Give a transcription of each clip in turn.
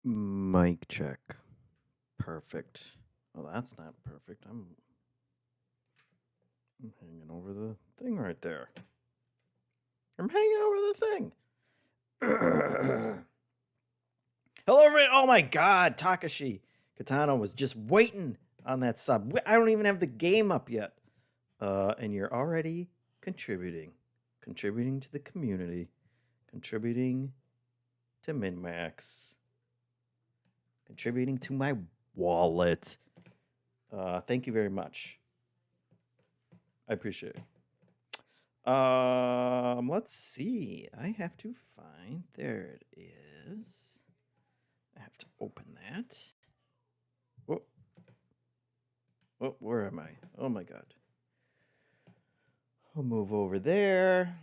Mic check. Perfect. Well, that's not perfect. I'm hanging over the thing right there. I'm hanging over the thing. Hello, everybody. Oh my God, Takashi Katana was just waiting on that sub. I don't even have the game up yet. And you're already contributing to the community, contributing to MinMax, contributing to my wallet. Thank you very much. I appreciate it. Let's see. I have to find. There it is. I have to open that. Whoa. Oh, where am I? Oh my God. I'll move over there.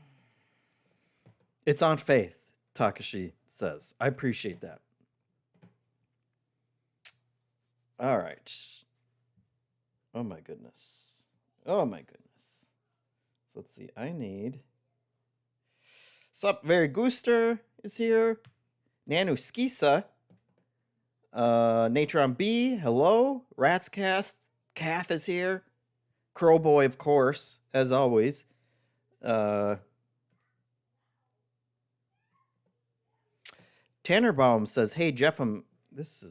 It's on faith, Takashi says. I appreciate that. All right. Oh my goodness. Oh my goodness. So let's see. I need. Sup, Very Gooster is here. Nanu Skisa. Natron B, hello. Ratscast. Kath is here. Crowboy, of course, as always. Tannerbaum says, "Hey JeffM, this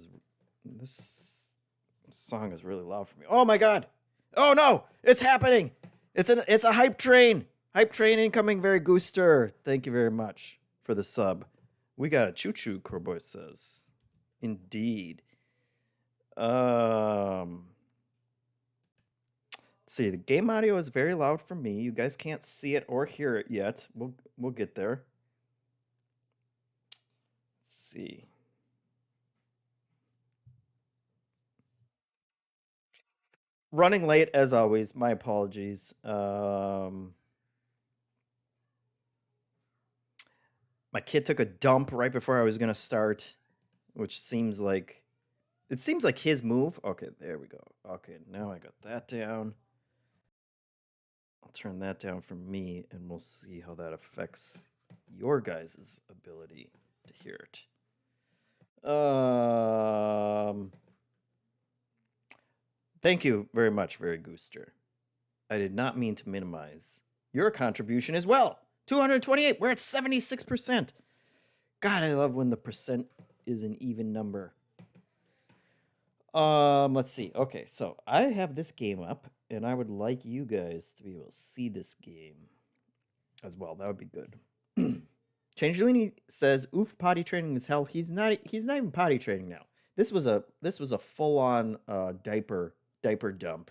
song is really loud for me. Oh my God! Oh no! It's happening! It's a hype train. Hype train incoming. Very Gooster. Thank you very much for the sub. We got a choo choo. Crowboy says, indeed. Let's see. The game audio is very loud for me. You guys can't see it or hear it yet. We'll get there. Let's see. Running late as always. My apologies. My kid took a dump right before I was gonna start, which seems like his move. Okay, there we go. Okay, now I got that down. I'll turn that down for me, and we'll see how that affects your guys' ability to hear it. Thank you very much, Very Gooster. I did not mean to minimize your contribution as well. 228. We're at 76%. God, I love when the percent is an even number. Let's see. Okay, so I have this game up, and I would like you guys to be able to see this game as well. That would be good. Changelini says, "Oof, potty training is hell." He's not even potty training now. This was a full on diaper dump.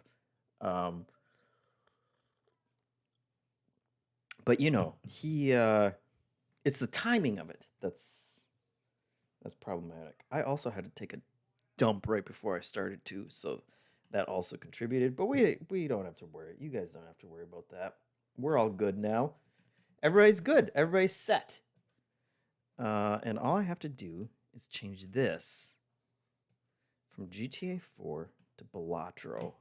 But you know, he it's the timing of it that's problematic. I also had to take a dump right before I started too, so that also contributed. But we don't have to worry. You guys don't have to worry about that. We're all good now. Everybody's good. Everybody's set. And all I have to do is change this from GTA 4 to Balatro.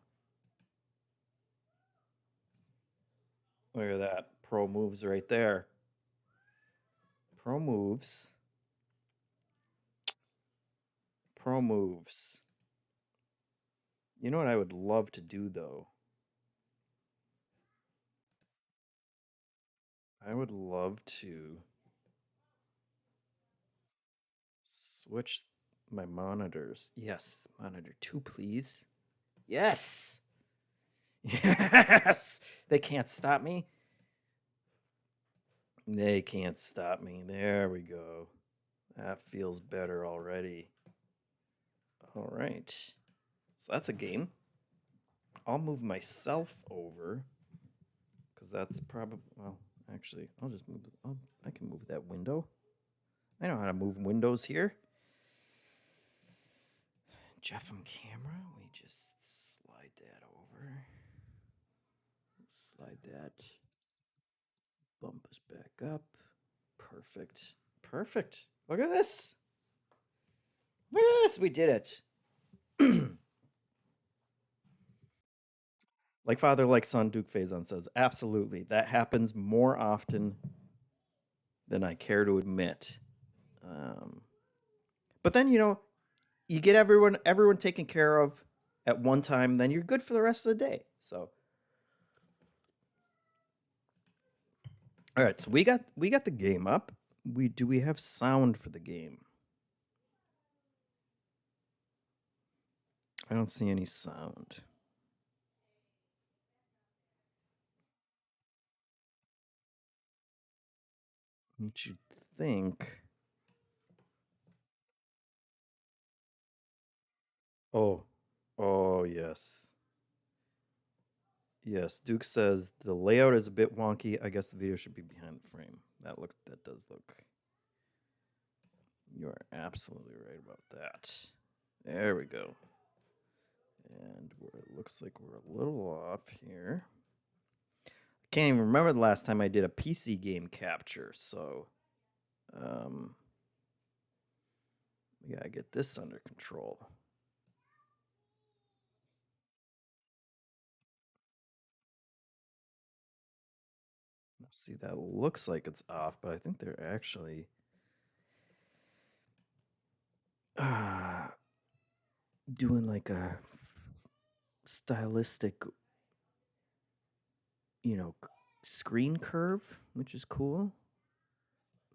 Look at that. Pro moves right there. Pro moves. Pro moves. You know what I would love to do, though? I would love to switch my monitors. Yes, monitor 2, please. Yes! Yes! They can't stop me. They can't stop me. There we go. That feels better already. All right. So that's a game. I'll move myself over because that's probably, well, actually, I'll just move. I can move that window. I know how to move windows here. JeffM camera. We just slide that over. Slide that. Bump us back up. Perfect. Perfect. Look at this. Look at this. We did it. Like father, like son, Duke Faison says, absolutely. That happens more often than I care to admit. But then, you know, you get everyone taken care of at one time, then you're good for the rest of the day. So, all right, so we got the game up. Do we have sound for the game? I don't see any sound. What you think? Oh, oh yes. Yes, Duke says the layout is a bit wonky. I guess the video should be behind the frame. That does look. You are absolutely right about that. There we go. And it looks like we're a little off here. I can't even remember the last time I did a PC game capture, so we gotta get this under control. See, that looks like it's off, but I think they're actually doing like a stylistic, screen curve, which is cool.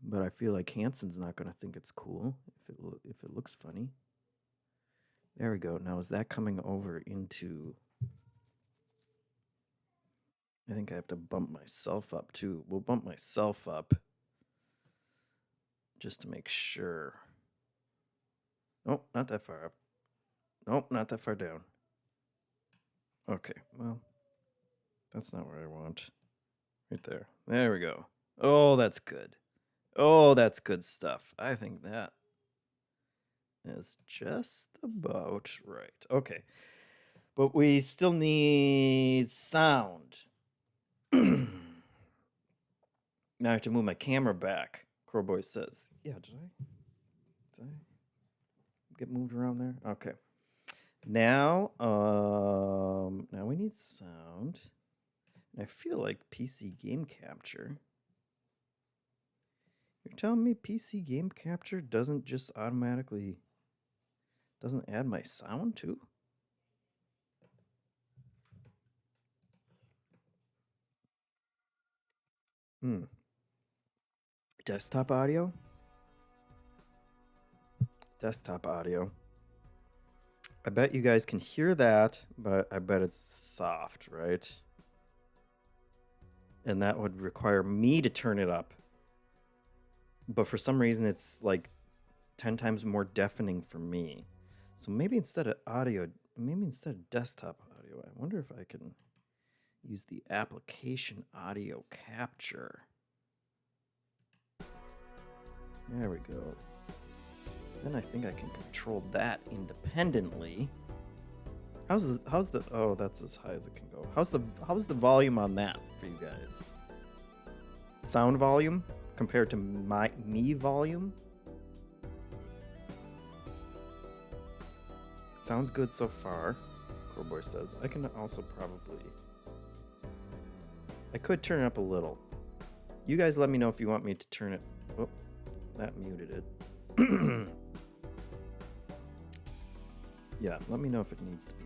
But I feel like Hanson's not gonna think it's cool if it looks funny. There we go. Now is that coming over into? I think I have to bump myself up too. We'll bump myself up just to make sure. Oh, not that far up. Nope, not that far down. Okay, well, that's not where I want. Right there. There we go. Oh, that's good. Oh, that's good stuff. I think that is just about right. Okay. But we still need sound. Now I have to move my camera back, Crowboy says. Yeah, did I get moved around there? Okay. Now we need sound. I feel like PC game capture. You're telling me PC game capture doesn't just automatically doesn't add my sound too? Desktop audio? Desktop audio. I bet you guys can hear that, but I bet it's soft, right? And that would require me to turn it up. But for some reason, it's like 10 times more deafening for me. So maybe instead of desktop audio, I wonder if I can use the application audio capture. There we go. Then I think I can control that independently. How's the oh, that's as high as it can go. How's the volume on that for you guys? Sound volume compared to me volume? Sounds good so far, Crowboy says. I can also probably I could turn it up a little. You guys let me know if you want me to turn it. Oh, that muted it. Yeah, let me know if it needs to be.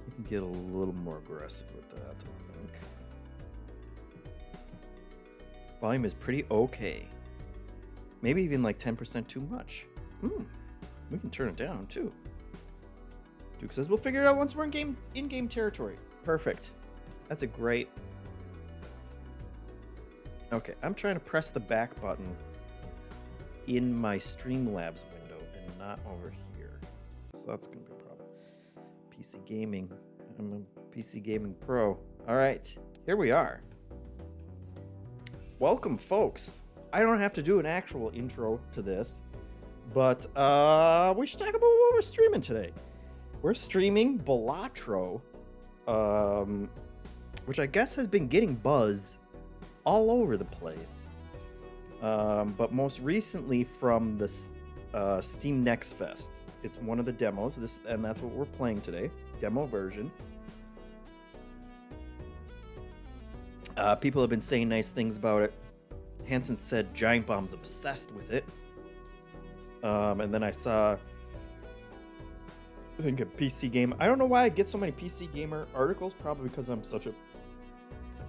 You can get a little more aggressive with that, I think. Volume is pretty okay. Maybe even like 10% too much. We can turn it down too. Duke says we'll figure it out once we're in game territory. Perfect. That's a great. Okay, I'm trying to press the back button in my Streamlabs window and not over here. So that's gonna be a problem. PC gaming. I'm a PC gaming pro. All right, here we are. Welcome, folks. I don't have to do an actual intro to this, but we should talk about what we're streaming today. We're streaming Balatro, which I guess has been getting buzz all over the place. But most recently from the Steam Next Fest. It's one of the demos, and that's what we're playing today, demo version. People have been saying nice things about it. Hanson said Giant Bomb's obsessed with it. And then I saw, I think, a PC game. I don't know why I get so many PC gamer articles. Probably because I'm such a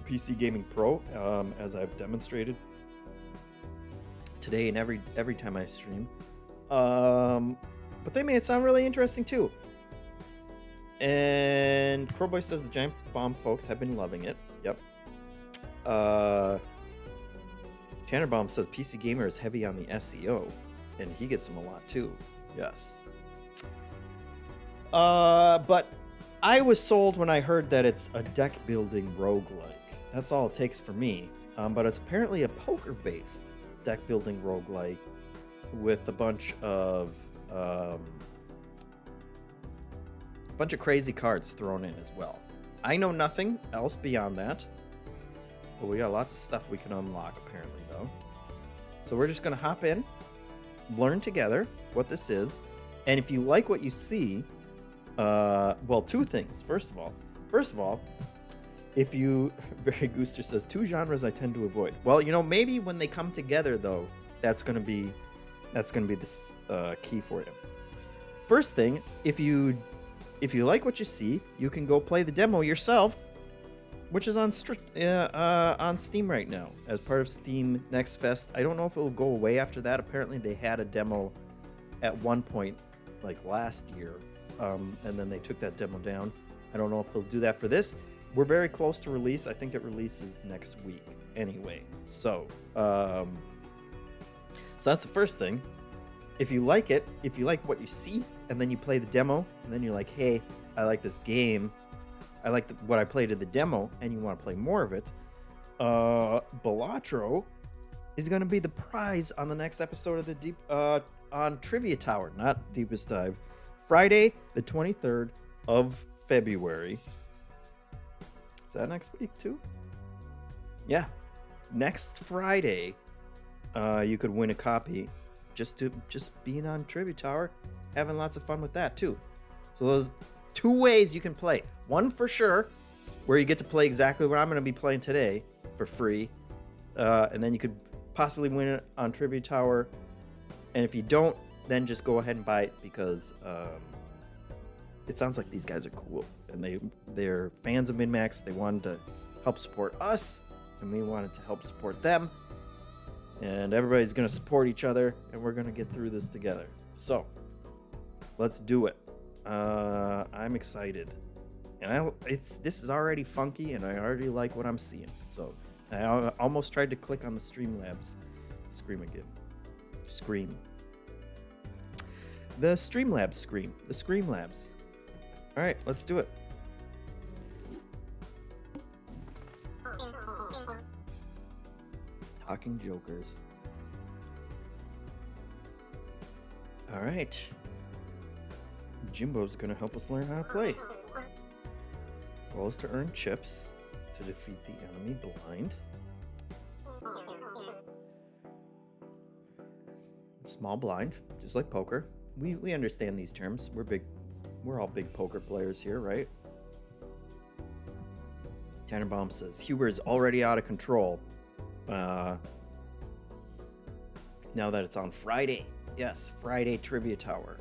PC gaming pro, as I've demonstrated today and every time I stream. But they made it sound really interesting too. And Crowboy says the Giant Bomb folks have been loving it. Yep. Tanner Bomb says PC Gamer is heavy on the SEO, and he gets them a lot too. Yes. But I was sold when I heard that it's a deck building roguelike. That's all it takes for me. But it's apparently a poker based deck building roguelike with a bunch of crazy cards thrown in as well. I know nothing else beyond that, but we got lots of stuff we can unlock apparently though. So we're just gonna hop in, learn together what this is, and if you like what you see, well, two things. First of all, if you, Very Gooster says, 2 genres I tend to avoid. Well, maybe when they come together though, that's gonna be the key for you. First thing, if you like what you see, you can go play the demo yourself, which is on Steam right now as part of Steam Next Fest. I don't know if it will go away after that. Apparently, they had a demo at one point, like last year, and then they took that demo down. I don't know if they'll do that for this. We're very close to release. I think it releases next week anyway. So that's the first thing. If you like it, if you like what you see, and then you play the demo, and then you're like, hey, I like this game, I like what I played in the demo, and you want to play more of it, Balatro is going to be the prize on the next episode of the on Trivia Tower, not Deepest Dive, Friday, the 23rd of February. Is that next week too? Yeah, next Friday, you could win a copy. Just being on Trivia Tower, having lots of fun with that too. So those 2 ways you can play. One for sure, where you get to play exactly what I'm going to be playing today for free, and then you could possibly win it on Trivia Tower. And if you don't, then just go ahead and buy it because it sounds like these guys are cool and they're fans of MinMax. They wanted to help support us, and we wanted to help support them. And everybody's going to support each other, and we're going to get through this together. So, let's do it. I'm excited. And this is already funky, and I already like what I'm seeing. So, I almost tried to click on the Streamlabs. Scream again. Scream. The Streamlabs scream. The Screamlabs. All right, let's do it. Talking Jokers. All right. Jimbo's gonna help us learn how to play. Goal is to earn chips to defeat the enemy blind. Small blind, just like poker. We understand these terms. We're all big poker players here, right? Tannenbaum says Huber is already out of control. Now that it's on Friday. Yes, Friday Trivia Tower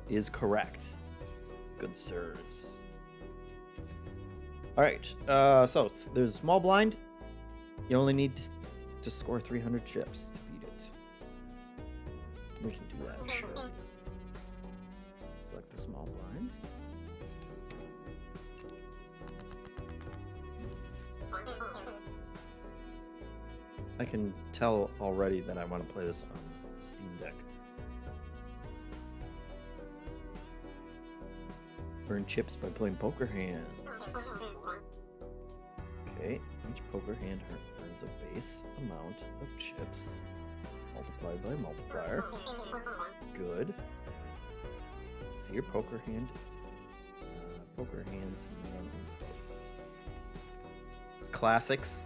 is correct. Good sirs. All right, so there's a small blind. You only need to score 300 chips to beat it. We can do that, sure. Select the small blind. I can tell already that I want to play this on Steam Deck. Earn chips by playing poker hands. Okay, each poker hand earns a base amount of chips multiplied by multiplier. Good. See your poker hand. Poker hands. Classics.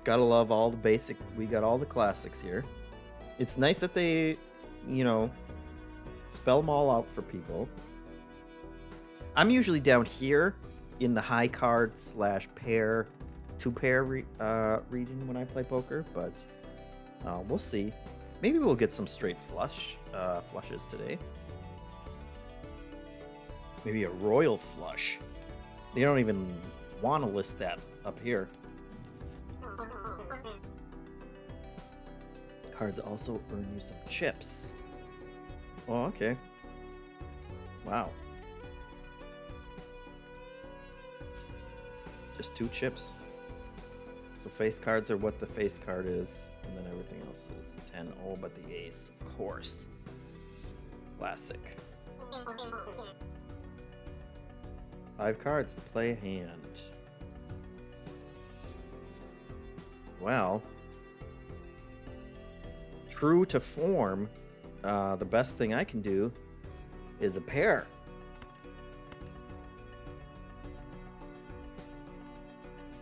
Gotta love all the basic. We got all the classics here. It's nice that they, spell them all out for people. I'm usually down here in the high card / pair, 2-pair region when I play poker, but We'll see. Maybe we'll get some straight flushes today. Maybe a royal flush. They don't even want to list that up here. Cards also earn you some chips. Oh, okay. Wow. Just 2 chips. So face cards are what the face card is, and then everything else is 10. Oh, but the ace, of course. Classic. 5 cards to play a hand. Well, true to form, the best thing I can do is a pair.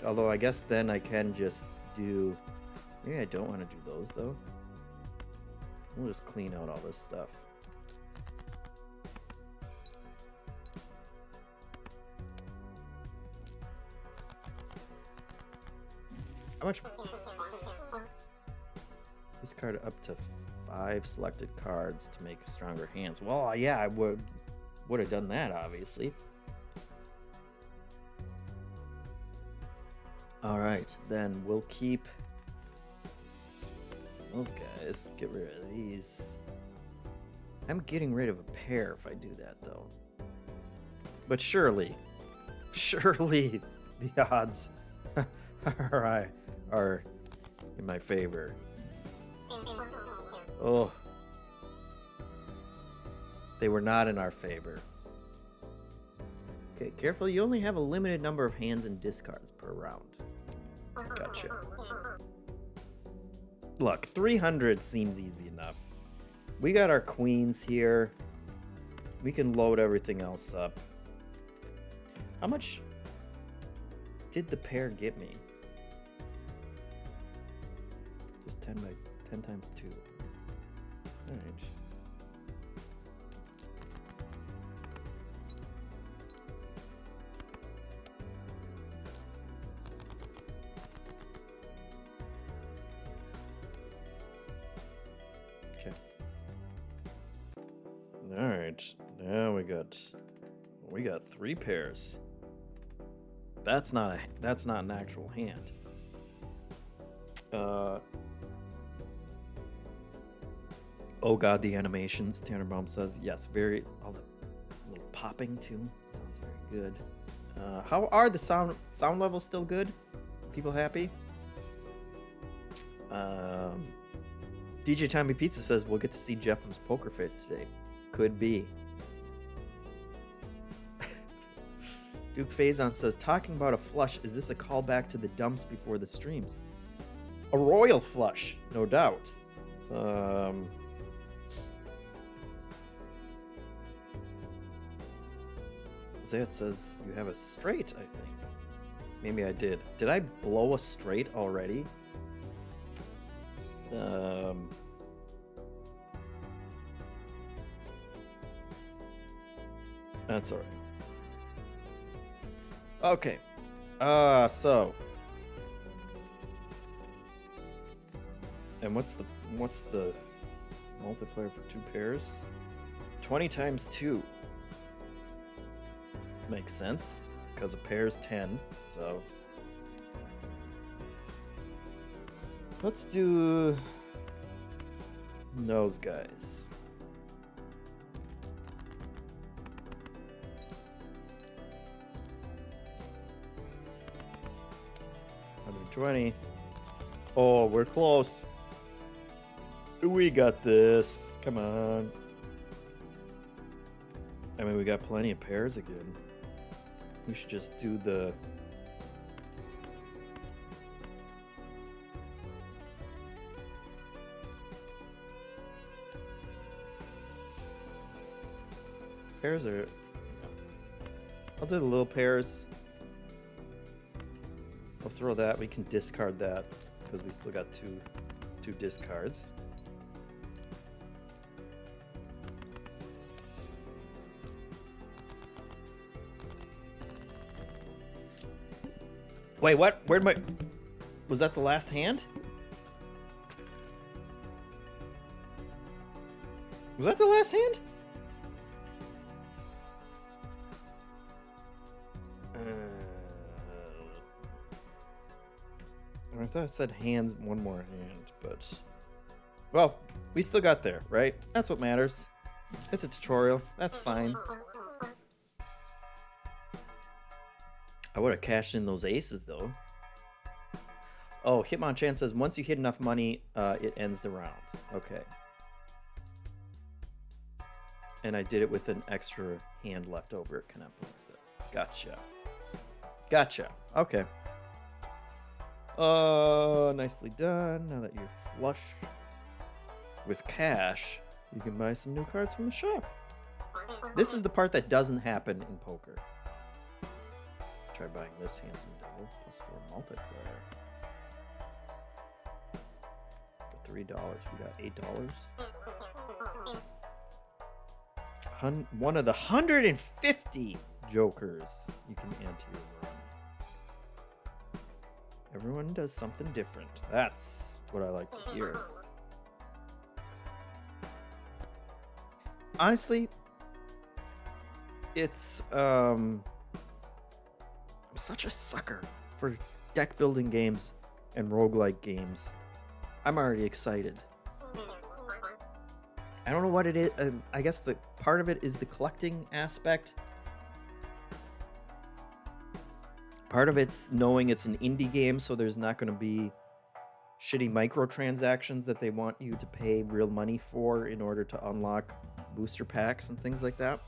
Although I guess then I can just do... Maybe I don't want to do those though. We'll just clean out all this stuff. How much? Discard up to 5 selected cards to make stronger hands. Well, yeah, I would have done that, obviously. All right, then we'll keep those guys. Get rid of these. I'm getting rid of a pair if I do that, though. But surely the odds are in my favor. Oh. They were not in our favor. Okay, careful. You only have a limited number of hands and discards per round. Gotcha. Look, 300 seems easy enough. We got our queens here. We can load everything else up. How much did the pair get me? Just 10 times 2. All right. Okay. All right. Now we got 3 pairs. That's not an actual hand. Oh god, the animations. Tannerbaum says yes. Very all the little popping too. Sounds very good. How are the sound levels still good? People happy? DJ Tommy Pizza says we'll get to see JeffM's poker face today. Could be. Duke Faison says, talking about a flush, is this a callback to the dumps before the streams? A royal flush, no doubt. It says you have a straight, I think. Maybe I did. Did I blow a straight already? That's alright. Okay. So. And what's the multiplier for 2 pairs? 20 times 2. Makes sense, because a pair is 10, so let's do those guys. $120. Oh, we're close. We got this. Come on. I mean, we got plenty of pairs again. We should just do the... Pairs are... I'll do the little pairs. I'll throw that. We can discard that because we still got two discards. Wait, what? Where'd my... Was that the last hand? Was that the last hand? I thought it said hands, one more hand, but... Well, we still got there, right? That's what matters. It's a tutorial. That's fine. I would have cashed in those aces, though. Oh, Hitmonchan says once you hit enough money, it ends the round. Okay. And I did it with an extra hand left over, it kind of says. Gotcha. Gotcha. Okay. Nicely done. Now that you're flush with cash, you can buy some new cards from the shop. This is the part that doesn't happen in poker. Try buying this handsome devil +4 multiplier. For $3, we got $8. One of the 150 jokers you can add to your run. Everyone does something different. That's what I like to hear. Honestly, it's I'm such a sucker for deck building games and roguelike games. I'm already excited. I don't know what it is. I guess the part of it is the collecting aspect. Part of it's knowing it's an indie game, so there's not going to be shitty microtransactions that they want you to pay real money for in order to unlock booster packs and things like that.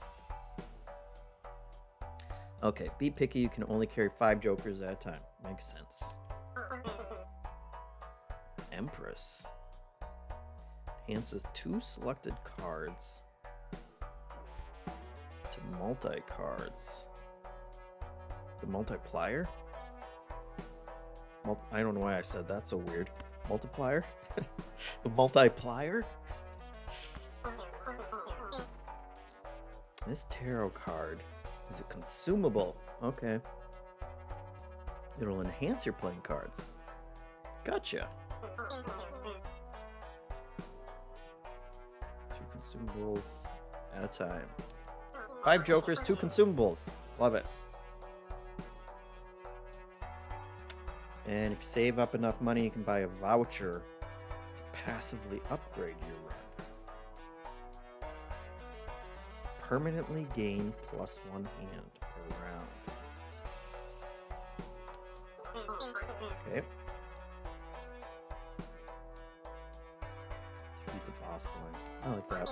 Okay, be picky. You can only carry 5 jokers at a time. Makes sense. Empress. Enhances 2 selected cards to multi-cards. The multiplier? I don't know why I said that so weird. Multiplier? The multiplier? This tarot card is a consumable. Okay. It'll enhance your playing cards. Gotcha. 2 consumables at a time. 5 jokers, 2 consumables. Love it. And if you save up enough money, you can buy a voucher to passively upgrade your run. Permanently gain +1 hand per round. Okay. Beat the boss blind. I like that.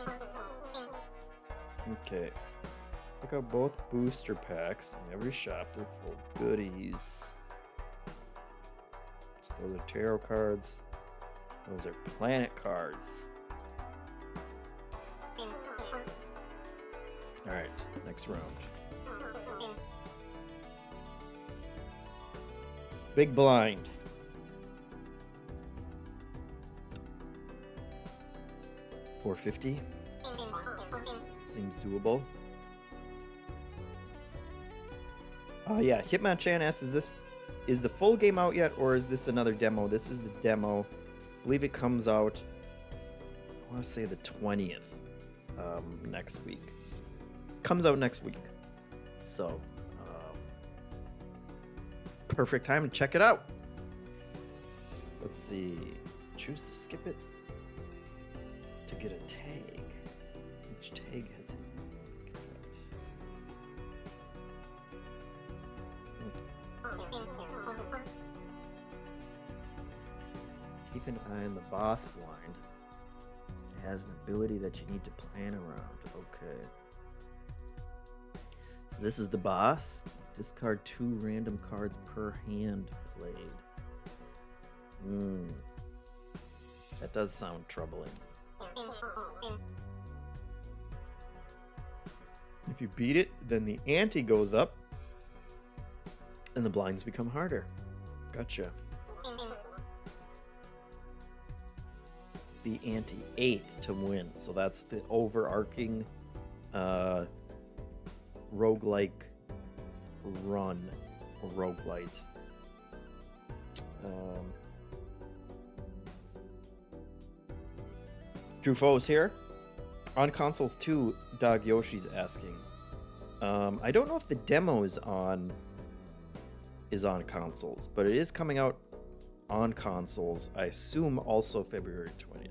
Okay. Pick out both booster packs in every shop. They're full of goodies. Those are tarot cards. Those are planet cards. Alright, next round. Big blind. $450. Seems doable. Oh yeah, Hitmonchan asks, is the full game out yet, or is this another demo? This is the demo. I believe it comes out, I want to say the 20th, next week. Comes out next week. So, perfect time to check it out. Let's see. Choose to skip it to get a tag. Each tag has a unique effect. Keep an eye on the boss blind. It has an ability that you need to plan around. Okay. So this is the boss. Discard 2 random cards per hand played. That does sound troubling. If you beat it, then the ante goes up and the blinds become harder. Gotcha. The ante 8 to win. So that's the overarching roguelike run or roguelite. True Foes here. On consoles too, Dog Yoshi's asking. I don't know if the demo is on consoles, but it is coming out on consoles. I assume also February 20th.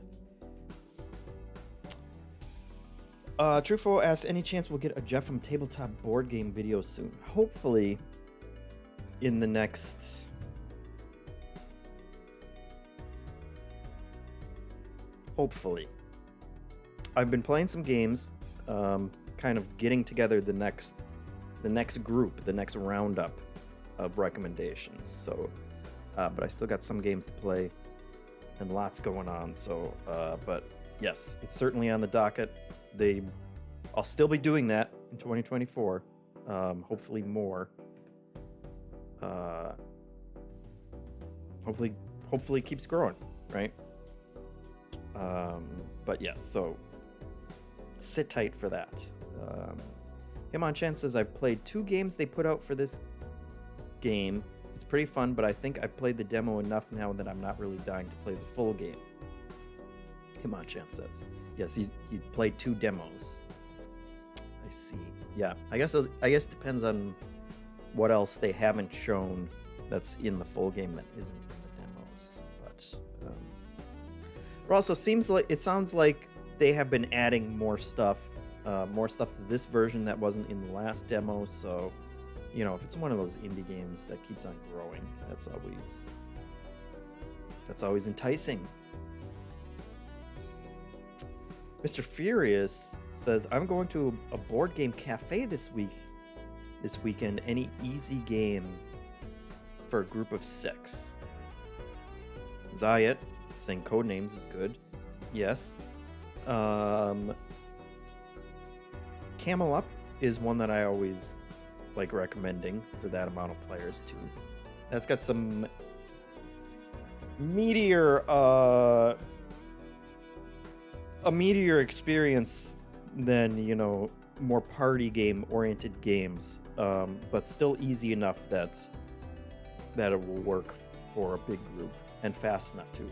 Trufo asks, any chance we'll get a JeffM tabletop board game video soon? Hopefully in the next... Hopefully. I've been playing some games, kind of getting together the next group, the next roundup of recommendations. So, but I still got some games to play and lots going on. So, but yes, it's certainly on the docket. I'll still be doing that in 2024. Hopefully more. Hopefully it keeps growing, right? But yes, so sit tight for that. Himon-chan says, I've played 2 games they put out for this game. It's pretty fun, but I think I've played the demo enough now that I'm not really dying to play the full game. Himon-chan says. Yes, he played 2 demos. I see. Yeah, I guess it depends on what else they haven't shown that's in the full game that isn't in the demos. But it also sounds like they have been adding more stuff to this version that wasn't in the last demo. So, you know, if it's one of those indie games that keeps on growing, that's always enticing. Mr. Furious says, I'm going to a board game cafe this weekend. Any easy game for a group of 6? Zayat saying Codenames is good. Yes. Camel Up is one that I always like recommending for that amount of players too. That's got some a meatier experience than, you know, more party game oriented games, but still easy enough that it will work for a big group and fast enough too.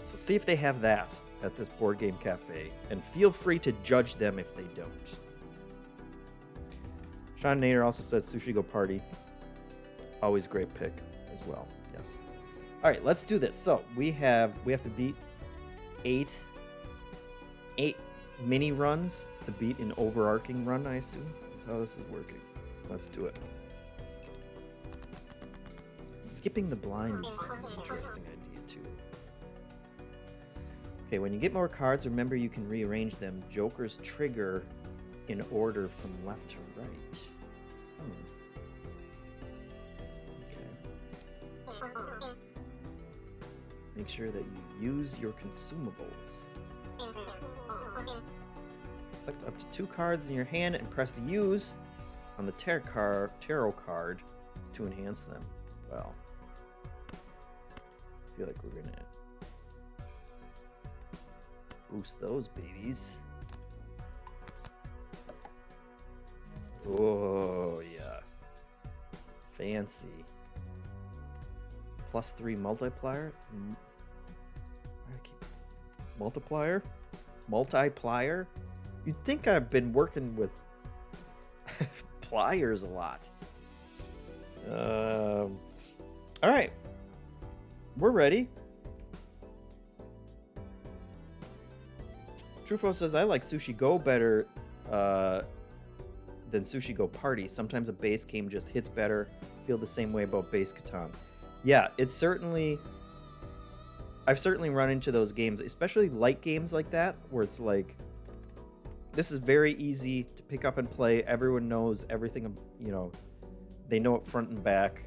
So see if they have that at this board game cafe, and feel free to judge them if they don't. Sean Nader also says Sushi Go Party. Always great pick as well. Yes. All right, let's do this. So we have to beat eight mini runs to beat an overarching run, I assume. That's how this is working. Let's do it. Skipping the blind is an interesting idea too. Okay, when you get more cards, remember you can rearrange them. Jokers trigger in order from left to right. Okay. Make sure that you use your consumables. Select up to 2 cards in your hand and press use on the tarot card to enhance them. Well, I feel like we're gonna boost those babies. Oh yeah, fancy. +3 multiplier. Multiplier. You'd think I've been working with pliers a lot. All right, we're ready. Trufo says, I like Sushi Go better than Sushi Go Party. Sometimes a base game just hits better. Feel the same way about base Catan. Yeah, it's certainly... I've certainly run into those games, especially light games like that, where it's like, this is very easy to pick up and play. Everyone knows everything, you know, they know it front and back.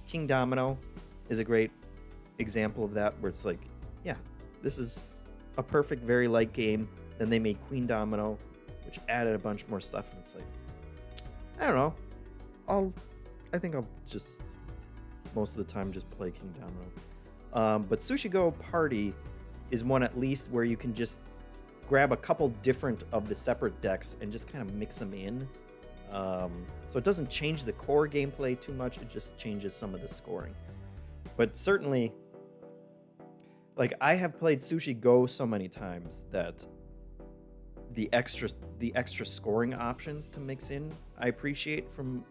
King Domino is a great example of that, where it's like, yeah, this is a perfect, very light game. Then they made Queen Domino, which added a bunch more stuff, and it's like, I don't know. I think I'll just, most of the time, just play King Domino. But Sushi Go Party is one at least where you can just grab a couple different of the separate decks and just kind of mix them in. So it doesn't change the core gameplay too much, it just changes some of the scoring. But certainly, like, I have played Sushi Go so many times that the extra scoring options to mix in. I appreciate from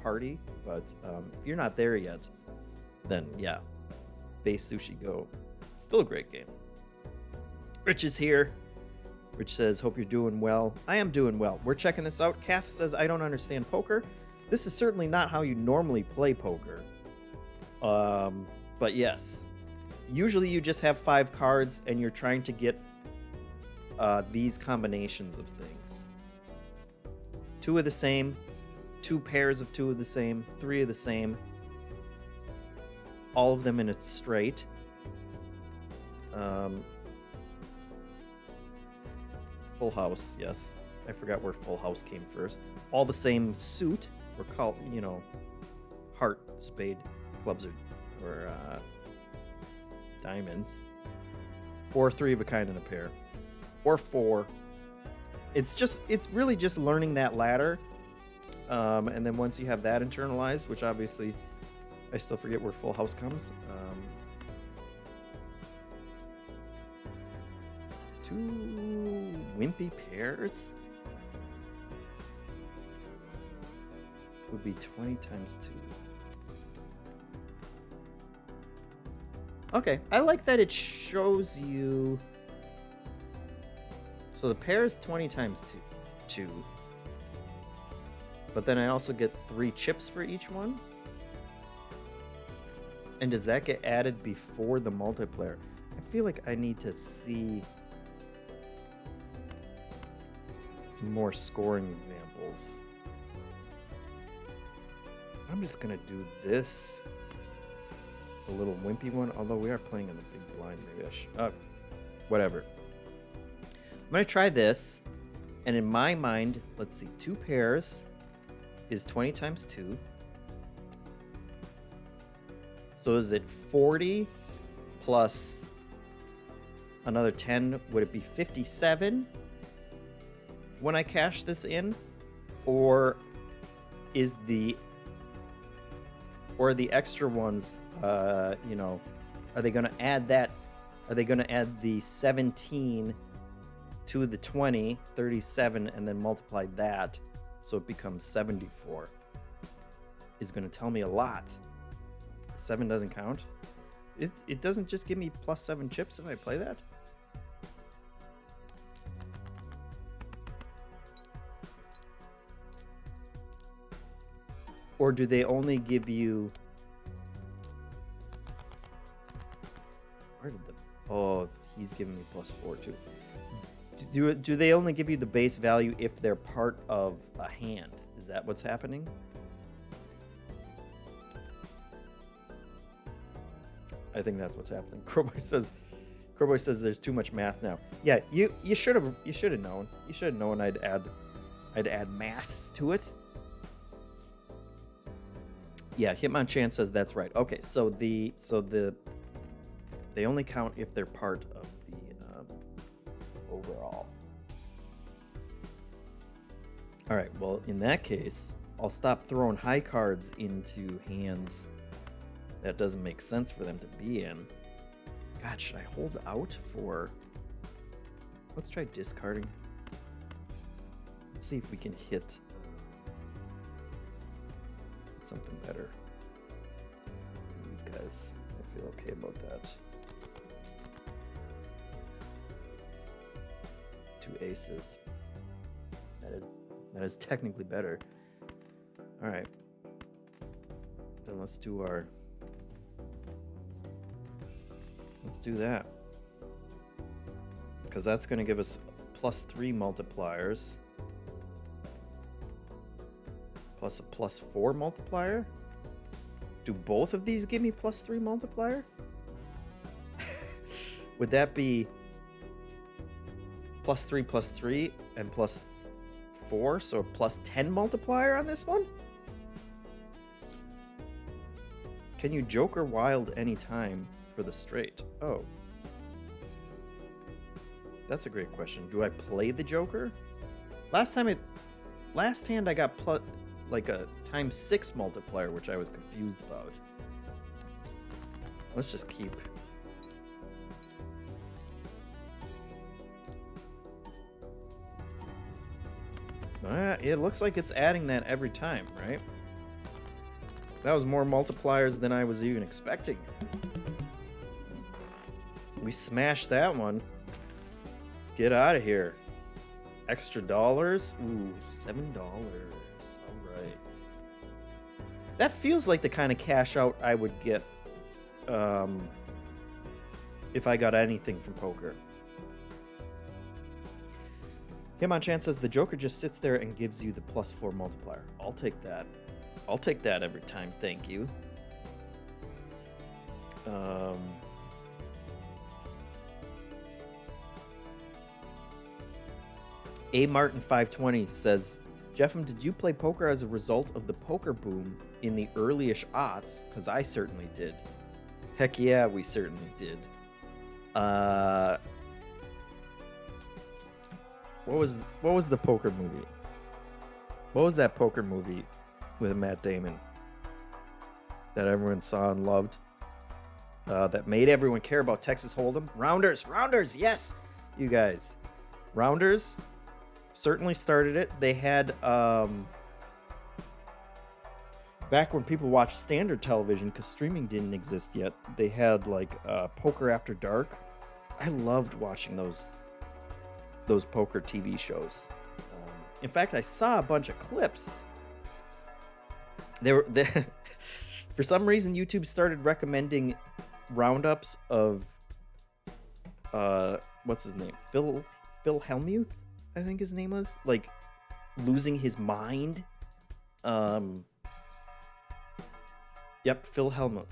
Party, but if you're not there yet, then yeah, Base Sushi Go, still a great game. Rich is here. Rich says, hope you're doing well. I am doing well. We're checking this out. Kath says, I don't understand poker. This is certainly not how you normally play poker. But yes, usually you just have 5 cards and you're trying to get these combinations of things. 2 of the same, 2 pairs of 2 of the same, 3 of the same, all of them in a straight. Full house, yes. I forgot where full house came first. All the same suit, or called, you know, heart, spade, clubs, or diamonds. Or 3 of a kind in a pair. Or 4. It's really just learning that ladder. And then once you have that internalized, which obviously I still forget where full house comes. 2 wimpy pairs would be 20 times 2. Okay, I like that it shows you. So the pair is 20 times 2. But then I also get 3 chips for each one. And does that get added before the multiplayer? I feel like I need to see some more scoring examples. I'm just gonna do this, a little wimpy one, although we are playing in the big blind. Maybe I should, whatever. I'm gonna try this, and in my mind, let's see, 2 pairs is 20 times 2. So is it 40 plus another 10? Would it be 57 when I cash this in? Or is the extra ones, you know, are they going to add that? Are they going to add the 17 to the 20, 37, and then multiply that so it becomes 74? Is going to tell me a lot. 7 doesn't count. It doesn't just give me plus 7 chips if I play that? Or do they only give you... Where did the... Oh, he's giving me plus 4 too. Do they only give you the base value if they're part of a hand? Is that what's happening? I think that's what's happening. Crowboy says there's too much math now. Yeah, you should have known. You should have known I'd add maths to it. Yeah, Hitmonchan says that's right. Okay, so they only count if they're part of the overall. All right, well, in that case, I'll stop throwing high cards into hands that doesn't make sense for them to be in. God, should I hold out for... Let's try discarding. Let's see if we can hit something better. These guys, I feel okay about that. 2 aces. That is technically better. All right. Then let's do that. Because that's going to give us plus 3 multipliers. Plus a plus 4 multiplier? Do both of these give me plus 3 multiplier? Would that be plus 3 and plus 4, so a plus 10 multiplier on this one? Can you Joker Wild anytime for the straight? Oh. That's a great question. Do I play the Joker? Last hand I got like a times 6 multiplier, which I was confused about. Let's just keep. It looks like it's adding that every time, right? That was more multipliers than I was even expecting. We smashed that one. Get out of here. Extra dollars? Ooh, $7. All right. That feels like the kind of cash out I would get if I got anything from poker. Hitmonchan says the Joker just sits there and gives you the +4 multiplier. I'll take that. I'll take that every time, thank you. A Martin 520 says, JeffM, did you play poker as a result of the poker boom in the early-ish aughts? Because I certainly did. Heck yeah, we certainly did. What was the poker movie? What was that poker movie with Matt Damon that everyone saw and loved? That made everyone care about Texas Hold'em? Rounders, yes, you guys. Rounders certainly started it. They had back when people watched standard television, because streaming didn't exist yet. They had like Poker After Dark. I loved watching those poker TV shows. In fact, I saw a bunch of clips. For some reason, YouTube started recommending roundups of what's his name? Phil Hellmuth, I think his name was, like losing his mind. Yep, Phil Hellmuth.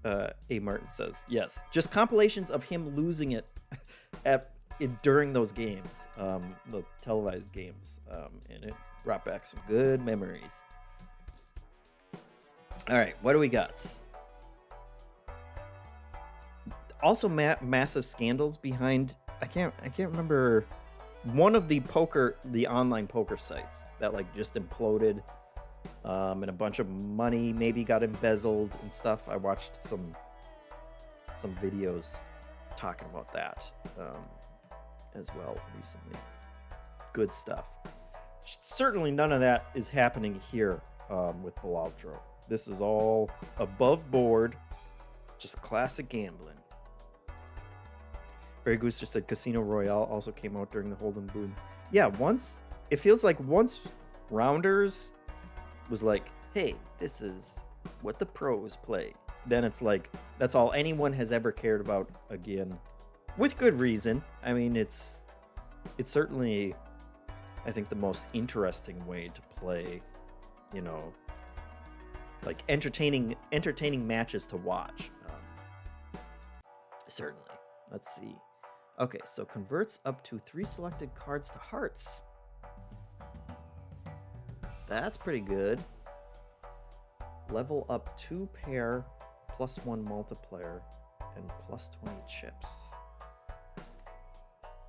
A Martin says yes, just compilations of him losing it during those games, the televised games, and it brought back some good memories. All right, what do we got? Also, massive scandals behind. I can't remember one of the online poker sites that like just imploded, and a bunch of money maybe got embezzled and stuff. I watched some videos talking about that as well recently. Good stuff. Certainly none of that is happening here with Balatro. This is all above board, just classic gambling. Barry Gooster said Casino Royale also came out during the Hold'em boom. Yeah, it feels like once Rounders was like, hey, this is what the pros play, then it's like that's all anyone has ever cared about again, with good reason. I mean, it's certainly, I think, the most interesting way to play, like entertaining matches to watch. Certainly. Let's see. Okay, so converts up to 3 selected cards to hearts. That's pretty good. Level up 2 pair, +1 multiplier, and +20 chips.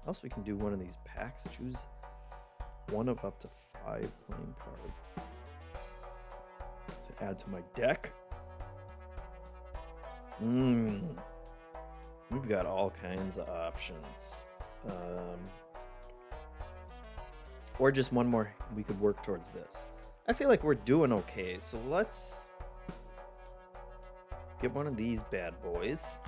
Else we can do one of these packs. Choose one of up to 5 playing cards to add to my deck. We've got all kinds of options. Or just one more. We could work towards this. I feel like we're doing okay, so let's get one of these bad boys.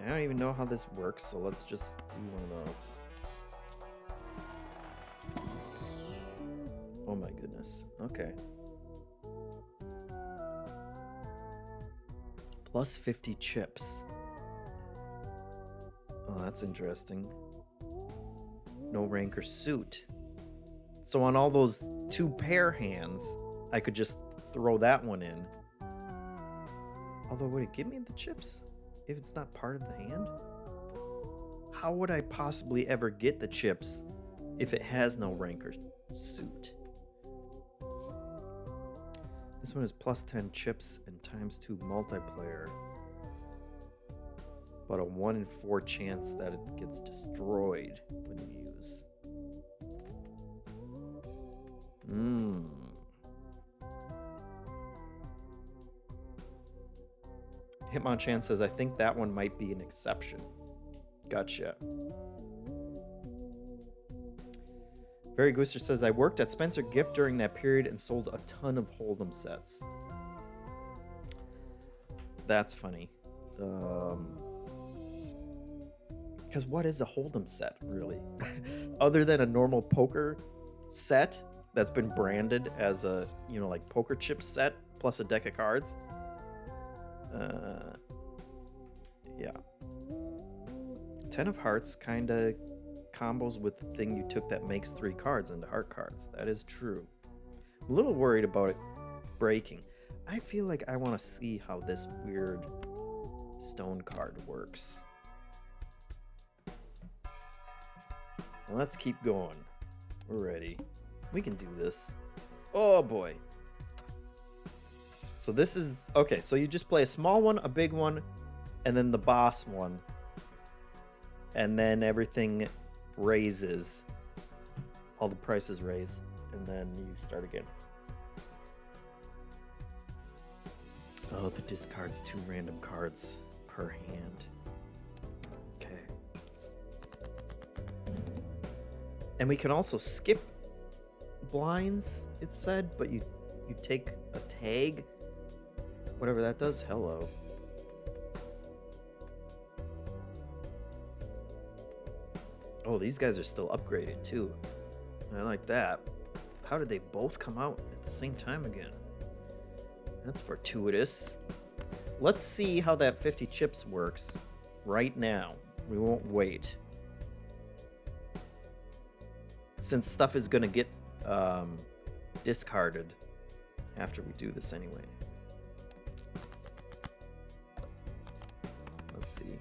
I don't even know how this works, so let's just do one of those. Oh my goodness. Okay. +50 chips. Oh, that's interesting. No rank or suit. So on all those 2 pair hands, I could just throw that one in. Although, would it give me the chips if it's not part of the hand? How would I possibly ever get the chips if it has no rank or suit? This one is +10 chips and ×2 multiplayer, but a 1 in 4 chance that it gets destroyed when you use. Hitmonchan says, I think that one might be an exception. Gotcha. Very Gooster says, I worked at Spencer Gift during that period and sold a ton of Hold'em sets. That's funny. Because what is a Hold'em set, really? Other than a normal poker set that's been branded as a, like poker chip set plus a deck of cards. Yeah. 10 of Hearts kind of combos with the thing you took that makes 3 cards into heart cards. That is true. I'm a little worried about it breaking. I feel like I want to see how this weird stone card works. Well, let's keep going. We're ready. We can do this. Oh boy. So this is... Okay, so you just play a small one, a big one, and then the boss one. And then everything raises. All the prices raise. And then you start again. Oh, the discard's 2 random cards per hand. Okay. And we can also skip blinds, it said, but you take a tag. Whatever that does. Hello. Oh, these guys are still upgraded too. I like that. How did they both come out at the same time again? That's fortuitous. Let's see how that 50 chips works right now. We won't wait. Since stuff is going to get discarded after we do this anyway. Let's see.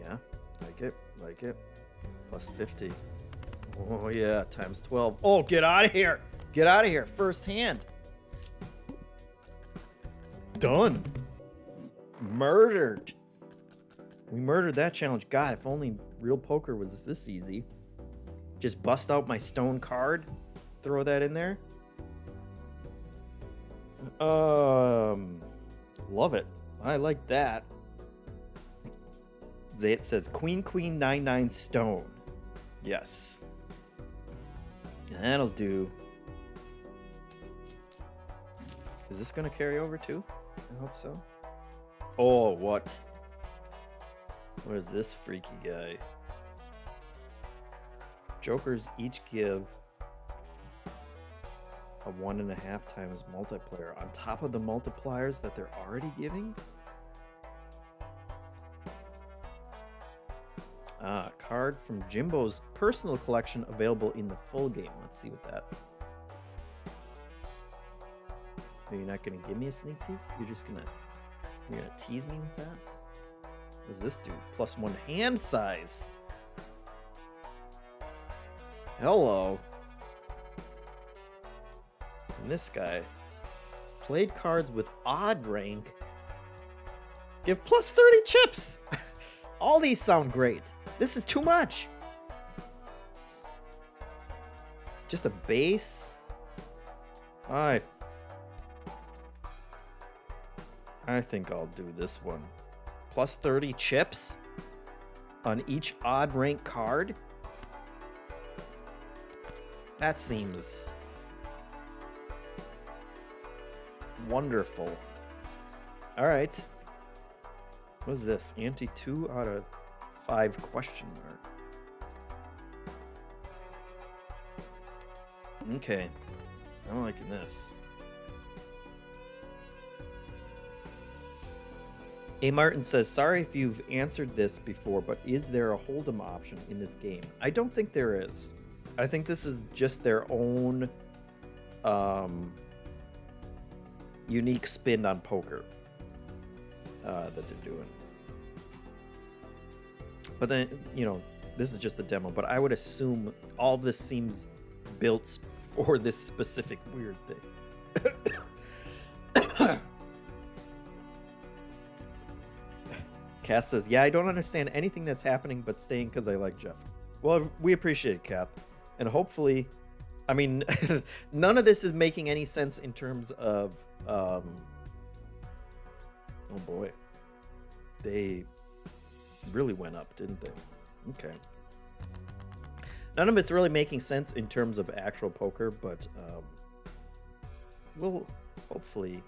Yeah, like it. Plus 50. Oh yeah, times 12. Oh, get out of here. Get out of here. First hand. Done. Murdered. We murdered that challenge. God, if only real poker was this easy. Just bust out my stone card. Throw that in there. Love it. I like that. Zayat says Queen 99 stone. Yes. That'll do. Is this gonna carry over too? I hope so. Oh, what? What is this freaky guy? Jokers each give a 1.5 times multiplier on top of the multipliers that they're already giving? Ah, card from Jimbo's personal collection available in the full game. Let's see what that. You're not gonna give me a sneak peek? You're gonna tease me with that? What does this do? +1 hand size. Hello. And this guy played cards with odd rank. Give +30 chips. All these sound great. This is too much. Just a base. I think I'll do this one. +30 chips on each odd rank card. That seems wonderful. All right. What is this? Ante 2 out of 5 question mark. Okay. I'm liking this. A. Martin says, sorry if you've answered this before, but is there a Hold'em option in this game? I don't think there is. I think this is just their own unique spin on poker that they're doing. But then, this is just the demo, but I would assume all this seems built for this specific weird thing. Kath says, yeah, I don't understand anything that's happening, but staying because I like Jeff. Well, we appreciate it, Kath. And hopefully I mean, none of this is making any sense in terms of, oh boy, they really went up, didn't they? Okay. None of it's really making sense in terms of actual poker, but we'll hopefully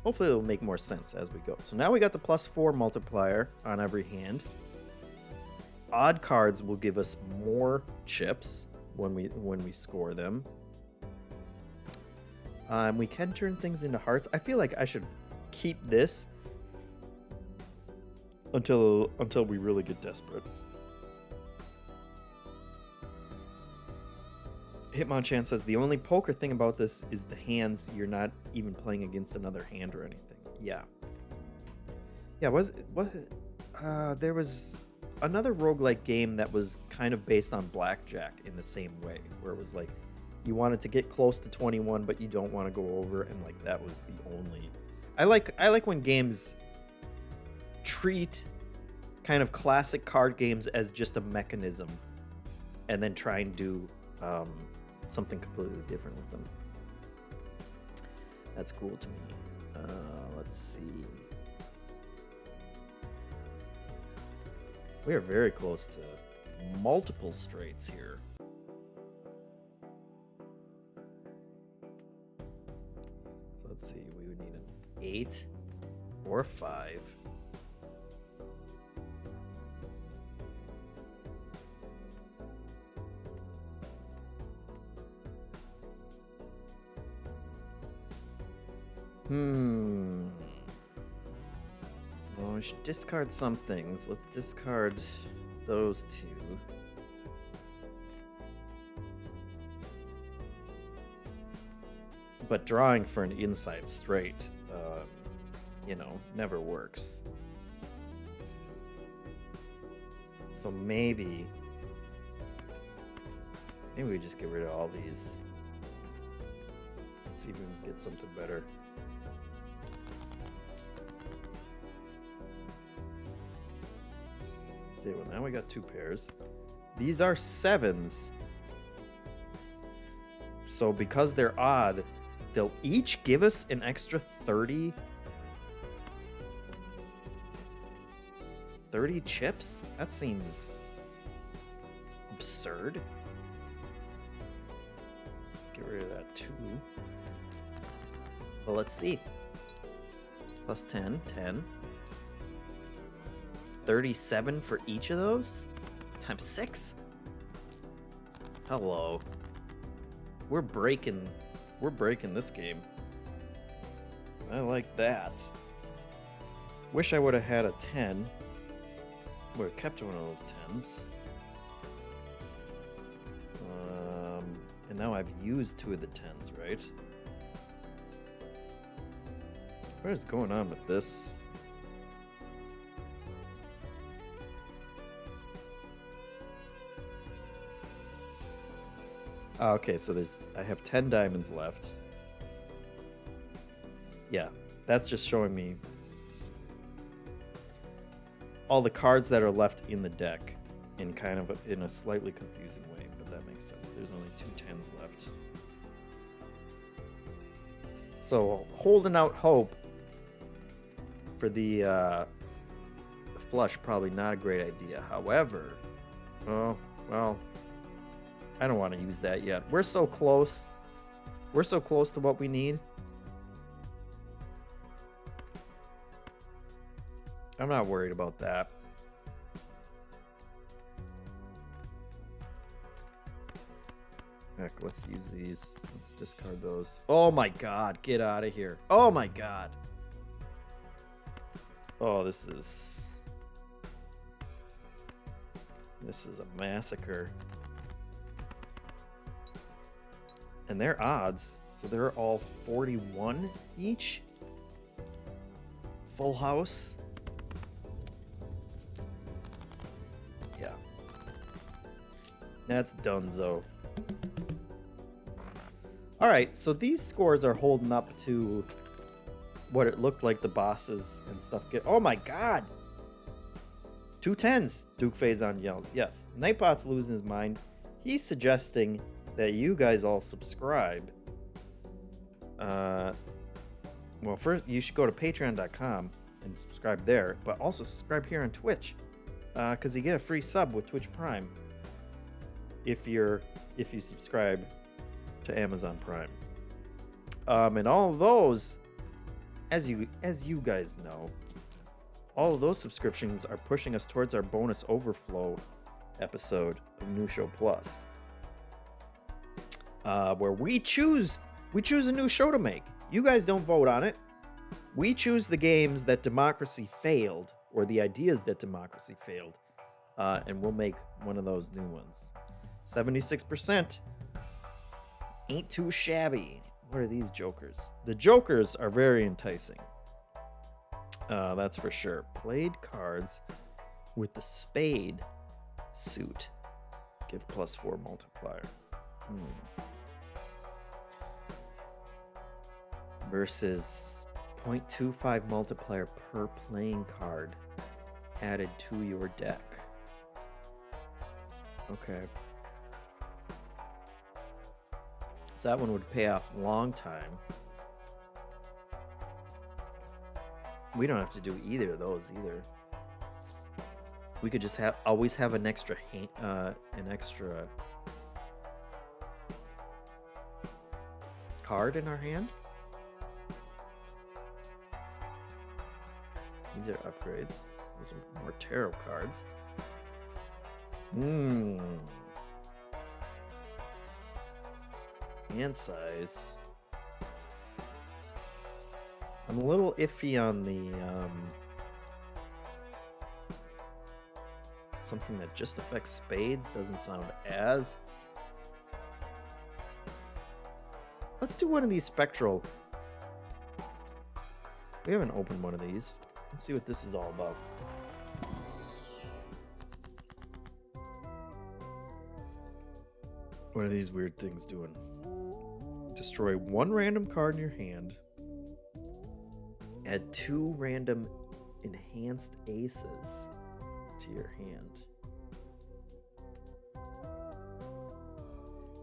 it'll make more sense as we go. So now we got the +4 multiplier on every hand. Odd cards will give us more chips when we score them. We can turn things into hearts. I feel like I should keep this until we really get desperate. Hitmonchan says the only poker thing about this is the hands. You're not even playing against another hand or anything. Yeah. There was another roguelike game that was kind of based on blackjack in the same way, where it was like you wanted to get close to 21 but you don't want to go over, and like that was the only. I like when games treat kind of classic card games as just a mechanism and then try and do something completely different with them. That's cool to me. Let's see. We are very close to multiple straights here. So let's see. We would need an 8 or 5. Well, we should discard some things. Let's discard those two. But drawing for an inside straight, never works. So maybe we just get rid of all these. Let's see if we can get something better. Okay, well now we got 2 pairs. These are 7s. So because they're odd, they'll each give us an extra 30 chips? That seems absurd. Let's get rid of that 2. Well, let's see. Plus 10, 10. 37 for each of those? Times 6? Hello. We're breaking this game. I like that. Wish I would have had a 10. Would have kept one of those 10s. And now I've used 2 of the 10s, right? What is going on with this? Okay, so I have 10 diamonds left. Yeah, that's just showing me all the cards that are left in the deck in kind of in a slightly confusing way, but that makes sense. There's only 2 10s left. So holding out hope for the flush, probably not a great idea. However, oh, well, I don't want to use that yet. We're so close. We're so close to what we need. I'm not worried about that. Heck, let's use these. Let's discard those. Oh my god, get out of here. Oh my god. Oh, this is a massacre. And they're odds, so they're all 41 each. Full house. Yeah. That's donezo. Alright, so these scores are holding up to what it looked like the bosses and stuff get. Oh my god! 2 10s, Duke Faison yells. Yes, Nightbot's losing his mind. He's suggesting that you guys all subscribe. Well, first you should go to patreon.com and subscribe there, but also subscribe here on Twitch, because you get a free sub with Twitch Prime if you subscribe to Amazon Prime. And all of those, as you guys know, all of those subscriptions are pushing us towards our bonus overflow episode of New Show Plus, where we choose a new show to make. You guys don't vote on it. We choose the games that democracy failed, or the ideas that democracy failed, and we'll make one of those new ones. 76% ain't too shabby. What are these jokers? The jokers are very enticing. That's for sure. Played cards with the spade suit. Give +4 multiplier. Versus 0.25 multiplier per playing card added to your deck. Okay. So that one would pay off a long time. We don't have to do either of those either. We could just always have an extra card in our hand. These are upgrades. Those are more tarot cards. Hand size. I'm a little iffy on the something that just affects spades. Doesn't sound as. Let's do one of these spectral. We haven't opened one of these. Let's see what this is all about. What are these weird things doing? Destroy one random card in your hand. Add 2 random enhanced aces to your hand.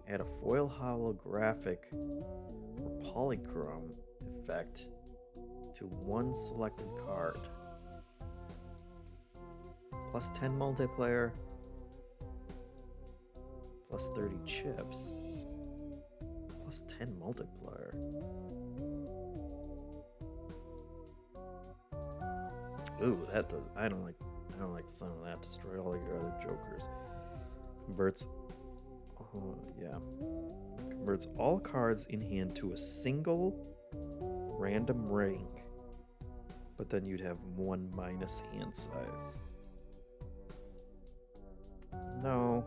Add a foil holographic or polychrome effect to one selected card. +10 multiplayer. +30 chips. +10 multiplier. Ooh, that does. I don't like the sound of that. Destroy all your other jokers. Converts. Converts all cards in hand to a single random rank, but then you'd have 1 minus hand size. No.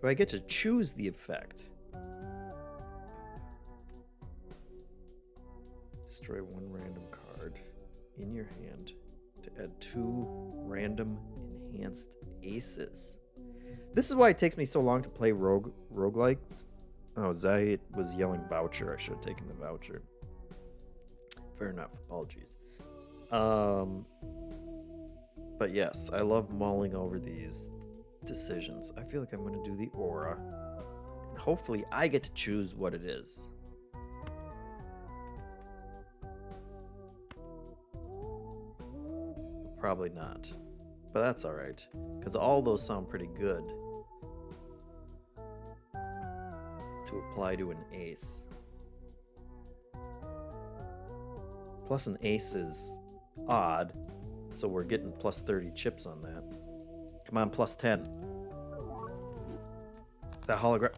Do I get to choose the effect? Destroy 1 random card in your hand to add 2 random enhanced aces. This is why it takes me so long to play roguelikes. Oh, Zayat was yelling voucher. I should have taken the voucher. Fair enough. Apologies. But yes, I love mulling over these decisions. I feel like I'm going to do the aura. And hopefully I get to choose what it is. Probably not. But that's alright. Because all those sound pretty good to apply to an ace. Plus an ace is odd, so we're getting +30 chips on that. Come on, +10. Is that hologram?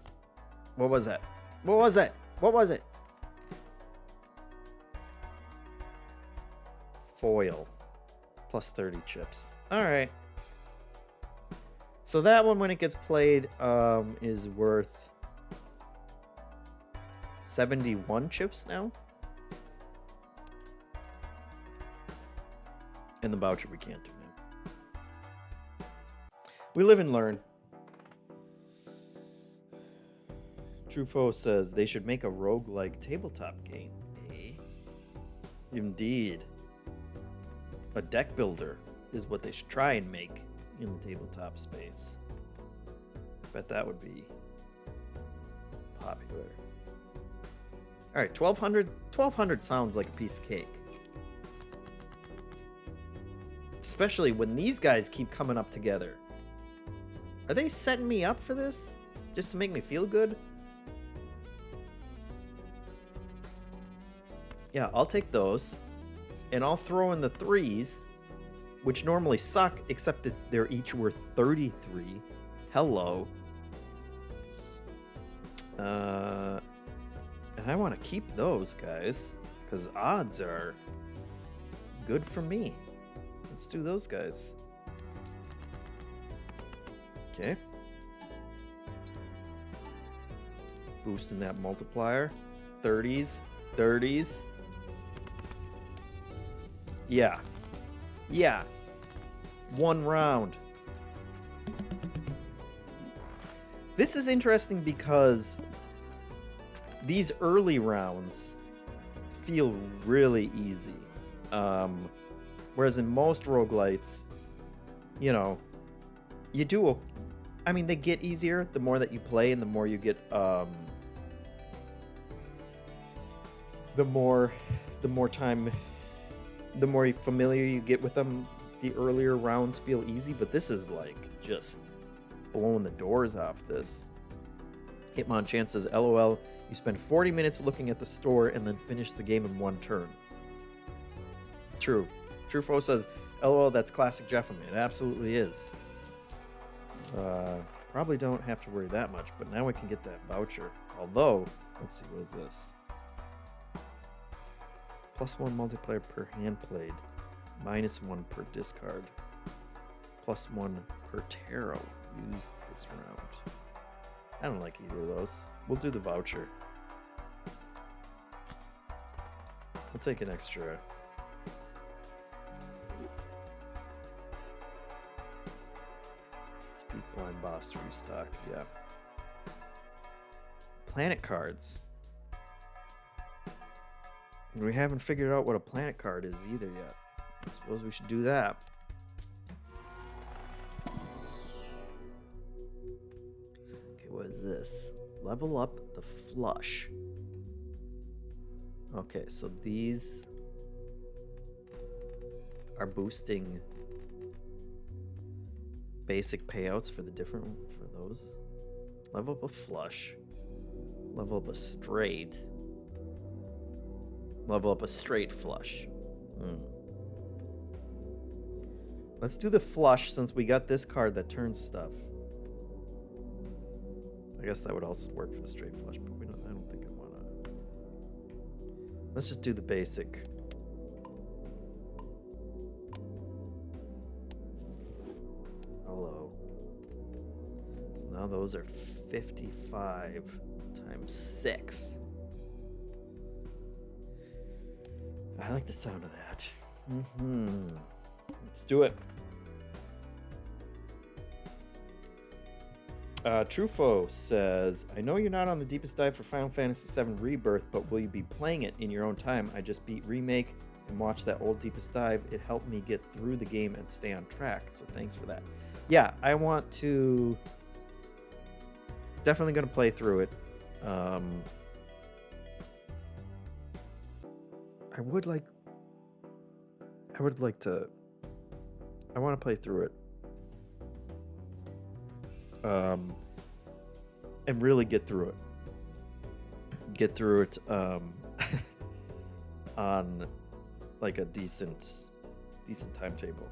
What was that? What was that? What was it? Foil. +30 chips. Alright. So that one, when it gets played, is worth 71 chips now. And the voucher we can't do now. We live and learn. Truffaut says they should make a roguelike tabletop game. Eh? Indeed. A deck builder is what they should try and make in the tabletop space. Bet that would be popular. All right, 1200. 1200 sounds like a piece of cake. Especially when these guys keep coming up together. Are they setting me up for this? Just to make me feel good? Yeah, I'll take those. And I'll throw in the 3s, which normally suck, except that they're each worth 33. Hello. And I want to keep those, guys, because odds are good for me. Let's do those guys. Okay. Boosting that multiplier. 30s. 30s. Yeah. Yeah. One round. This is interesting because these early rounds feel really easy. Whereas in most roguelites, you know, you do... I mean, they get easier the more that you play and the more you get... the more time... The more familiar you get with them, the earlier rounds feel easy. But this is like just blowing the doors off this. Hitmonchan says, LOL, you spend 40 minutes looking at the store and then finish the game in one turn. True. Trufo says, LOL, that's classic JeffM. It absolutely is. Probably don't have to worry that much, but now we can get that voucher. Although, let's see, what is this? +1 multiplayer per hand played. -1 per discard. +1 per tarot used this round. I don't like either of those. We'll do the voucher. We'll take an extra. Beat Blind Boss restock, yeah. Planet cards. We haven't figured out what a planet card is either yet. I suppose we should do that. Okay, what is this? Level up the flush. Okay, so these are boosting basic payouts for the different for those. Level up a flush. Level up a straight. Level up a straight flush. Let's do the flush since we got this card that turns stuff. I guess that would also work for the straight flush, but I don't think I want to. Let's just do the basic. Hello. So now those are 55 times 6. I like the sound of that. Let's do it. Trufo says, I know you're not on the deepest dive for Final Fantasy VII Rebirth, but will you be playing it in your own time? I just beat Remake and watched that old deepest dive. It helped me get through the game and stay on track, so thanks for that. Yeah, I want to... Definitely going to play through it. I would like to... I want to play through it. And really get through it. Get through it on like a decent timetable.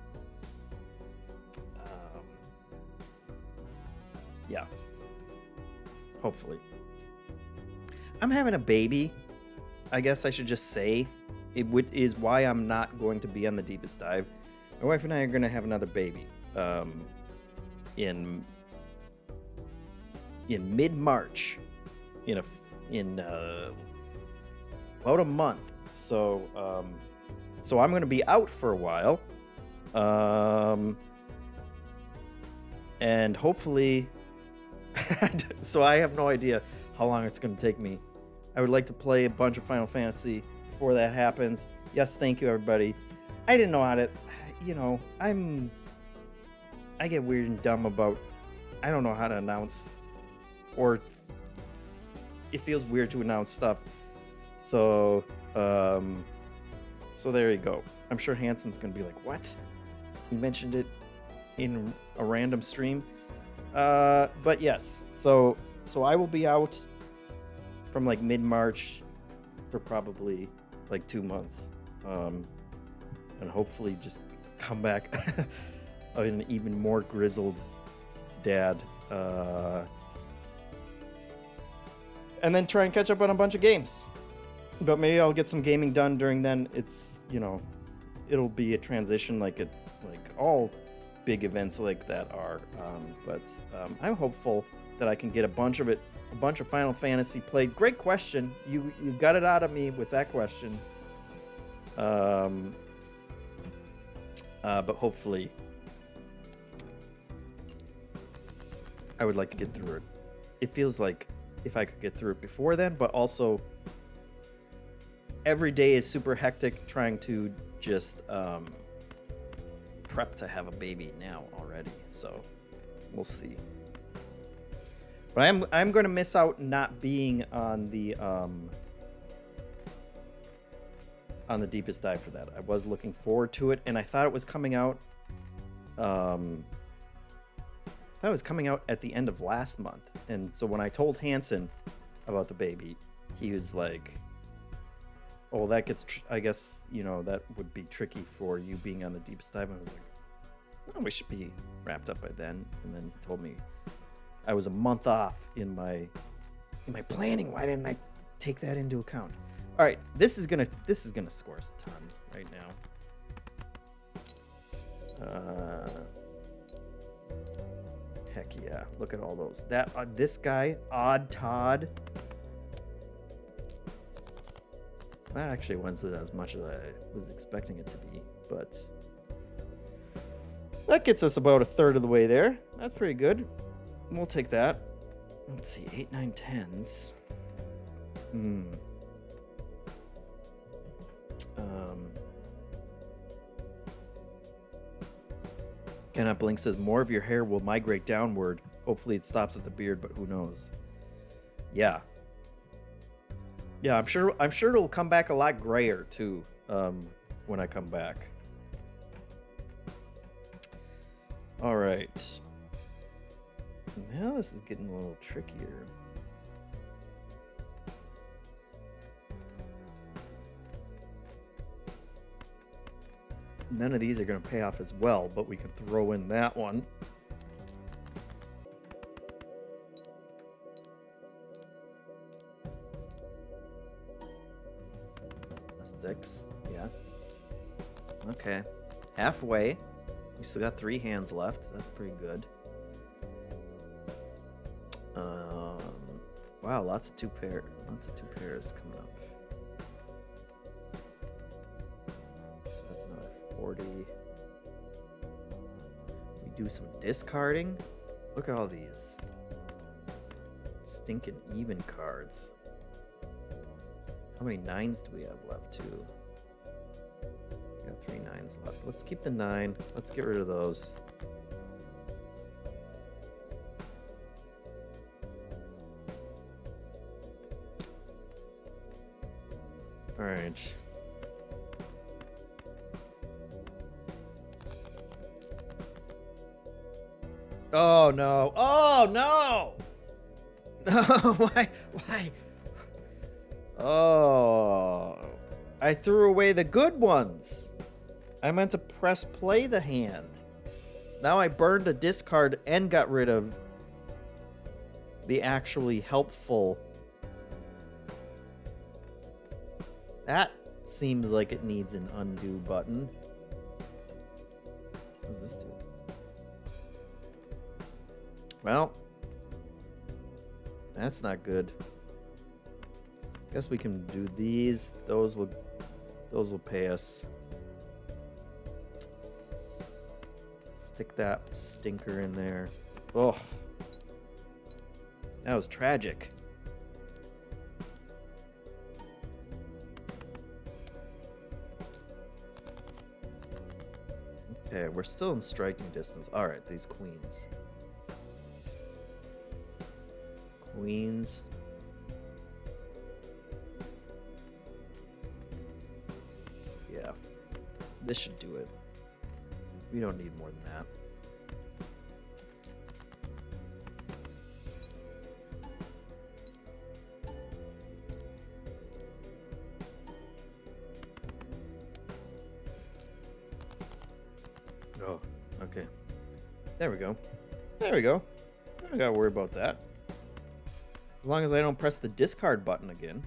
Yeah. Hopefully. I'm having a baby. I guess I should just say it is why I'm not going to be on the deepest dive. My wife and I are going to have another baby in mid-March, in about a month. So I'm going to be out for a while, and hopefully, so I have no idea how long it's going to take me. I would like to play a bunch of Final Fantasy before that happens. Yes, thank you, everybody. I didn't know how to, I'm I get weird and dumb about, I don't know how to announce, or it feels weird to announce stuff. So, so there you go. I'm sure Hanson's gonna be like, what? You mentioned it in a random stream. But yes, so I will be out from like mid-March for probably like 2 months, and hopefully just come back an even more grizzled dad, and then try and catch up on a bunch of games. But maybe I'll get some gaming done during then. It's, you know, it'll be a transition like all big events like that are. But I'm hopeful that I can get a bunch of Final Fantasy played. Great question. You got it out of me with that question. But hopefully I would like to get through it. It feels like if I could get through it before then, but also every day is super hectic trying to just prep to have a baby now already. So we'll see. But I'm going to miss out not being on the deepest dive for that. I was looking forward to it, and I thought it was coming out. That was coming out at the end of last month, and so when I told Hanson about the baby, he was like, "Oh, that gets. I guess that would be tricky for you being on the deepest dive." And I was like, "Oh, we should be wrapped up by then." And then he told me I was a month off in my planning. Why didn't I take that into account? All right, this is gonna score us a ton right now. Heck yeah! Look at all those. This guy, Odd Todd. That actually wasn't as much as I was expecting it to be, but that gets us about a third of the way there. That's pretty good. We'll take that. Let's see, 8, 9, 10s. Cannot Blink says more of your hair will migrate downward. Hopefully it stops at the beard, but who knows? Yeah. Yeah, I'm sure it'll come back a lot grayer too, when I come back. All right. Now this is getting a little trickier. None of these are going to pay off as well, but we can throw in that one. Sticks, yeah. Okay, halfway. We still got 3 hands left. That's pretty good. Wow, lots of two pairs coming up. So that's another 40. We do some discarding. Look at all these stinking even cards. How many 9s do we have left, too? We got 3 9s left. Let's keep the 9. Let's get rid of those. All right. Oh, no. Oh, no! No, why? Oh, I threw away the good ones. I meant to press play the hand. Now I burned a discard and got rid of the actually helpful. That seems like it needs an undo button. What does this do? Well, that's not good. Guess we can do these. Those will pay us. Stick that stinker in there. Oh, that was tragic. Okay, we're still in striking distance. All right, these queens. Queens. Yeah, this should do it. We don't need more than that. Oh, okay. There we go. There we go. I don't gotta worry about that. As long as I don't press the discard button again.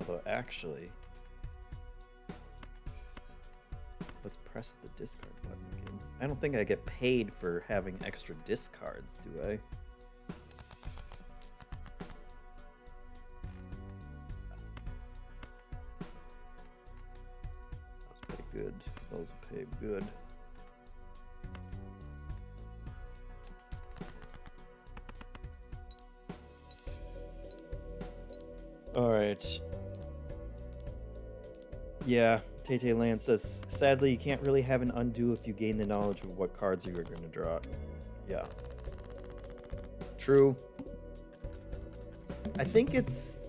Although, actually, let's press the discard button again. I don't think I get paid for having extra discards, do I? Those pay good. Those pay good. All right. Yeah, Tay Land says, sadly, you can't really have an undo if you gain the knowledge of what cards you are going to draw. Yeah. True. I think it's...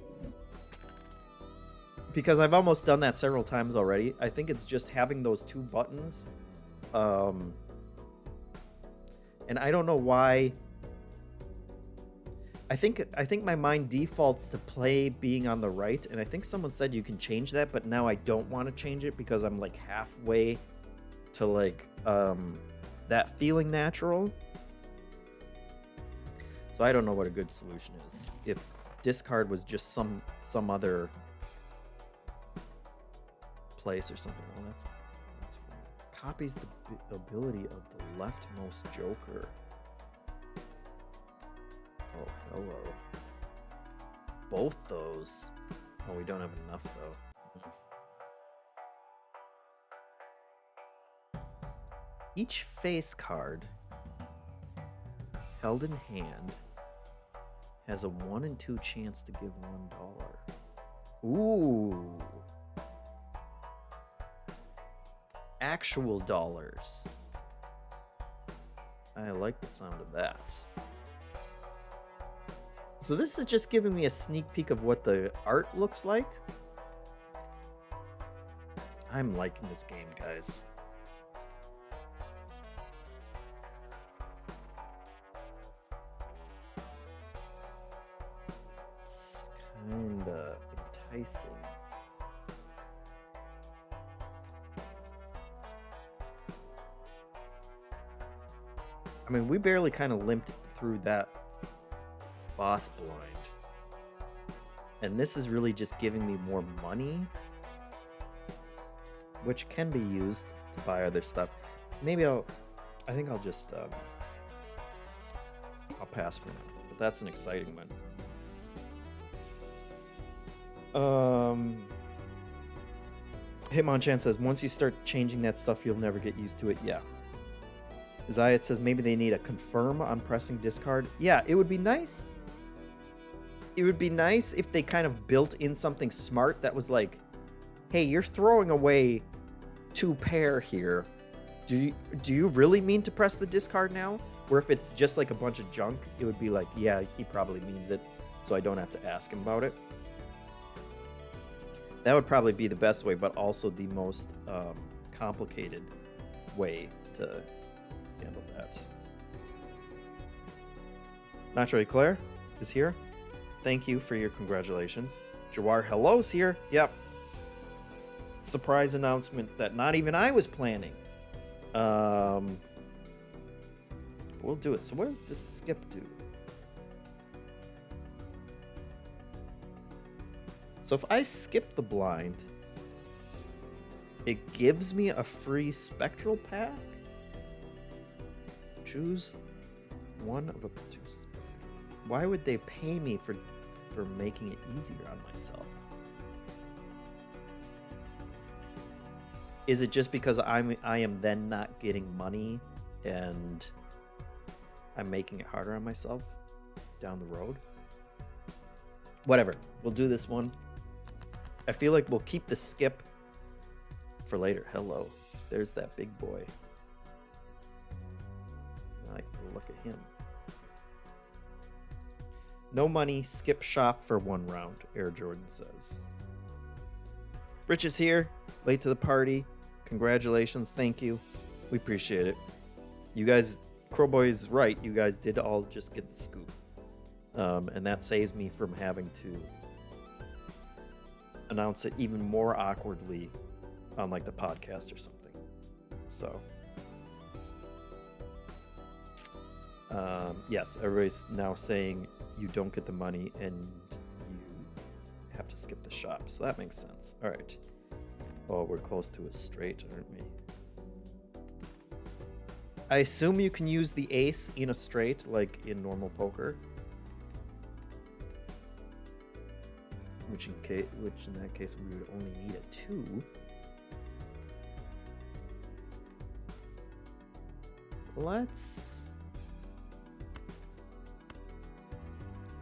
because I've almost done that several times already. I think it's just having those two buttons. And I don't know why... I think my mind defaults to play being on the right, and I think someone said you can change that, but now I don't want to change it because I'm like halfway to like that feeling natural. So I don't know what a good solution is. If discard was just some other place or something. Oh, that's fine. Copies the ability of the leftmost joker. Oh, hello. Both those. Oh, we don't have enough, though. Each face card held in hand has a 1 in 2 chance to give $1. Ooh. Actual dollars. I like the sound of that. So this is just giving me a sneak peek of what the art looks like. I'm liking this game, guys. It's kinda enticing. I mean, we barely kind of limped through that boss blind. And this is really just giving me more money, which can be used to buy other stuff. Maybe I think I'll just, I'll pass for now. But that's an exciting one. Hitmonchan says, once you start changing that stuff, you'll never get used to it. Yeah. Zayat says, maybe they need a confirm on pressing discard. Yeah, it would be nice. It would be nice if they kind of built in something smart that was like, hey, you're throwing away 2 pair here. Do you really mean to press the discard now? Or if it's just like a bunch of junk, it would be like, yeah, he probably means it, so I don't have to ask him about it. That would probably be the best way, but also the most complicated way to handle that. Naturally Claire is here. Thank you for your congratulations. Jawar Hello's here. Yep. Surprise announcement that not even I was planning. We'll do it. So what does this skip do? So if I skip the blind, it gives me a free spectral pack. Choose one of a two. Why would they pay me for making it easier on myself? Is it just because I am then not getting money and I'm making it harder on myself down the road? Whatever. We'll do this one. I feel like we'll keep the skip for later. Hello. There's that big boy. I like the look at him. No money, skip shop for 1 round, Air Jordan says. Rich is here, late to the party. Congratulations, thank you. We appreciate it. You guys, Crowboy is right. You guys did all just get the scoop. And that saves me from having to announce it even more awkwardly on like the podcast or something. So, yes, everybody's now saying you don't get the money and you have to skip the shop. So that makes sense. All right. Oh, we're close to a straight, aren't we? I assume you can use the ace in a straight like in normal poker. Which in that case we would only need a 2. Let's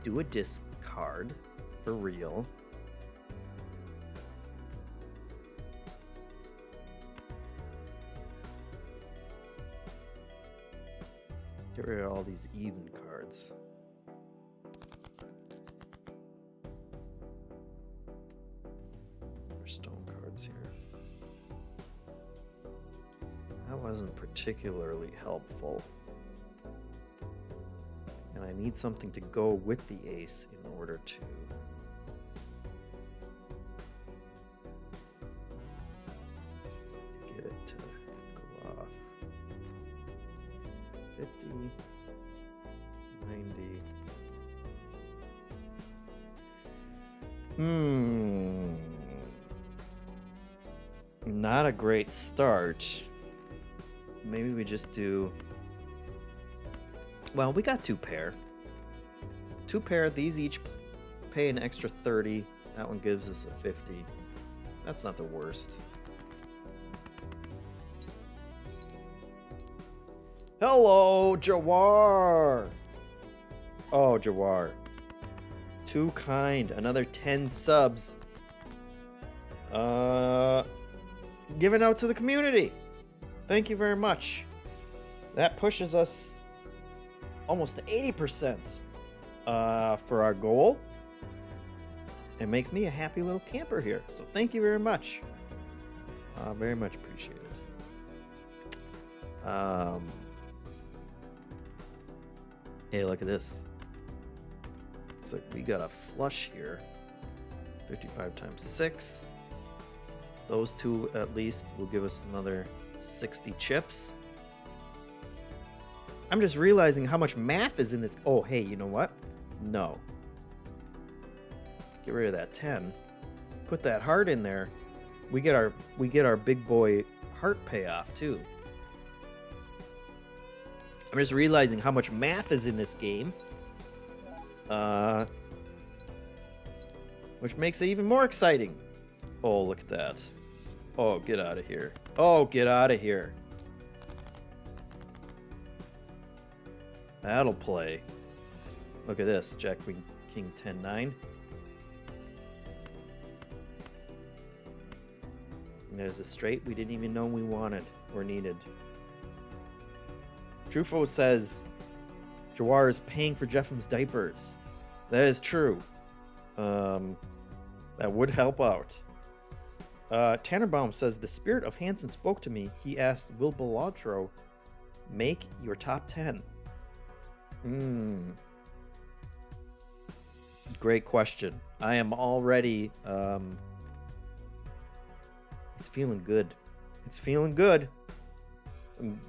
do a discard for real. Get rid of all these even cards. Stone cards here. That wasn't particularly helpful. And I need something to go with the ace in order to get it to go off. 50, 90. Not a great start. Maybe we just do... Well, we got 2 pair. 2 pair, these each pay an extra 30. That one gives us a 50. That's not the worst. Hello, Jawar! Oh, Jawar. Too kind. Another 10 subs. Given out to the community. Thank you very much. That pushes us almost to 80% for our goal. It makes me a happy little camper here. So thank you very much. Very much appreciated. Hey, look at this. Looks like we got a flush here. 55 times 6. Those 2 at least will give us another 60 chips. I'm just realizing how much math is in this. Oh, hey, you know what? No. Get rid of that 10. Put that heart in there. We get our big boy heart payoff too. I'm just realizing how much math is in this game. Which makes it even more exciting. Oh, look at that. Oh, get out of here. Oh, get out of here. That'll play. Look at this. Jack, Queen, King, 10, 9. And there's a straight we didn't even know we wanted or needed. Trufo says, Jawar is paying for JeffM's diapers. That is true. That would help out. Tannerbaum says, the spirit of Hansen spoke to me. He asked, will Balatro make your top 10? Great question. I am already... it's feeling good. It's feeling good.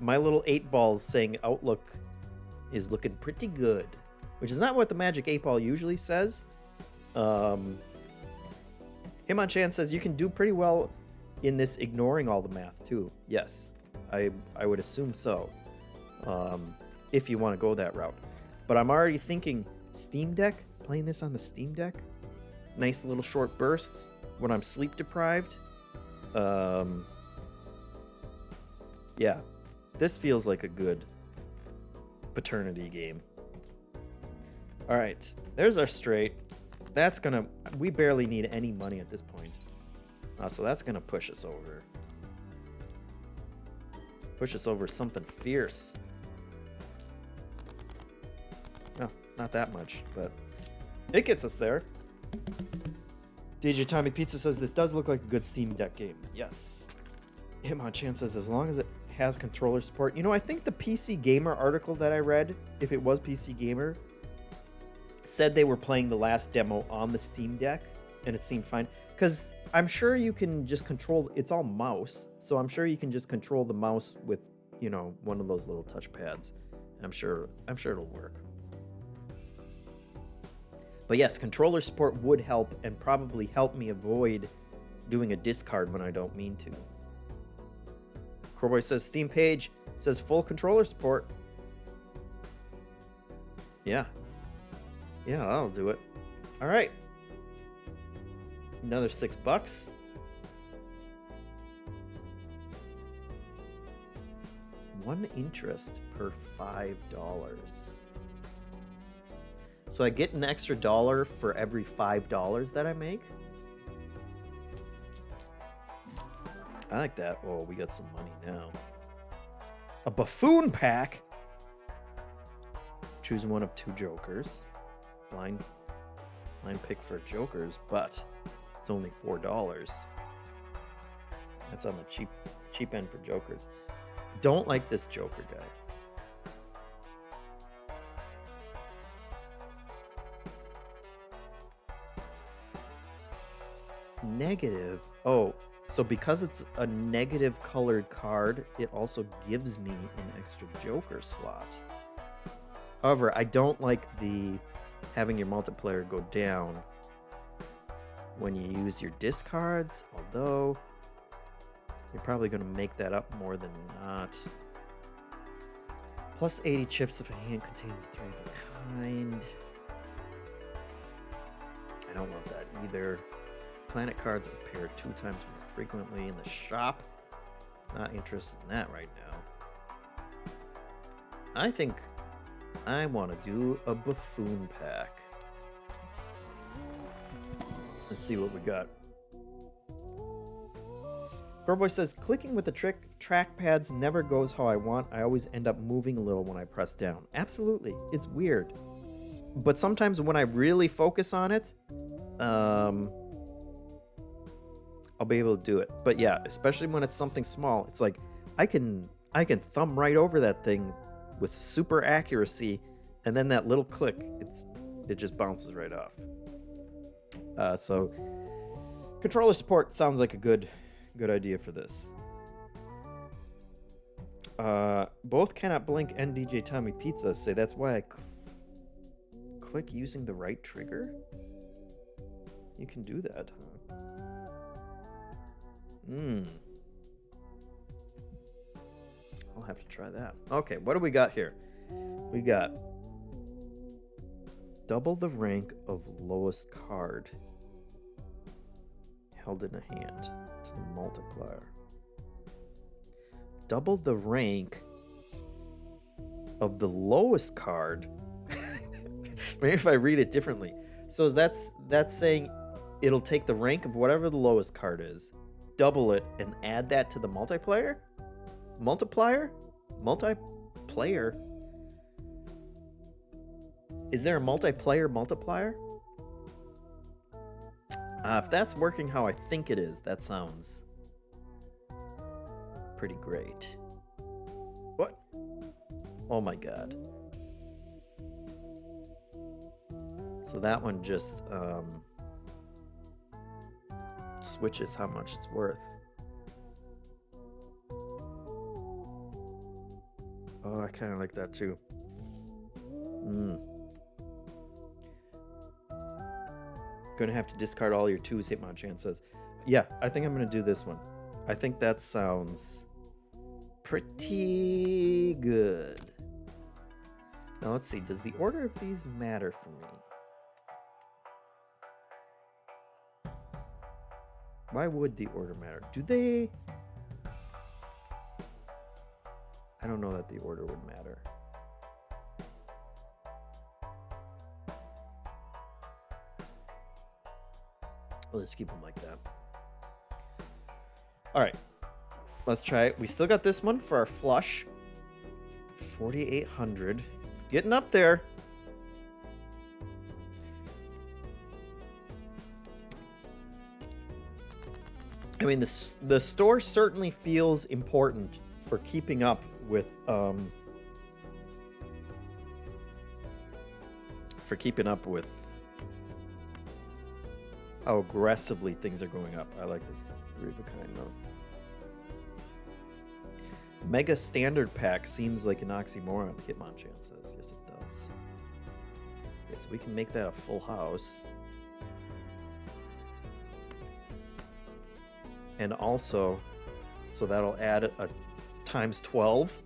My little 8 balls saying Outlook is looking pretty good, which is not what the Magic 8 Ball usually says. Himon-chan says you can do pretty well in this ignoring all the math too. Yes, I would assume so, if you want to go that route. But I'm already thinking Steam Deck, playing this on the Steam Deck. Nice little short bursts when I'm sleep deprived. Yeah, this feels like a good paternity game. All right, there's our straight. That's gonna, we barely need any money at this point. So that's gonna push us over. Push us over something fierce. No, not that much, but it gets us there. DJ Tommy Pizza says this does look like a good Steam Deck game. Yes. Hitmonchan says as long as it has controller support. You know, I think the PC Gamer article that I read, if it was PC Gamer, said they were playing the last demo on the Steam Deck, and it seemed fine. Because I'm sure you can just control, it's all mouse, so I'm sure you can just control the mouse with, you know, one of those little touch pads. I'm sure it'll work. But yes, controller support would help and probably help me avoid doing a discard when I don't mean to. Coreboy says Steam page says full controller support. Yeah. Yeah, that'll do it. All right. Another $6. One interest per $5. So I get an extra $1 for every $5 that I make. I like that. Oh, we got some money now. A buffoon pack. Choose one of 2 jokers. Blind pick for jokers, but it's only $4. That's on the cheap end for jokers. Don't like this joker guy. Negative. Oh, so because it's a negative colored card, it also gives me an extra joker slot. However, I don't like the having your multiplayer go down when you use your discards, although you're probably going to make that up more than not. Plus 80 chips if a hand contains 3 of a kind. I don't love that either. Planet cards appear 2 times more frequently in the shop. Not interested in that right now. I think I want to do a buffoon pack. Let's see what we got. Coreboy says, clicking with the trackpads never goes how I want. I always end up moving a little when I press down. Absolutely. It's weird. But sometimes when I really focus on it, I'll be able to do it. But yeah, especially when it's something small, it's like I can thumb right over that thing with super accuracy, and then that little click, it just bounces right off. So controller support sounds like a good idea for this. Both cannot blink and DJ Tommy Pizza say that's why I click using the right trigger. You can do that, huh? I'll have to try that. Okay, what do we got here? We got double the rank of lowest card held in a hand to the multiplier. Double the rank of the lowest card. Maybe if I read it differently. So that's saying it'll take the rank of whatever the lowest card is, double it, and add that to the multiplayer? Multiplier? Multiplayer? Is there a multiplayer multiplier? If that's working how I think it is, that sounds pretty great. What? Oh my god. So that one just switches how much it's worth. Oh, I kind of like that too. Gonna have to discard all your 2s, Hitmonchan says. Yeah, I think I'm gonna do this one. I think that sounds pretty good. Now let's see, does the order of these matter for me? Why would the order matter? Do they? I don't know that the order would matter. I'll just keep them like that. All right. Let's try it. We still got this one for our flush. 4,800. It's getting up there. I mean, the store certainly feels important for keeping up with how aggressively things are going up. I like this 3 of a kind though. Mega Standard Pack seems like an oxymoron, Hitmonchan says. Yes, it does. Okay, so we can make that a full house. And also, so that'll add a times 12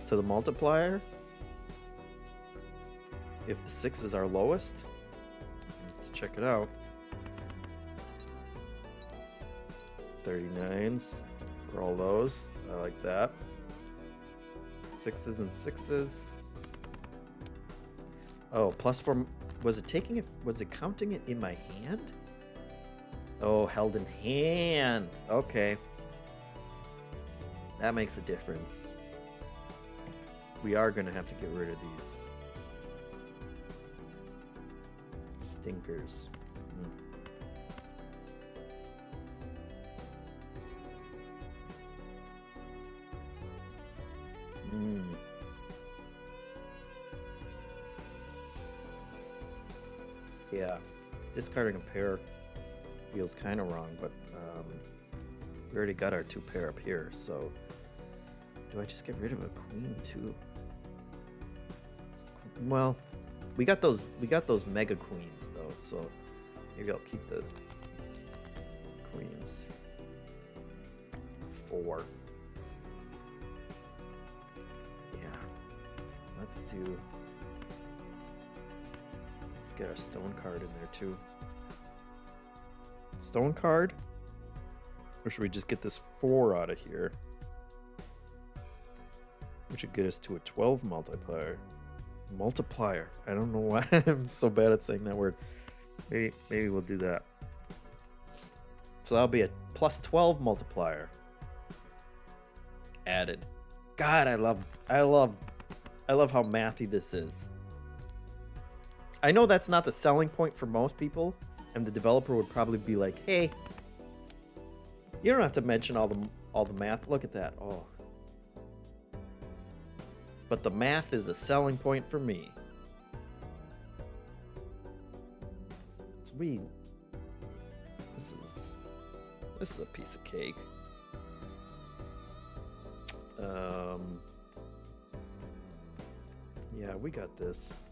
to the multiplier. If the 6 is our lowest. Let's check it out. 39s for all those. I like that. 6s and 6s. Oh, +4. Was it taking it? Was it counting it in my hand? Oh, held in hand. Okay. That makes a difference. We are going to have to get rid of these stinkers. Yeah. Discarding a pair feels kind of wrong, but we already got our 2 pair up here, so do I just get rid of a queen too? Well, we got those mega queens though, so maybe I'll keep the queens. 4. Yeah. Let's get our stone card in there too. Stone card? Or should we just get this 4 out of here? Which would get us to a 12 multiplier. Multiplier. I don't know why I'm so bad at saying that word. Maybe we'll do that. So that'll be a +12 multiplier. Added. God, I love how mathy this is. I know that's not the selling point for most people, and the developer would probably be like, "Hey, you don't have to mention all the math. Look at that." Oh. But the math is the selling point for me. Sweet. This is a piece of cake. Yeah, we got this.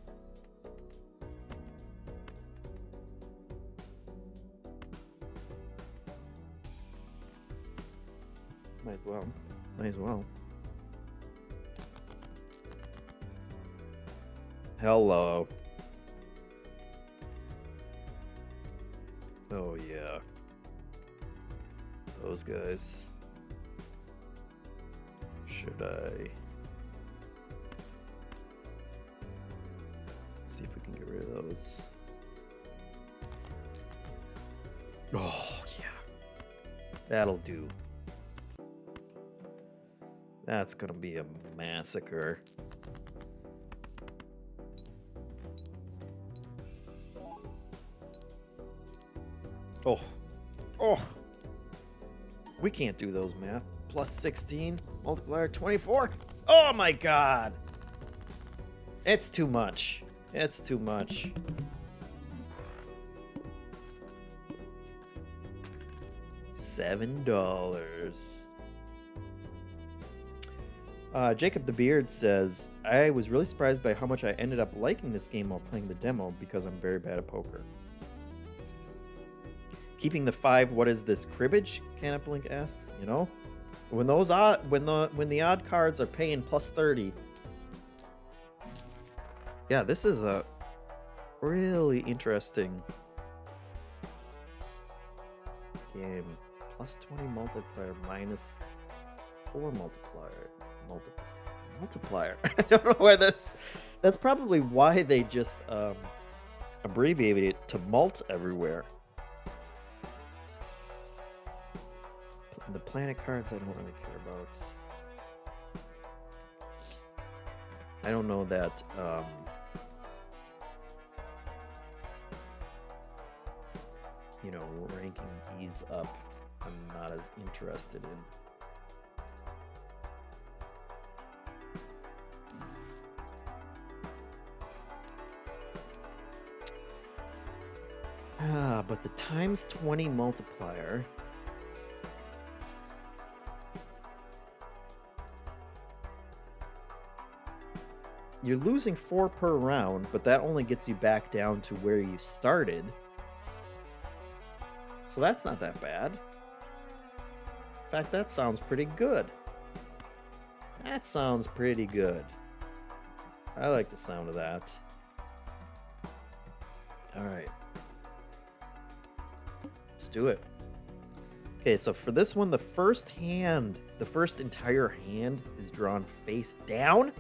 Might as well. Hello. Oh yeah. Those guys. Should I? Let's see if we can get rid of those. Oh yeah. That'll do. That's gonna be a massacre. Oh. We can't do those math. +16, multiplier 24. Oh my god. It's too much. It's too much. $7. Jacob the Beard says, I was really surprised by how much I ended up liking this game while playing the demo because I'm very bad at poker. Keeping the 5, what is this cribbage? Canaplink asks, you know? When those when the odd cards are paying +30. Yeah, this is a really interesting game. +20 multiplier, -4 multiplier. Multiplier. I don't know why that's probably why they just abbreviated it to mult everywhere. And the planet cards I don't really care about. I don't know that you know, ranking these up I'm not as interested in. But the times 20 multiplier. You're losing 4 per round, but that only gets you back down to where you started. So that's not that bad. In fact, that sounds pretty good. That sounds pretty good. I like the sound of that. All right. Let's do it. Okay, so for this one, the first entire hand is drawn face down.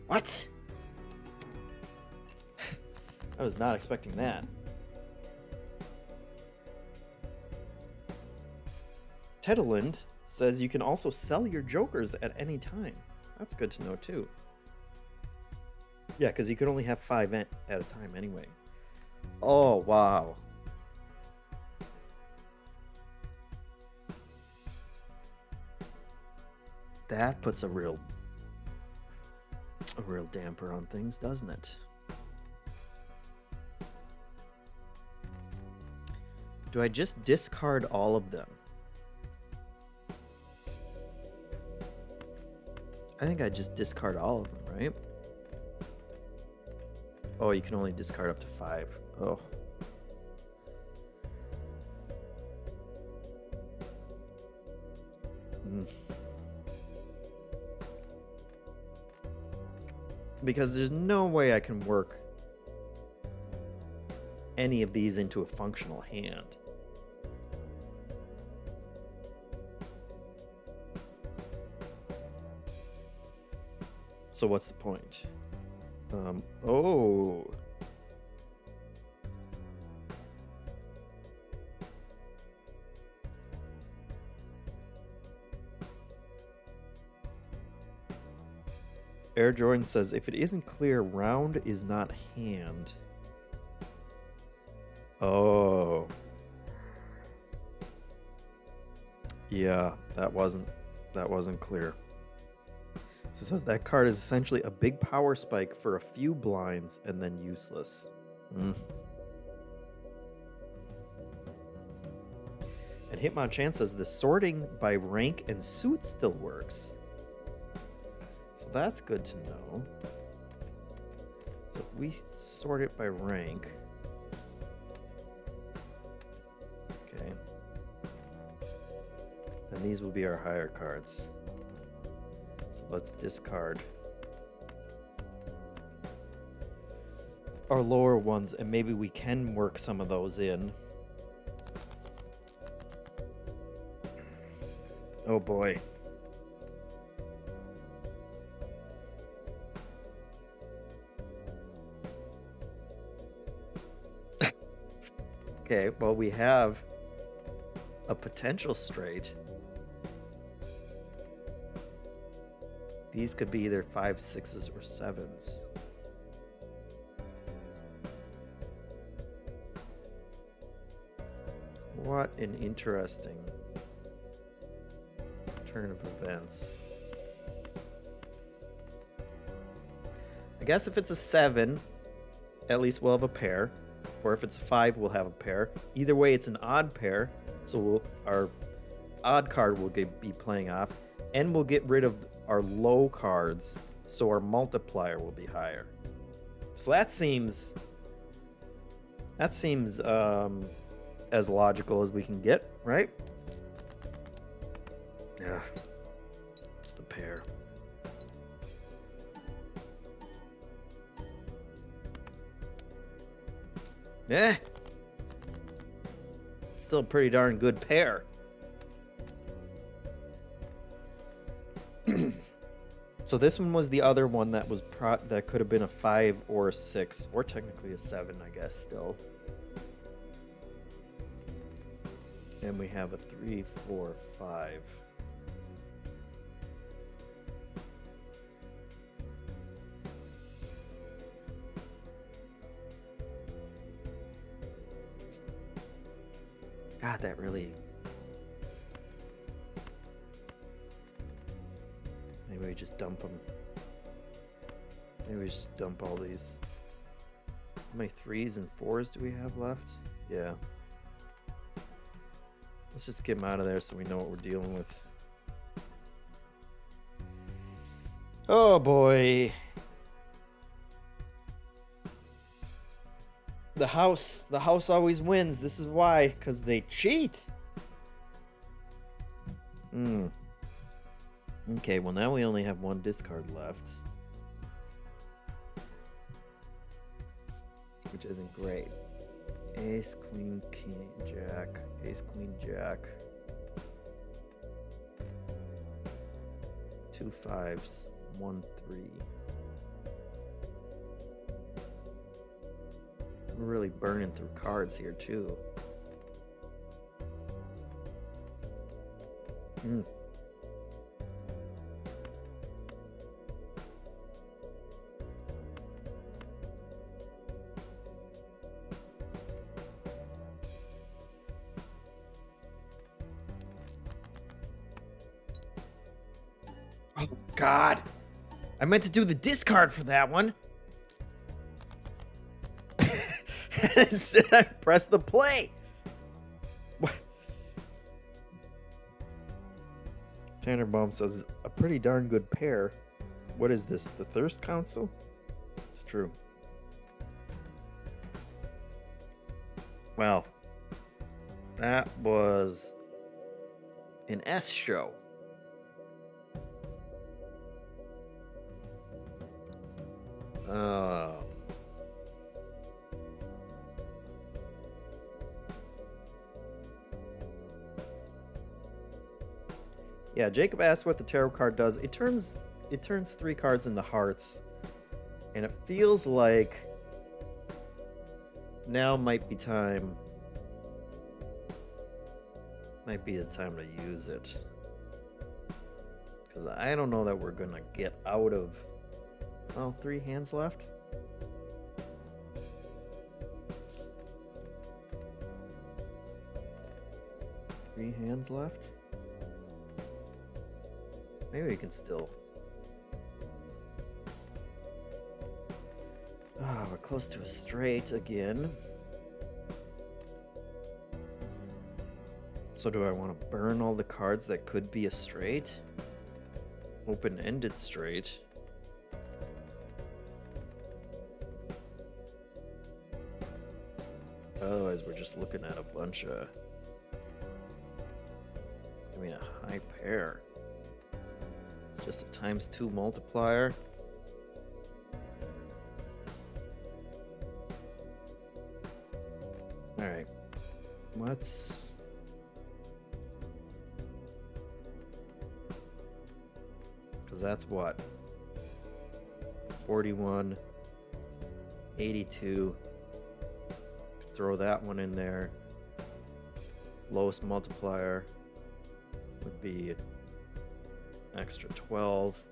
What? I was not expecting that. Tedeland says you can also sell your jokers at any time. That's good to know too. Yeah, because you could only have 5 at a time anyway. Oh, wow. That puts a real damper on things, doesn't it? Do I just discard all of them? I think I just discard all of them, right? Oh, you can only discard up to 5. Oh. Because there's no way I can work any of these into a functional hand. So what's the point? Oh. Air Jordan says, if it isn't clear, round is not hand. Oh. Yeah, that wasn't clear. So it says that card is essentially a big power spike for a few blinds and then useless. And Hitmonchan says the sorting by rank and suit still works. So that's good to know. So if we sort it by rank. Okay. Then these will be our higher cards. So let's discard our lower ones, and maybe we can work some of those in. Oh boy. Okay, well, we have a potential straight. These could be either 5s, 6s, or 7s. What an interesting turn of events. I guess if it's a 7, at least we'll have a pair. Or if it's a 5, we'll have a pair. Either way, it's an odd pair, so our odd card will be playing off, and we'll get rid of our low cards, so our multiplier will be higher. So that seems as logical as we can get, right? Yeah, it's the pair. Eh. Still a pretty darn good pair. So this one was the other one that was that could have been a 5 or a 6, or technically a 7, I guess, still. And we have a 3, 4, 5. God, that really... Maybe we just dump them. Maybe we just dump all these. How many 3s and 4s do we have left? Yeah. Let's just get them out of there so we know what we're dealing with. Oh boy. The house always wins. This is why, because they cheat. Okay, well now we only have one discard left. Which isn't great. Ace, queen, king, jack. Ace, queen, jack. 2 5s, 1 3. We're really burning through cards here too. Oh, God. I meant to do the discard for that one. Instead, I pressed the play. What? Tannerbaum says, a pretty darn good pair. What is this, the Thirst Council? It's true. Well, that was an S show. Yeah, Jacob asked what the tarot card does. It turns 3 cards into hearts, and it feels like now might be the time to use it, because I don't know that we're gonna get out of 3 hands left. Three hands left. Maybe we can still. We're close to a straight again. So do I want to burn all the cards that could be a straight? Open-ended straight. Otherwise, we're just looking at a bunch of... a high pair. Just a ×2 multiplier. Alright. Let's... Because that's what? 41, 82. Throw that one in there. Lowest multiplier would be extra 12.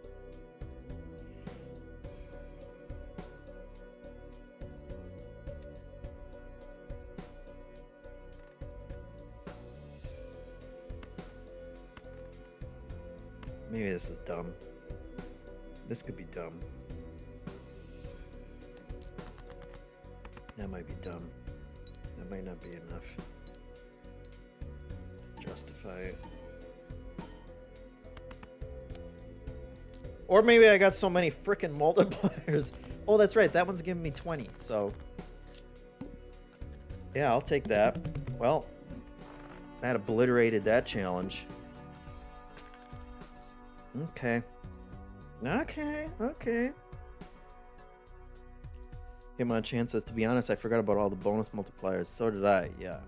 Maybe this is dumb. This could be dumb. That might be dumb. That might not be enough. Justify it. Or maybe I got so many frickin' multipliers. Oh, that's right. That one's giving me 20, so... Yeah, I'll take that. Well, that obliterated that challenge. Okay. Okay. Hey, my chance says, to be honest, I forgot about all the bonus multipliers. So did I, yeah.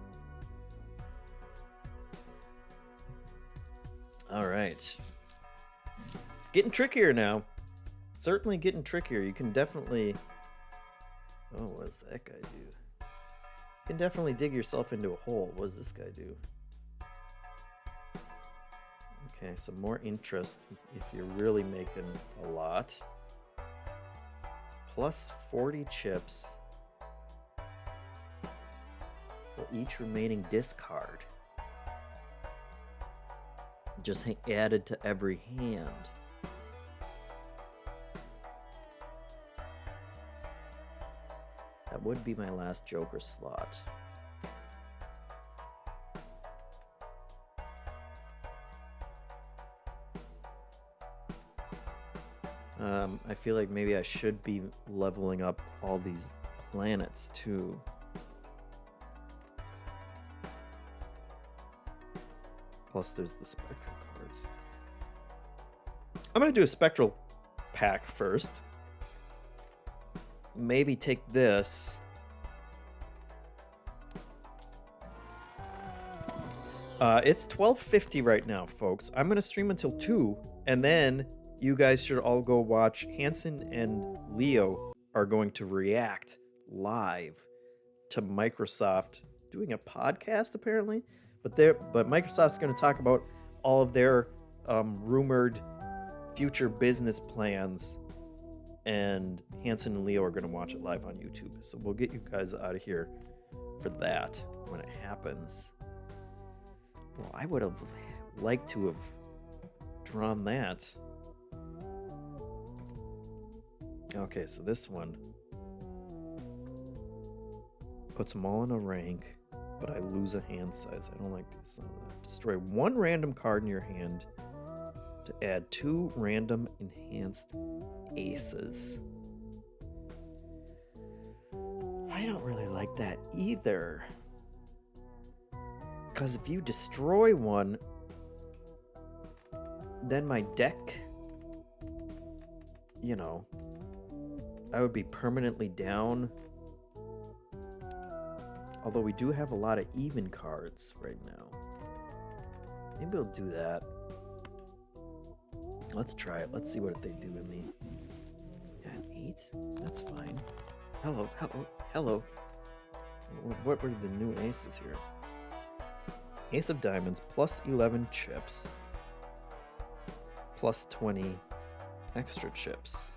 Alright. Getting trickier now. Certainly getting trickier. You can definitely... Oh, what does that guy do? You can definitely dig yourself into a hole. What does this guy do? Okay, so more interest if you're really making a lot. Plus 40 chips for each remaining discard. Just added to every hand. That would be my last Joker slot. I feel like maybe I should be leveling up all these planets too. Plus there's the spectral cards. I'm going to do a spectral pack first. Maybe take this. It's 12:50 right now, folks. I'm going to stream until 2, and then you guys should all go watch. Hanson and Leo are going to react live to Microsoft doing a podcast, apparently. But Microsoft's going to talk about all of their rumored future business plans, and Hanson and Leo are going to watch it live on YouTube. So we'll get you guys out of here for that when it happens. Well, I would have liked to have drawn that. Okay, so this one puts them all in a rank, but I lose a hand size. I don't like this. Destroy one random card in your hand to add 2 random enhanced aces. I don't really like that either. Because if you destroy one, then my deck, I would be permanently down. Although we do have a lot of even cards right now. Maybe we'll do that. Let's try it. Let's see what they do to me. Yeah, an 8? That's fine. Hello. What were the new aces here? Ace of diamonds, plus 11 chips. Plus 20 extra chips.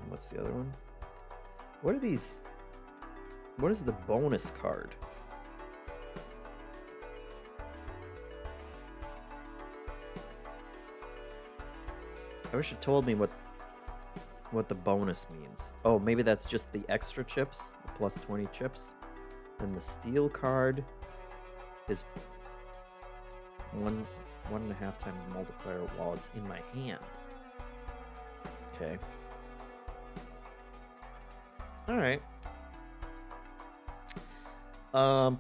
And what's the other one? What are these? What is the bonus card? I wish it told me what the bonus means. Oh, maybe that's just the extra chips, the plus 20 chips. And the steel card is 1.5 times multiplier while it's in my hand. Okay. All right.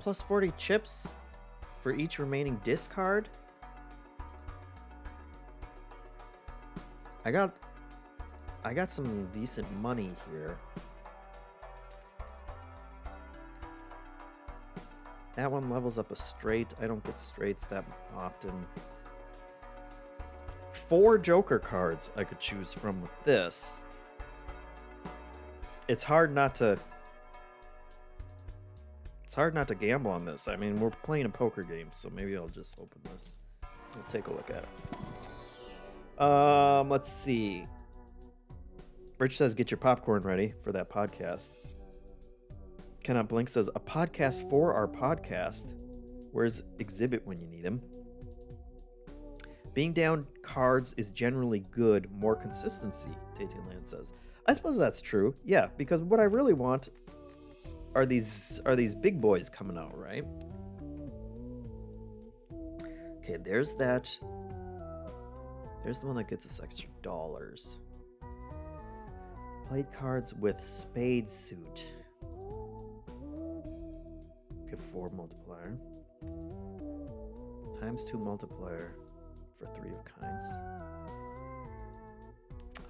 Plus 40 chips for each remaining discard. I got some decent money here. That one levels up a straight. I don't get straights that often. 4 Joker cards I could choose from with this. It's hard not to gamble on this. I mean, we're playing a poker game, so maybe I'll just open this. We'll take a look at it. Let's see. Rich says, get your popcorn ready for that podcast. Cannot Blink says, a podcast for our podcast. Where's Exhibit when you need him? Being down cards is generally good. More consistency, Tatian Land says. I suppose that's true. Yeah, because what I really want are these big boys coming out, right? Okay, there's that. There's the one that gets us extra dollars. Played cards with spade suit. Give 4 multiplier. Times 2 multiplier for 3 of kinds.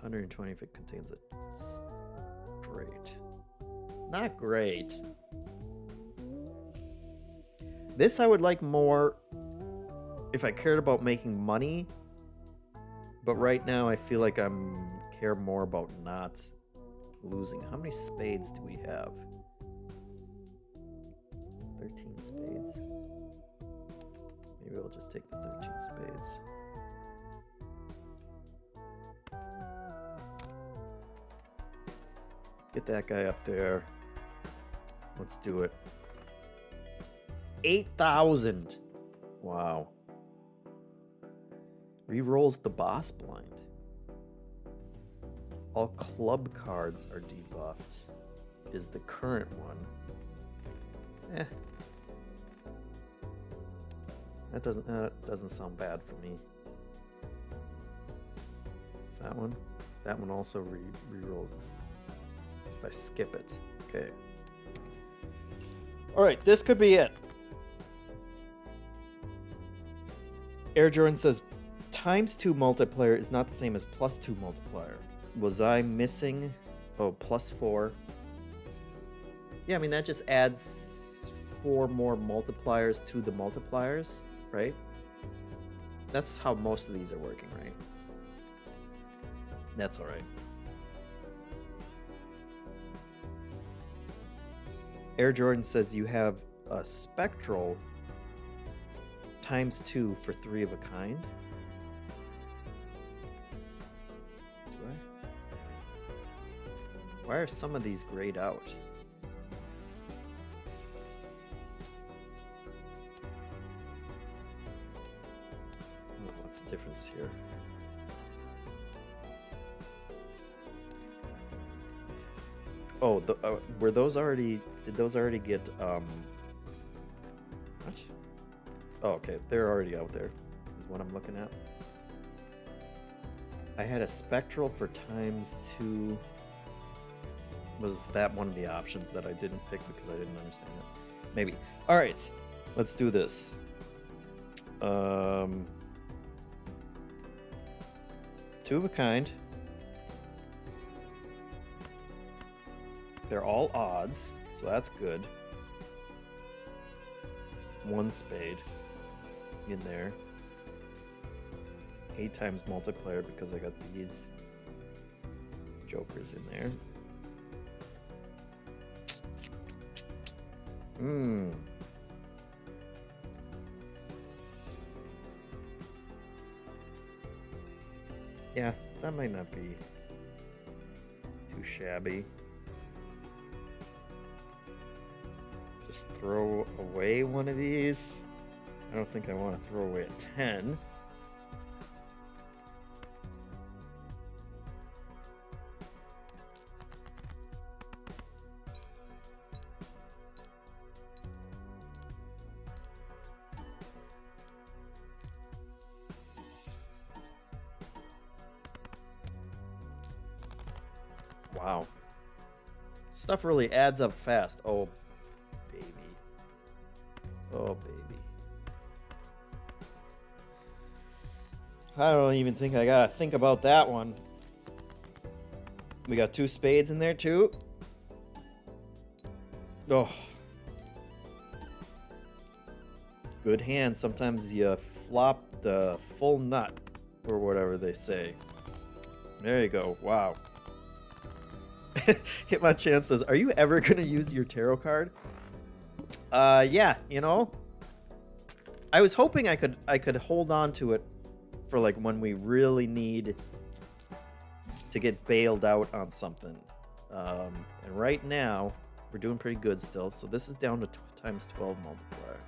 120 if it contains a straight. Not great. This I would like more if I cared about making money. But right now I feel like I'm care more about not losing. How many spades do we have? 13 spades. Maybe we'll just take the 13 spades. Get that guy up there. Let's do it. 8,000. Wow. Rerolls the boss blind. All club cards are debuffed. Is the current one. That doesn't sound bad for me. It's that one. That one also rerolls. If I skip it. Okay. Alright, this could be it. Air Jordan says, ×2 multiplier is not the same as +2 multiplier. Was I missing? Oh, +4. Yeah, I mean, that just adds 4 more multipliers to the multipliers, right? That's how most of these are working, right? That's all right. Air Jordan says you have a spectral ×2 for 3 of a kind. Do I? Why are some of these grayed out? Oh, what's the difference here? Oh, were those already... Did those already get, what? Oh, okay, they're already out there, is what I'm looking at. I had a spectral for ×2. Was that one of the options that I didn't pick because I didn't understand it? Maybe. All right, let's do this. 2 of a kind. They're all odds, so that's good. 1 spade in there. 8 times multiplier because I got these jokers in there. Yeah, that might not be too shabby. Just throw away one of these. I don't think I want to throw away a 10. Wow. Stuff really adds up fast. Oh, baby. Oh, baby. I don't even think I gotta think about that one. We got 2 spades in there, too. Oh. Good hand. Sometimes you flop the full nut, or whatever they say. There you go. Wow. Hitmonchan says, are you ever going to use your tarot card? Yeah, you know. I was hoping I could hold on to it for like when we really need to get bailed out on something. And right now, we're doing pretty good still. So this is down to ×12 multiplier.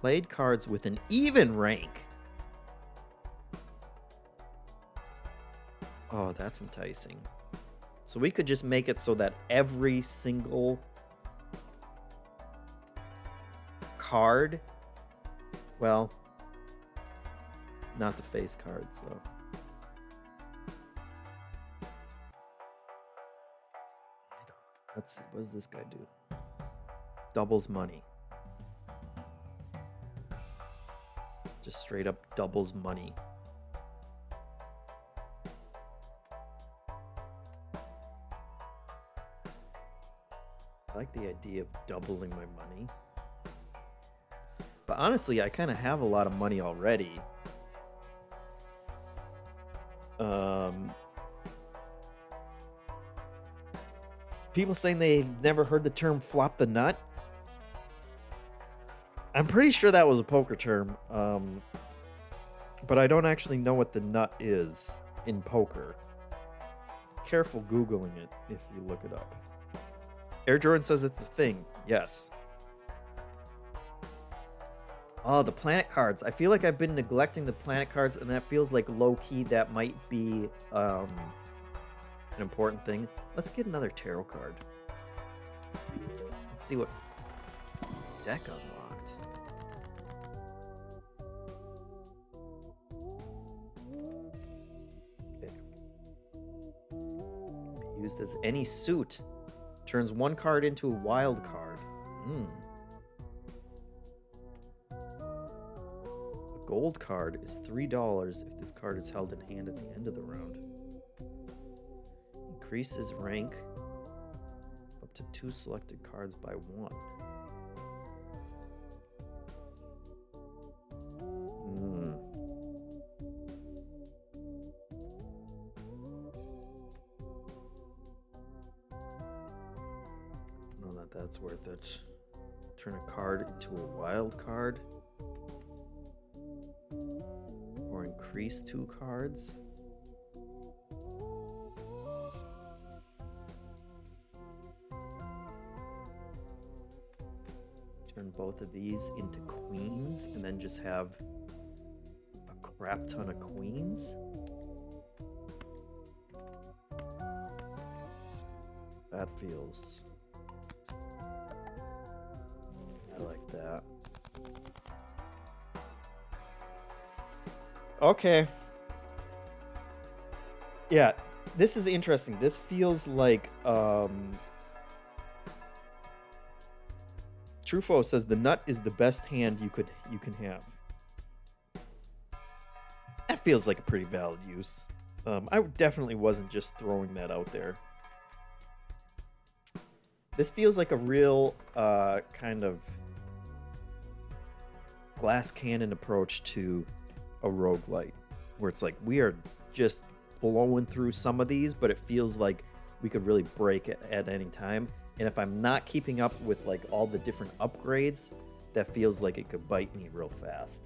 Played cards with an even rank. Oh, that's enticing. So we could just make it so that every single card, well, not the face cards though. Let's see, what does this guy do? Doubles money. Just straight up doubles money. I like the idea of doubling my money. But honestly, I kind of have a lot of money already. People saying they've never heard the term flop the nut. I'm pretty sure that was a poker term, but I don't actually know what the nut is in poker. Careful Googling it if you look it up. Air Jordan says it's a thing. Yes. Oh, the planet cards. I feel like I've been neglecting the planet cards, and that feels like low-key that might be an important thing. Let's get another tarot card. Let's see what deck unlocked. Okay. Used as any suit. Turns one card into a wild card. A gold card is $3 if this card is held in hand at the end of the round. Increases rank up to 2 selected cards by 1. Know that that's worth it. Turn a card into a wild card. Or increase 2 cards. Turn both of these into queens and then just have a crap ton of queens. That feels... I like that. Okay. Yeah, this is interesting. This feels like Truffaut says the nut is the best hand you can have. That feels like a pretty valid use. I definitely wasn't just throwing that out there. This feels like a real kind of glass cannon approach to a roguelite, where it's like we are just blowing through some of these, but it feels like we could really break it at any time. And if I'm not keeping up with like all the different upgrades, that feels like it could bite me real fast,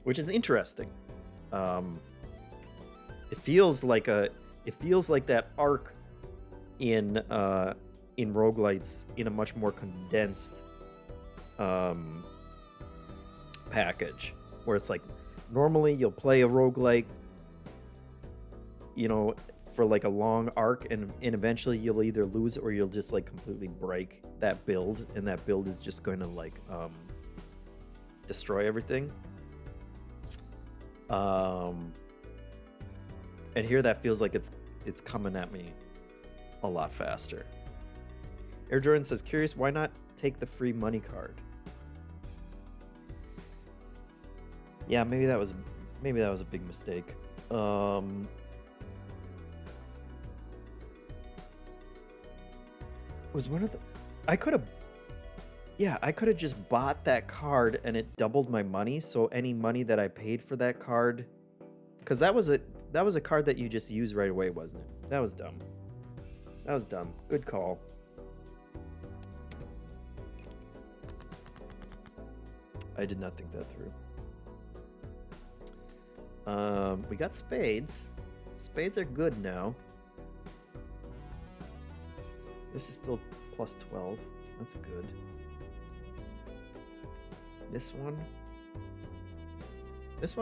which is interesting. It feels like that arc in roguelites in a much more condensed package, where it's like normally you'll play a roguelite, you know, for like a long arc, and eventually you'll either lose or you'll just like completely break that build, and that build is just going to like destroy everything. And here that feels like it's coming at me a lot faster. Air Jordan says, curious, why not take the free money card? Yeah, maybe that was a big mistake. Was one of the I could have just bought that card and it doubled my money, so any money that I paid for that card, because that was a card that you just used right away, wasn't it? That was dumb. Good call. I did not think that through. We got spades. Spades are good now. This is still plus 12. That's good. This one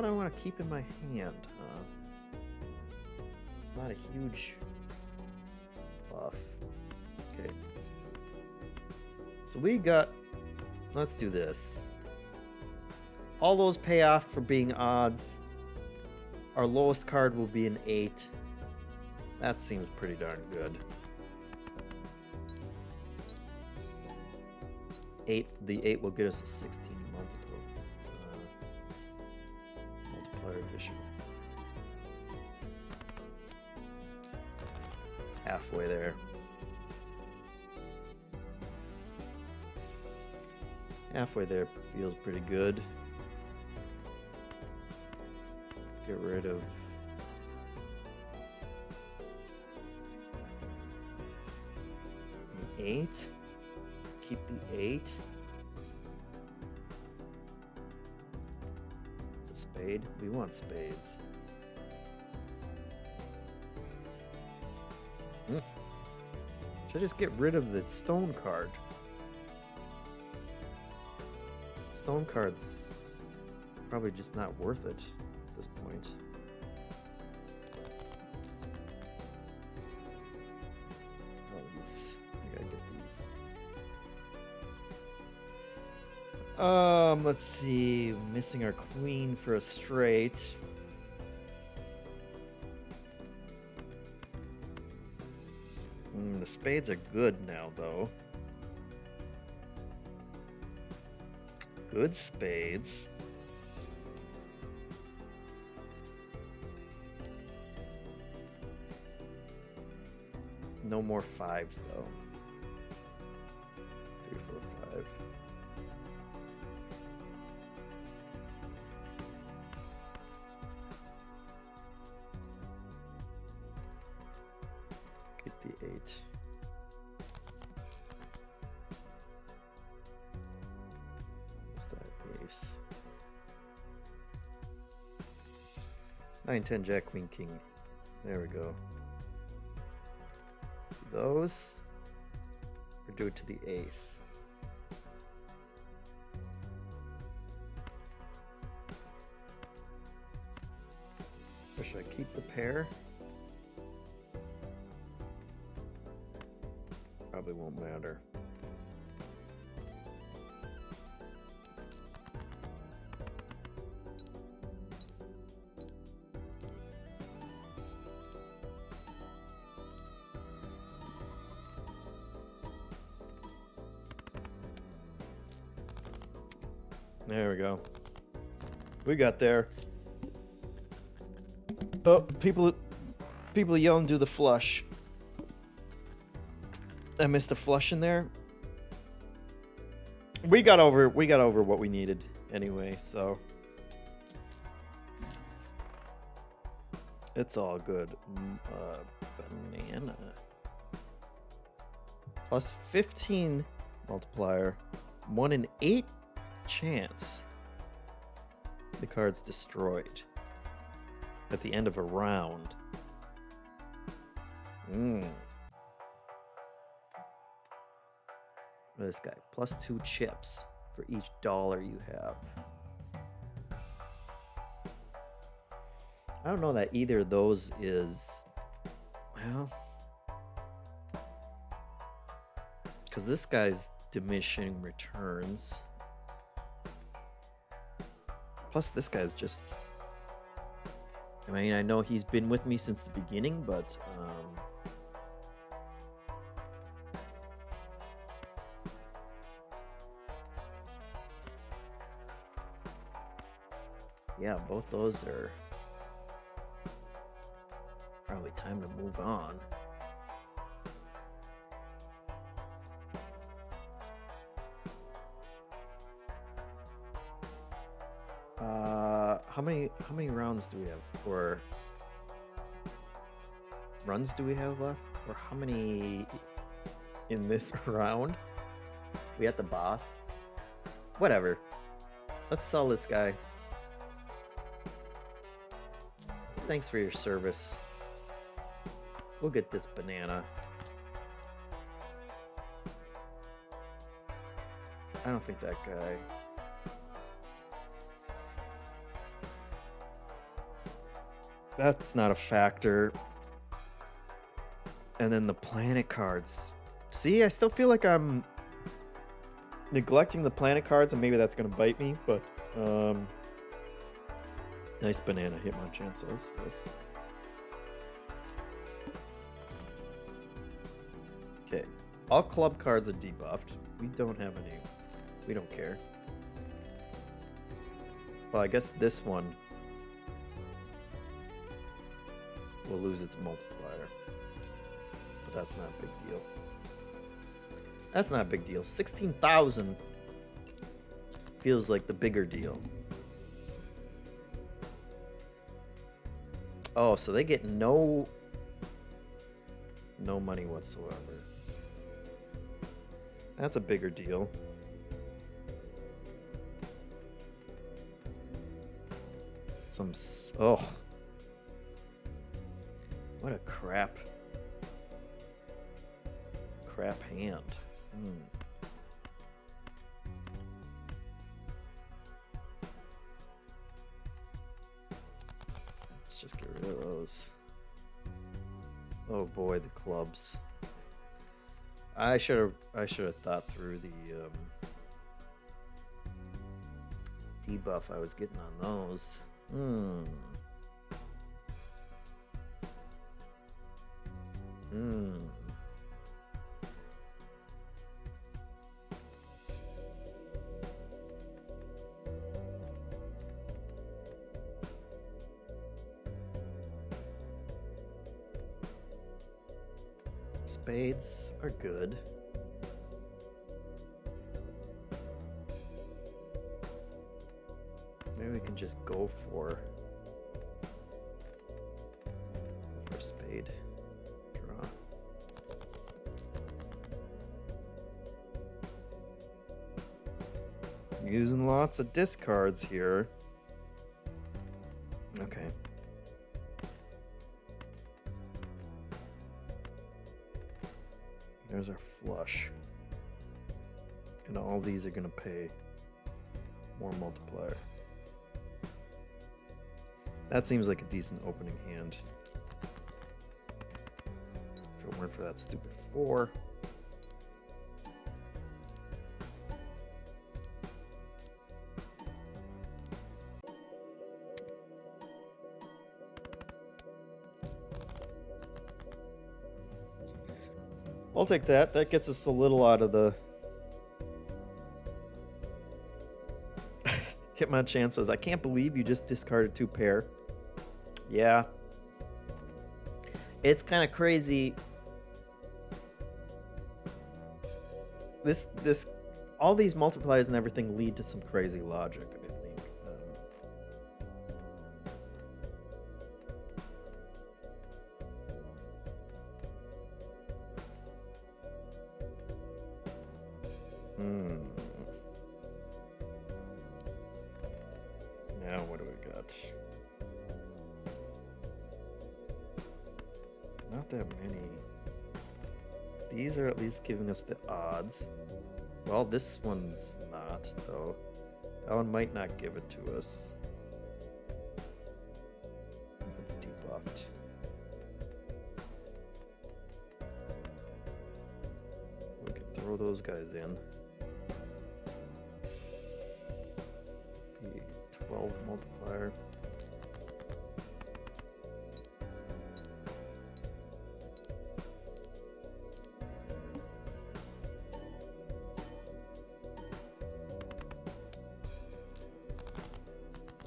I want to keep in my hand. Not a huge buff. Okay. So we got... Let's do this. All those pay off for being odds. Our lowest card will be an 8. That seems pretty darn good. 8. The 8 will get us a 16 multiplier addition. Halfway there. Halfway there feels pretty good. Get rid of the 8. Keep the 8. Spade? We want spades. Should I just get rid of the stone card? Stone card's probably just not worth it at this point. I gotta get these. Let's see. Missing our queen for a straight. The spades are good now, though. Good spades. No more fives, though. 3, 4, 5. Keep the 8. What's that? Ace. 9, 10, Jack, Queen, King. There we go. Those, or do it to the ace. Or should I keep the pair? Probably won't matter. There we go. We got there. Oh, people yelling, do the flush. I missed a flush in there. We got over what we needed anyway, so it's all good. Banana. Plus 15 multiplier. 1 in 8 chance the card's destroyed at the end of a round. This guy, plus 2 chips for each dollar you have. I don't know that either of those is, well, because this guy's diminishing returns. Plus, this guy's just, I mean, I know he's been with me since the beginning, but yeah, both those are probably time to move on. How many rounds do we have, or runs do we have left, or how many in this round? We at the boss? Whatever. Let's sell this guy. Thanks for your service. We'll get this banana. I don't think that guy. That's not a factor. And then the planet cards. See, I still feel like I'm neglecting the planet cards, and maybe that's gonna bite me, but nice banana, Hitmonchan says. Yes. Okay. All club cards are debuffed. We don't have any. We don't care. Well, I guess this one will lose its multiplier. But that's not a big deal. That's not a big deal. 16,000 feels like the bigger deal. Oh, so they get no money whatsoever. That's a bigger deal. Oh, what a crap hand. Let's just get rid of those. Oh boy, the clubs. I should have thought through the debuff I was getting on those. Spades are good. Maybe we can just go for spade. Draw. Using lots of discards here. Okay. There's our flush. And all these are going to pay more multiplier. That seems like a decent opening hand. If it weren't for that stupid 4. I'll take that. That gets us a little out of the Hitmonchan says, I can't believe you just discarded 2 pair. Yeah. It's kind of crazy. All these multipliers and everything lead to some crazy logic, I think. Now what do we got? Not that many. These are at least giving us the odds. Well, this one's not, though. That one might not give it to us. If it's debuffed. We can throw those guys in. 12 multiplier.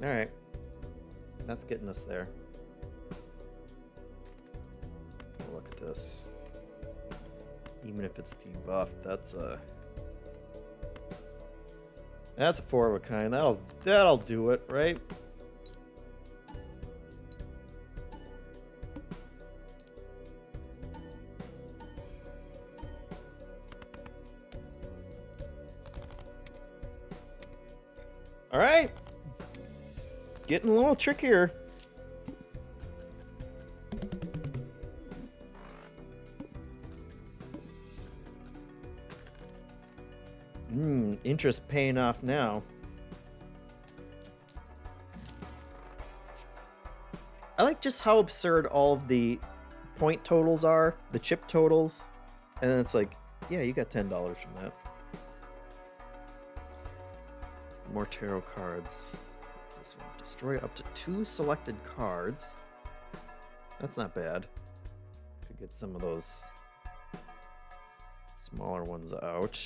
All right, that's getting us there. Look at this. Even if it's debuffed, that's a 4 of a kind. That'll do it, right? All right. Getting a little trickier. Interest paying off now. I like just how absurd all of the point totals are, the chip totals, and then it's like, yeah, you got $10 from that. More tarot cards. What's this one? Destroy up to 2 selected cards. That's not bad. Could get some of those smaller ones out.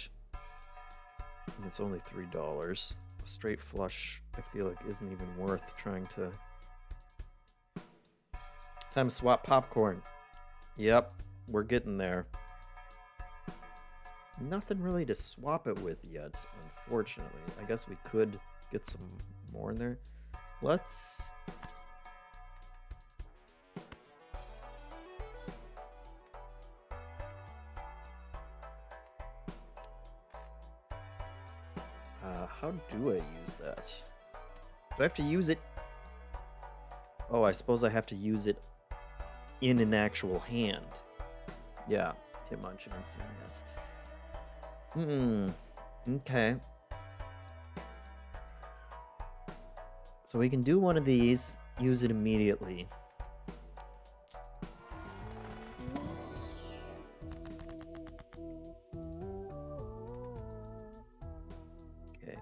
And it's only $3. A straight flush, I feel like, isn't even worth trying to... Time to swap popcorn. Yep, we're getting there. Nothing really to swap it with yet, unfortunately. I guess we could get some more in there. Let's... how do I use that? Do I have to use it Oh, I suppose I have to use it in an actual hand. Yeah, Hitmonchan, yes. Okay. So we can do one of these, use it immediately. Okay.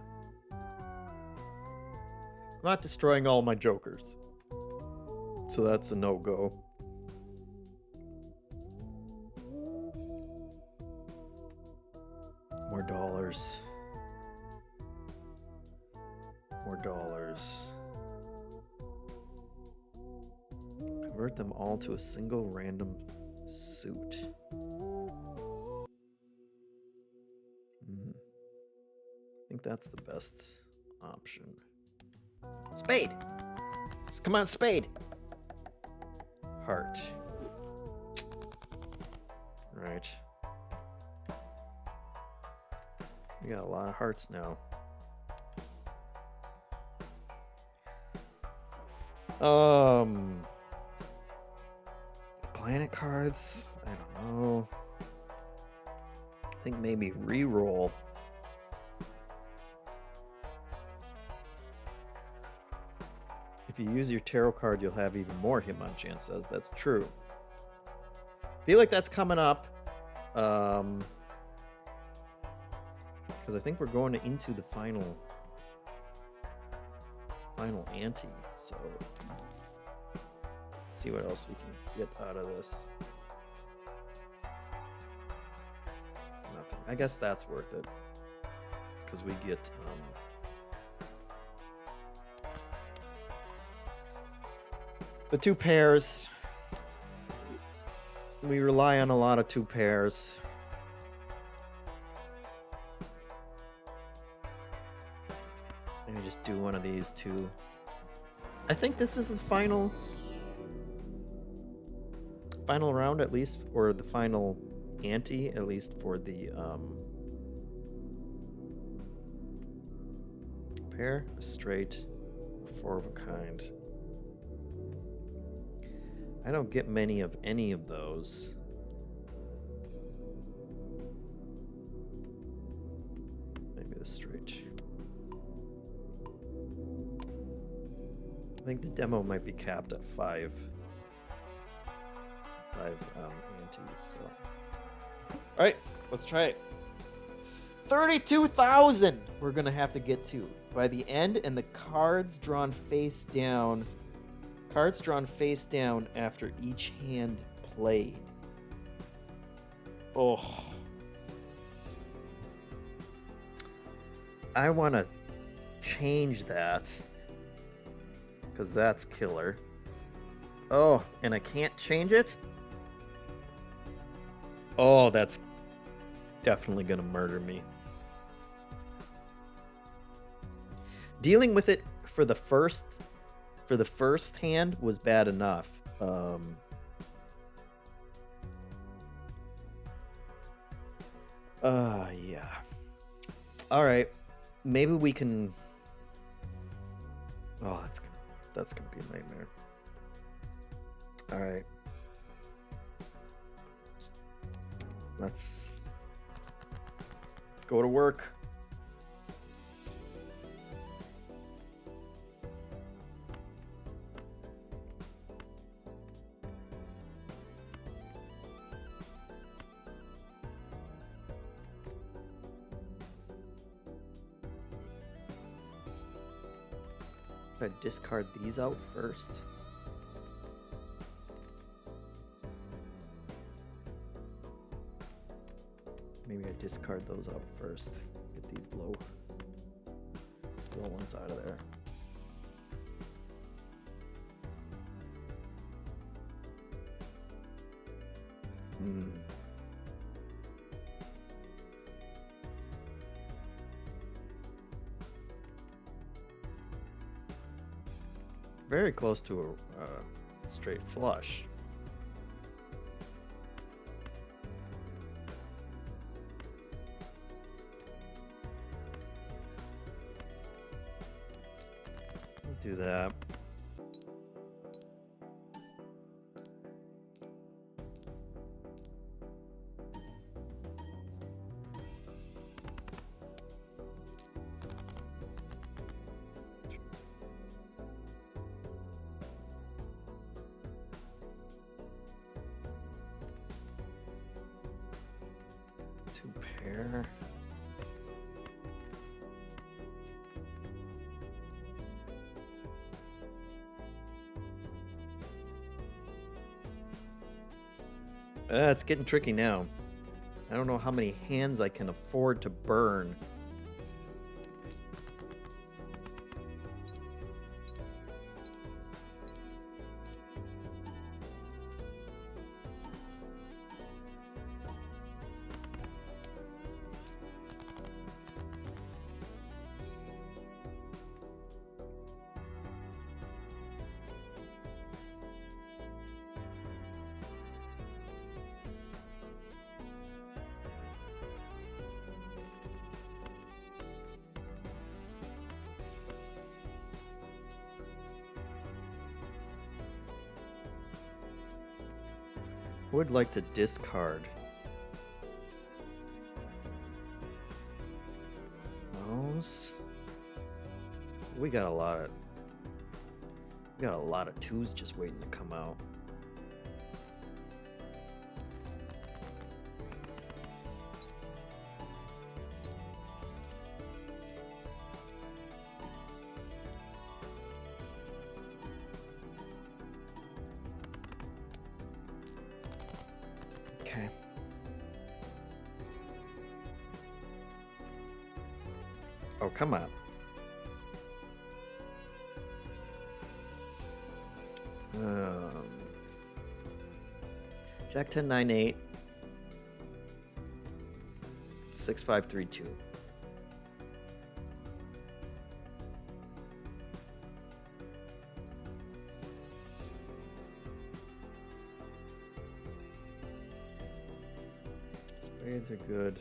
I'm not destroying all my jokers. So that's a no-go. More dollars. More dollars. Convert them all to a single random suit. I think that's the best option. Spade! Come on, Spade! Heart. Right. We got a lot of hearts now. Planet cards? I don't know. I think maybe re-roll. If you use your tarot card, you'll have even more Hitmonchan says. That's true. Feel like that's coming up. Because I think we're going into the final ante, so let's see what else we can get out of this. Nothing. I guess that's worth it, because we get the 2 pairs. We rely on a lot of 2 pairs. Let me just do one of these 2. I think this is the final round, at least, or the final ante, at least for the pair, a straight, 4 of a kind. I don't get many of any of those. Maybe the straight. I think the demo might be capped at 5 antes. So. All right, let's try it. 32,000 we're gonna have to get to by the end, and the cards drawn face down. Cards drawn face down after each hand played. Oh. I want to change that, because that's killer. Oh, and I can't change it? Oh, that's definitely gonna murder me. Dealing with it for the first hand was bad enough. Yeah. All right. Maybe we can. Oh, that's gonna be a nightmare. All right. Let's go to work. Should I discard these out first? Maybe I discard those out first. Get these low ones out of there. Very close to a straight flush. Do that. Two pair. It's getting tricky now. I don't know how many hands I can afford to burn. Would like to discard. Those. We got a lot of twos just waiting to come out. Okay. Oh, come on. Jack 10 9 8 6 5 3 2. Spades are good.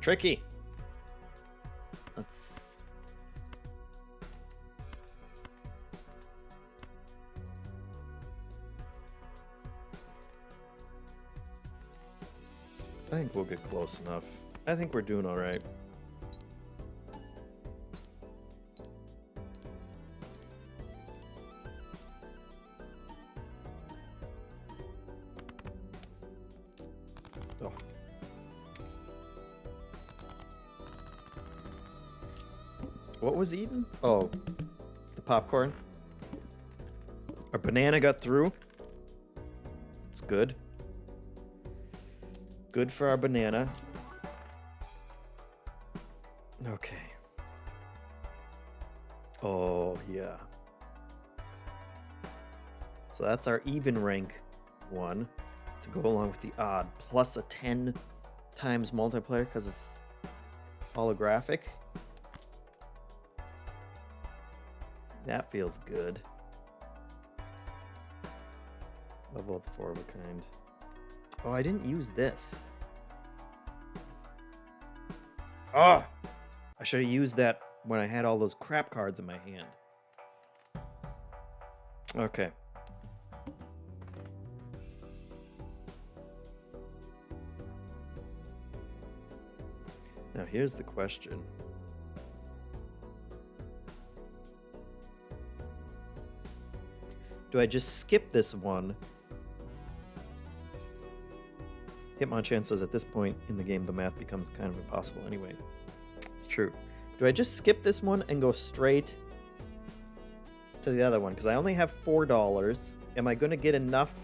Tricky. Let's... I think we'll get close enough. I think we're doing all right. Oh. What was eaten? Oh, the popcorn. Our banana got through. It's good. Good for our banana. Okay. Oh, yeah. So that's our even rank one to go along with the odd, plus a 10 times multiplier because it's holographic. That feels good. Level up 4 of a kind. Oh, I didn't use this. Oh! I should have used that when I had all those crap cards in my hand. Okay. Now here's the question. Do I just skip this one? Hitmonchan says at this point in the game, the math becomes kind of impossible anyway. It's true. Do I just skip this one and go straight to the other one? Because I only have $4. Am I going to get enough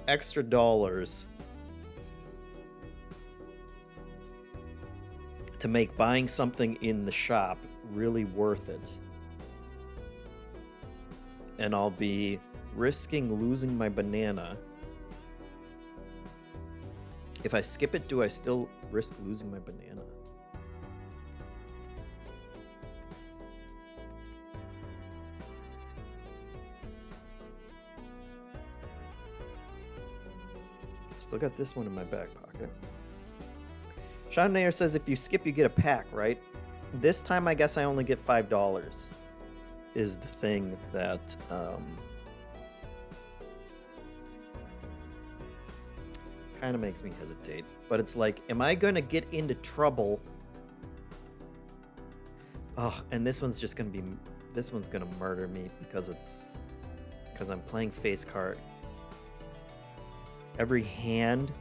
extra dollars to make buying something in the shop really worth it? And I'll be risking losing my banana. If I skip it, do I still risk losing my banana? Still got this one in my back pocket. Sean Nair says if you skip, you get a pack, right? This time, I guess I only get $5. Is the thing that kind of makes me hesitate. But it's like, am I gonna get into trouble? Oh, and this one's just gonna be, this one's gonna murder me because I'm playing face card. Every hand,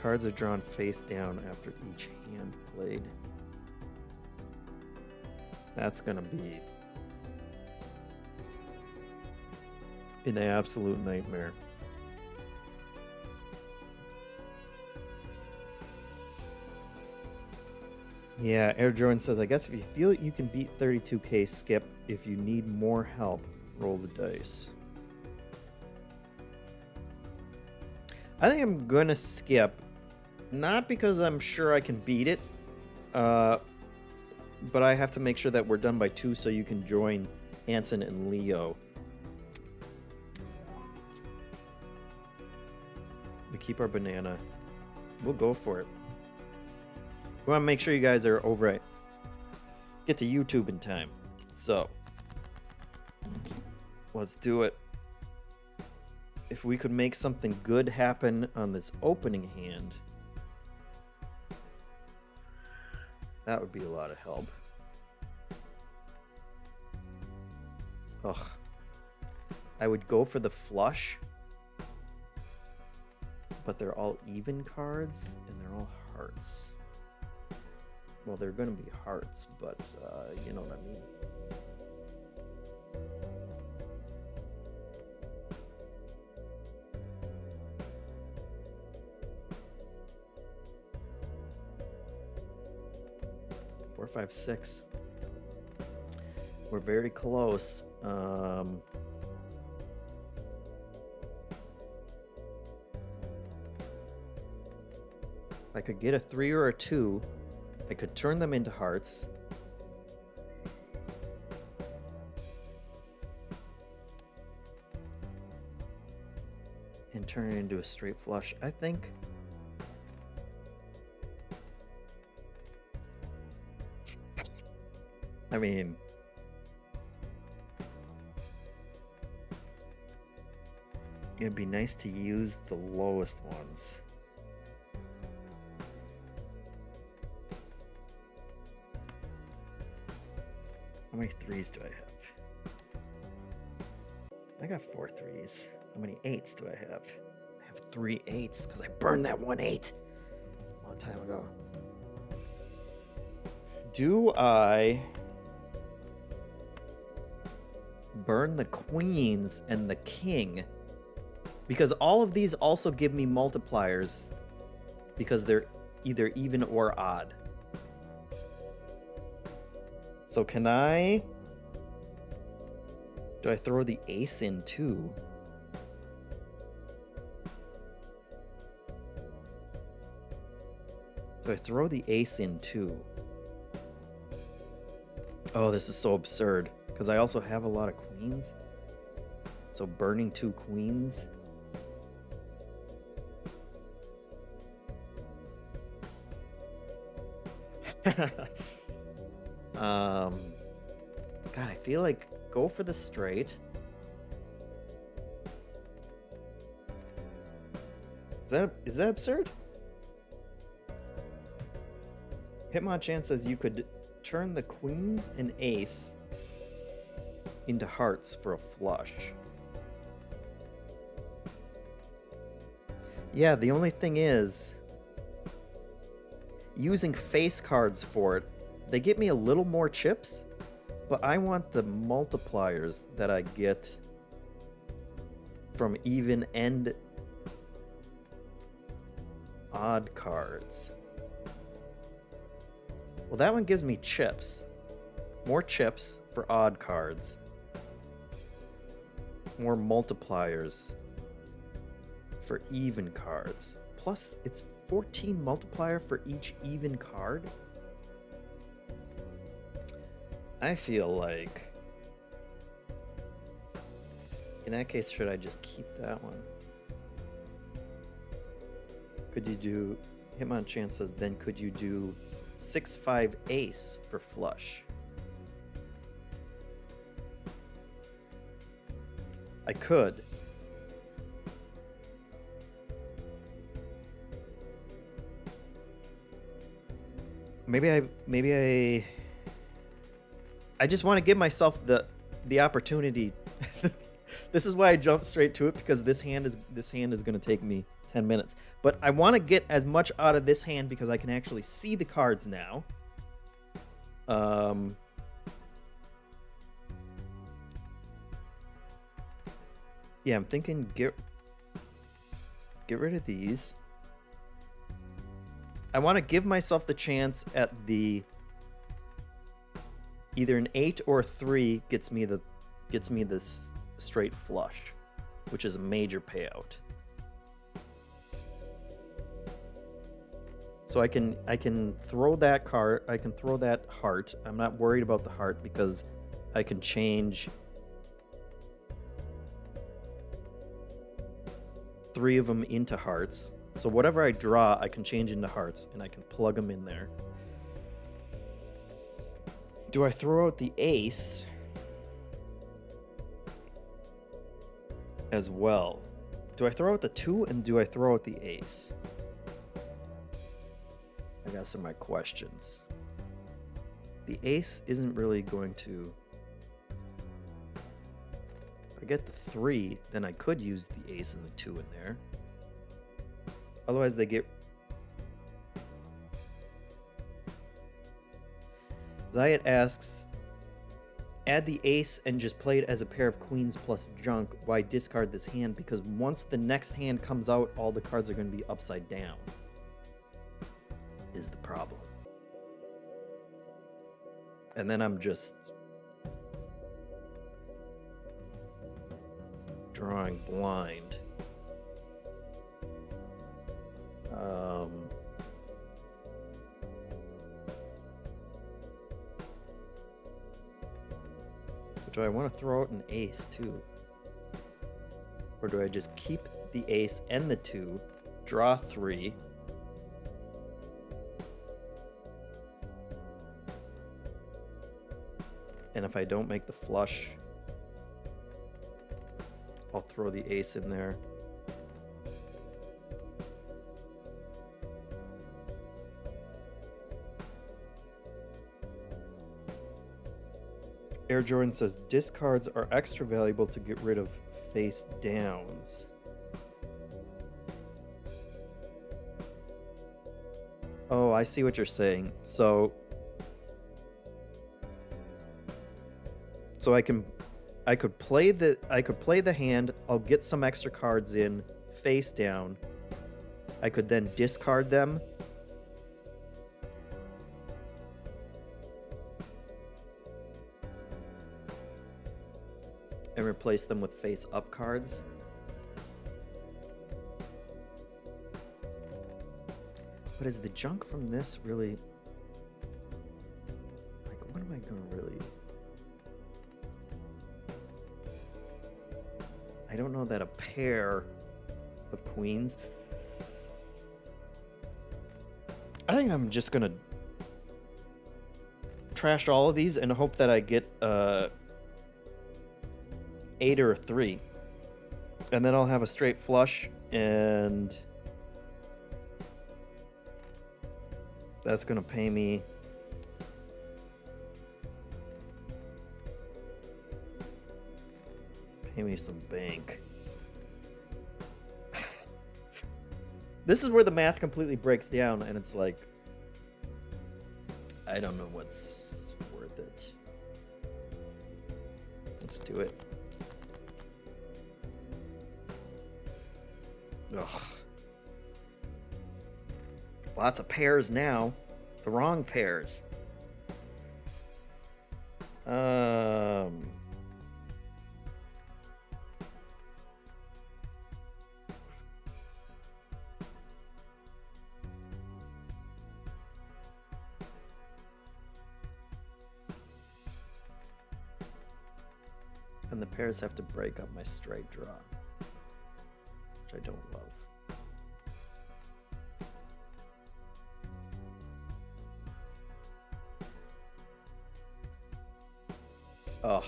cards are drawn face down after each hand played. That's gonna be an absolute nightmare. Yeah, Air Jordan says, I guess if you feel you can beat 32k, skip. If you need more help, roll the dice. I think I'm gonna skip. Not because I'm sure I can beat it, but I have to make sure that we're done by 2 so you can join Anson and Leo. We keep our banana. We'll go for it. We want to make sure you guys are over it. Get to YouTube in time. So, let's do it. If we could make something good happen on this opening hand, that would be a lot of help. Ugh. I would go for the flush, but they're all even cards and they're all hearts. Well, they're going to be hearts, but you know what I mean. Four, 5, 6. We're very close. I could get a 3 or a 2. I could turn them into hearts. And turn it into a straight flush. I think I mean, it'd be nice to use the lowest ones. How many 3s do I have? I got 4 3s. How many 8s do I have? I have 3 8s because I burned that 1 8 a long time ago. Do I burn the queens and the king? Because all of these also give me multipliers because they're either even or odd. So can I... Do I throw the ace in too? Do I throw the ace in too? Oh, this is so absurd. Because I also have a lot of queens. So burning 2 queens. God, I feel like go for the straight. Is that absurd? Hitmonchan says you could turn the queens and ace into hearts for a flush. Yeah, the only thing is, using face cards for it, they get me a little more chips, but I want the multipliers that I get from even and odd cards. Well, that one gives me chips. More chips for odd cards. More multipliers for even cards. Plus, it's 14 multiplier for each even card. I feel like, in that case, should I just keep that one? Could you do... Hitmon Chance says, then could you do 6-5 ace for flush? I could. Maybe I just want to give myself the opportunity. This is why I jumped straight to it, because this hand is going to take me 10 minutes. But I want to get as much out of this hand because I can actually see the cards now. Yeah, I'm thinking get rid of these. I want to give myself the chance at the either an 8 or a 3 gets me this straight flush, which is a major payout. So I can throw that card, I can throw that heart. I'm not worried about the heart because I can change 3 of them into hearts. So whatever I draw, I can change into hearts, and I can plug them in there. Do I throw out the ace as well? Do I throw out the 2, and do I throw out the ace? I got some of my questions. The ace isn't really going to... If I get the 3, then I could use the ace and the 2 in there. Otherwise, they get... Zayat asks, add the ace and just play it as a pair of queens plus junk. Why discard this hand? Because once the next hand comes out, all the cards are going to be upside down. Is the problem. And then I'm just drawing blind. Do I want to throw out an ace too? Or do I just keep the ace and the 2, draw 3, and if I don't make the flush, I'll throw the ace in there. Air Jordan says, discards are extra valuable to get rid of face downs. Oh, I see what you're saying. So I could play the hand, I'll get some extra cards in face down. I could then discard them. And replace them with face up cards. But is the junk from this really... Like, what am I gonna really... I don't know that a pair of queens... I think I'm just gonna trash all of these and hope that I get 8 or a 3, and then I'll have a straight flush, and that's gonna pay me some bank. This is where the math completely breaks down, and it's like, I don't know what's worth it. Let's do it. Ugh. Lots of pairs now. The wrong pairs. And the pairs have to break up my straight draw, which I don't love. Ugh.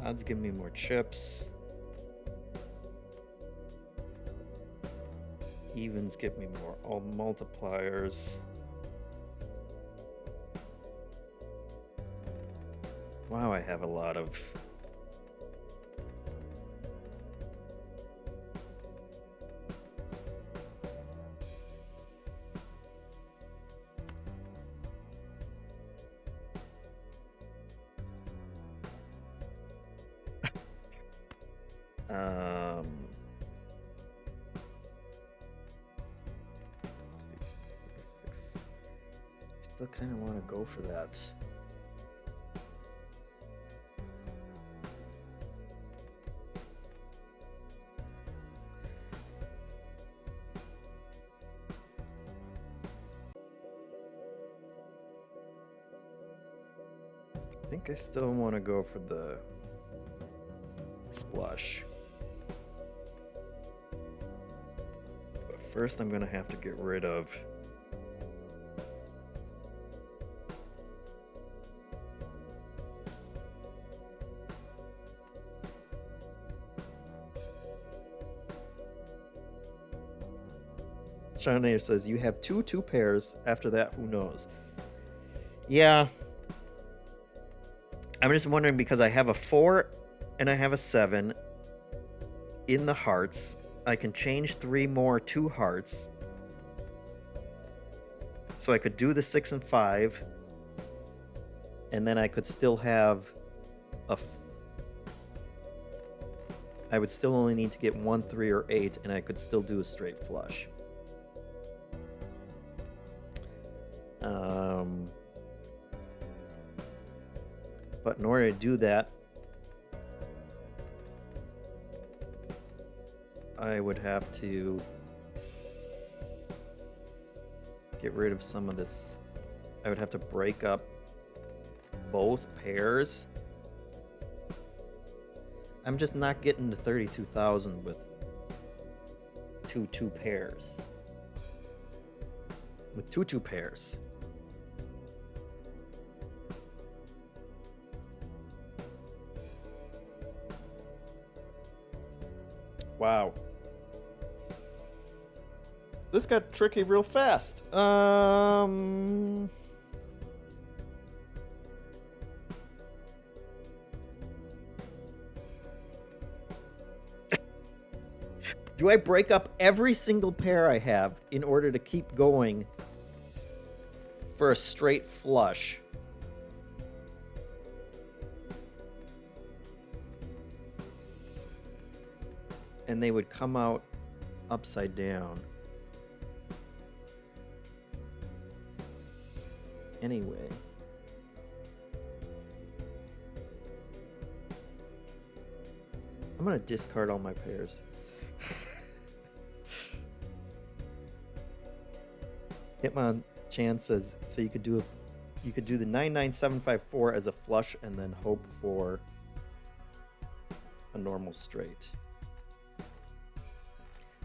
Odds give me more chips. Evens give me more all multipliers. Wow, I have a lot of... Still kind of want to go for that. I think I still want to go for the flush. But first I'm going to have to get rid of Shanae says you have two pairs. After that, who knows? Yeah. I'm just wondering because I have a 4 and I have a 7 in the hearts. I can change 3 more to hearts. So I could do the 6 and 5. And then I could still have I would still only need to get 1, 3, or 8, and I could still do a straight flush. But in order to do that, I would have to get rid of some of this. I would have to break up both pairs. I'm just not getting to 32,000 with two pairs. With two pairs. Wow. This got tricky real fast. Do I break up every single pair I have in order to keep going for a straight flush? And they would come out upside down. Anyway. I'm gonna discard all my pairs. Hitman Chan says so you could do the 99754 as a flush and then hope for a normal straight.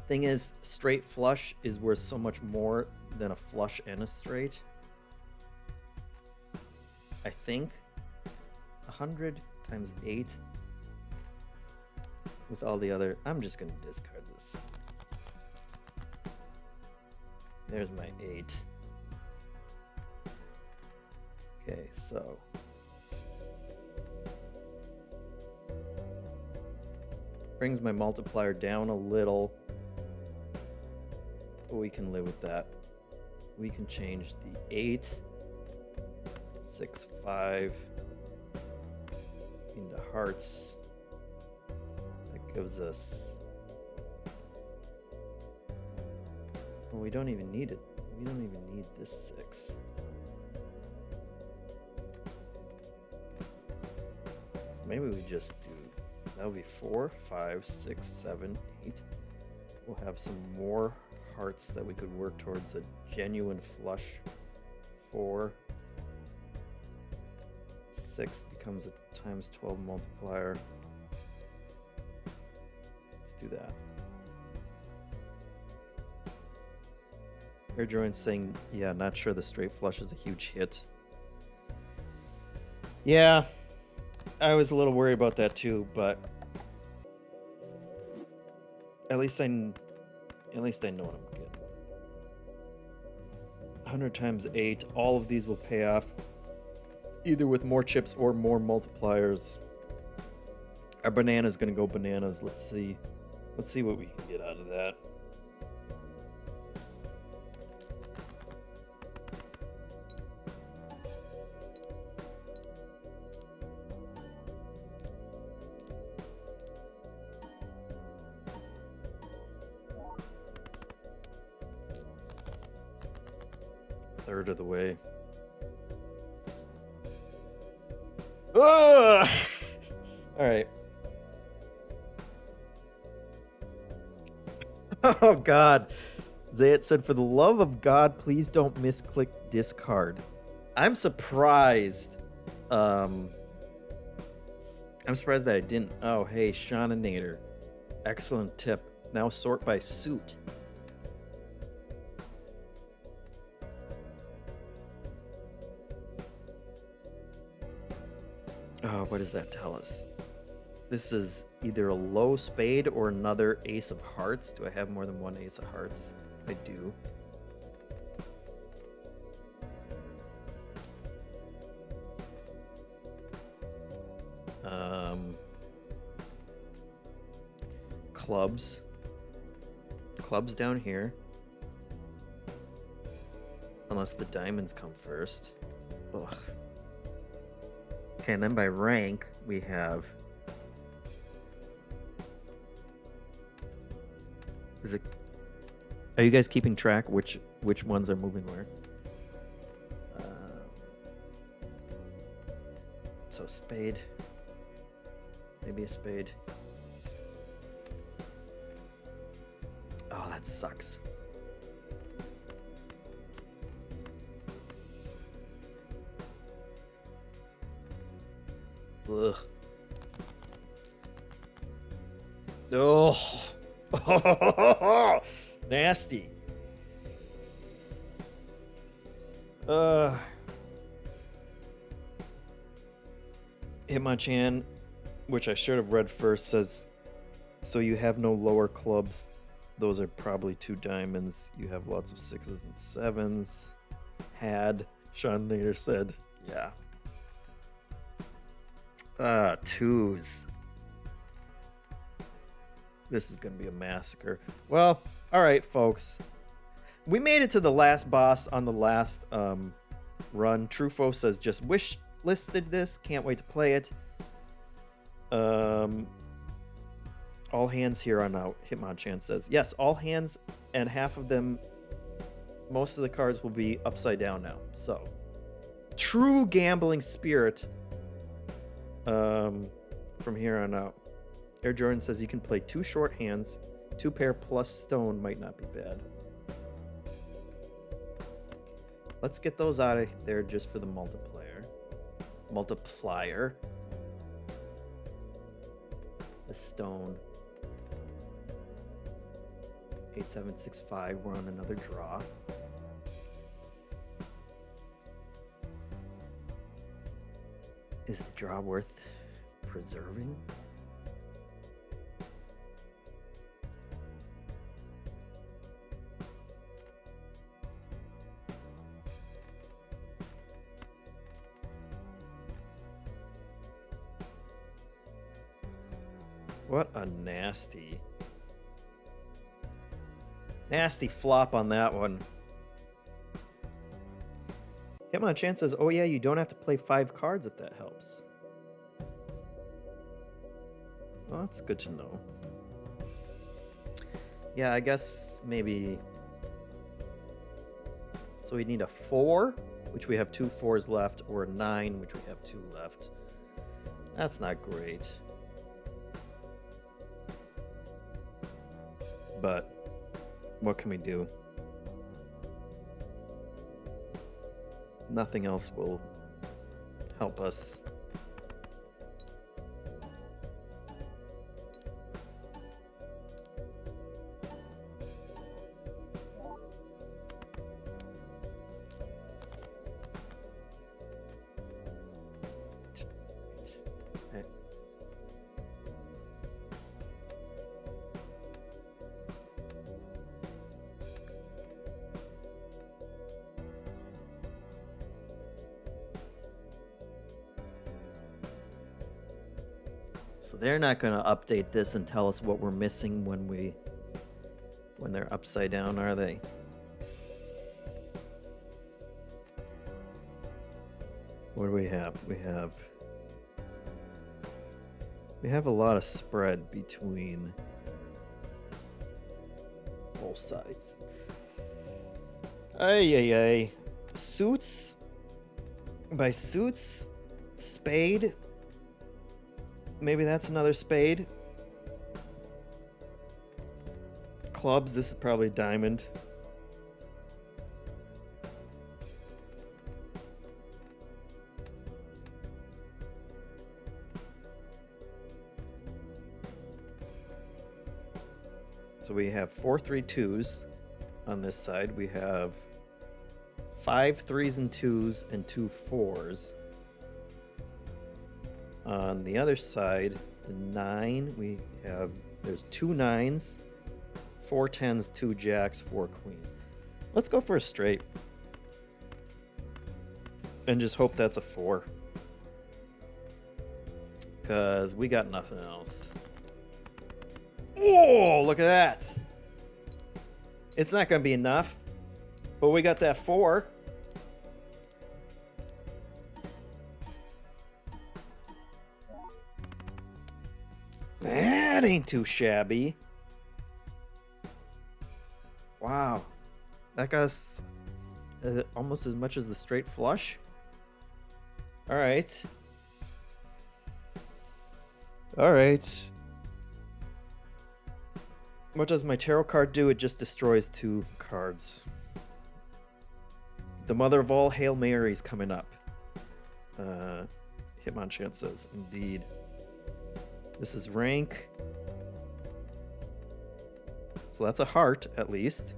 Thing is, straight flush is worth so much more than a flush and a straight. I think 100 times 8 with all the other... I'm just gonna discard this. There's my 8. Okay, so brings my multiplier down a little. But we can live with that. We can change the 8, 6, 5 into hearts. That gives us... Well, we don't even need it. We don't even need this 6. So maybe we just do... That'll be 4, 5, 6, 7, 8. We'll have some more hearts that we could work towards a genuine flush. 4, 6 becomes a times 12 multiplier. Let's do that. Air Jordan's saying, yeah, not sure the straight flush is a huge hit. Yeah, I was a little worried about that too, but at least I know what I'm getting. 100 times 8. All of these will pay off either with more chips or more multipliers. Our banana's gonna go bananas. Let's see what we can get out of that. Third of the way. All right. Oh God. Zayat said, for the love of God, please don't misclick discard. I'm surprised. I'm surprised that I didn't. Oh, hey, Shaunator. Excellent tip. Now sort by suit. Oh, what does that tell us? This is either a low spade or another ace of hearts. Do I have more than one ace of hearts? I do. Clubs. Clubs down here. Unless the diamonds come first. Ugh. Okay, and then by rank, we have... Is it... Are you guys keeping track which ones are moving where? So spade. Maybe a spade. Oh, that sucks. Ugh. Oh. Nasty. Hitmonchan, which I should have read first, says, so you have no lower clubs. Those are probably 2 diamonds. You have lots of 6s and 7s. Had, Sean Nader said. Yeah. 2s. This is going to be a massacre. Well, all right, folks. We made it to the last boss on the last run. Trufo says, just wish listed this. Can't wait to play it. All hands here on out. Hitmonchan says, yes, all hands, and half of them, most of the cards will be upside down now. So, true gambling spirit from here on out. Air Jordan says you can play 2 short hands. 2 pair plus stone might not be bad. Let's get those out of there just for the multiplier. The stone. 8765. We're on another draw. Is the draw worth preserving? What a nasty flop on that one. Hitmonchan says, oh yeah, you don't have to play 5 cards if that helps. Well, that's good to know. Yeah, I guess maybe... So we need a 4, which we have 2 4s left, or a 9, which we have 2 left. That's not great. But what can we do? Nothing else will help us. So they're not going to update this and tell us what we're missing when they're upside down, are they? What do we have? We have a lot of spread between both sides. Ay. Suits. By suits, spade. Maybe that's another spade. Clubs, this is probably diamond. So we have 4 3 2s on this side. We have 5 3s and 2s and 2 4s. On the other side, the 9, there's 2 9s, 4 10s, 2 jacks, 4 queens. Let's go for a straight. And just hope that's a 4. Because we got nothing else. Oh, look at that. It's not going to be enough. But we got that 4. That ain't too shabby. Wow. That got us almost as much as the straight flush. All right. What does my tarot card do? It just destroys 2 cards. The mother of all Hail Marys coming up. Hitmonchan says, indeed. This is rank. So that's a heart, at least.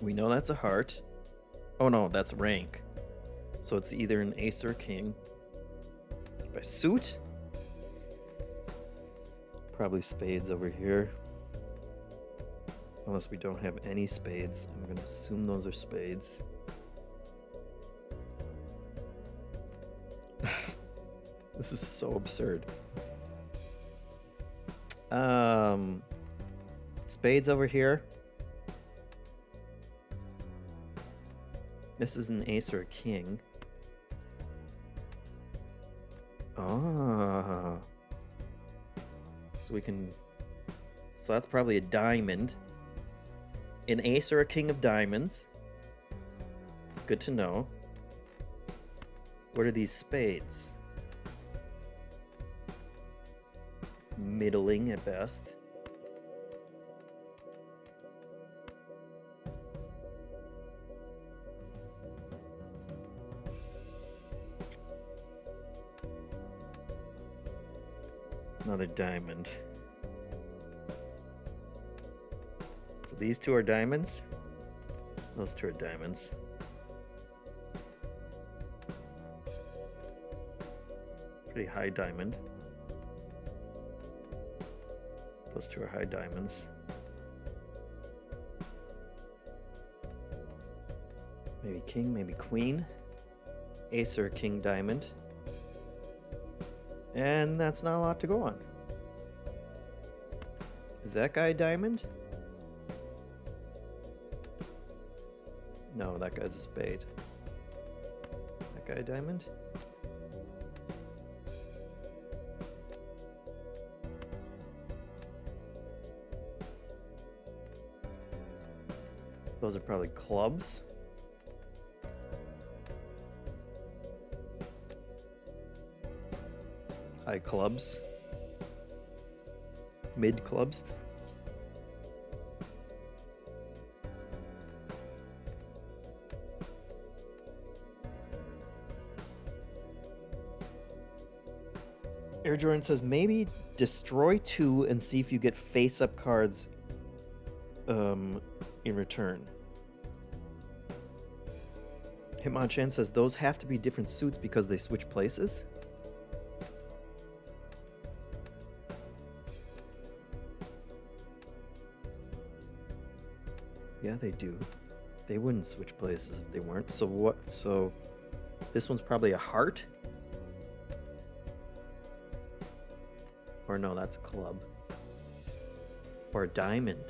We know that's a heart. Oh no, that's rank. So it's either an ace or a king. By suit? Probably spades over here. Unless we don't have any spades. I'm going to assume those are spades. This is so absurd. Spades over here. This is an ace or a king. Ah. So that's probably a diamond. An ace or a king of diamonds. Good to know. What are these spades? Middling at best. Another diamond. So these 2 are diamonds. Those 2 are diamonds. Pretty high diamond. Those 2 are high diamonds. Maybe king, maybe queen. Ace or king diamond. And that's not a lot to go on. Is that guy a diamond? No, that guy's a spade. That guy a diamond? Those are probably clubs. High clubs. Mid clubs. Air Jordan says maybe destroy 2 and see if you get face-up cards in return. Hitmonchan says those have to be different suits because they switch places. Yeah, they do. They wouldn't switch places if they weren't. So what? So this one's probably a heart. Or no, that's a club. Or a diamond.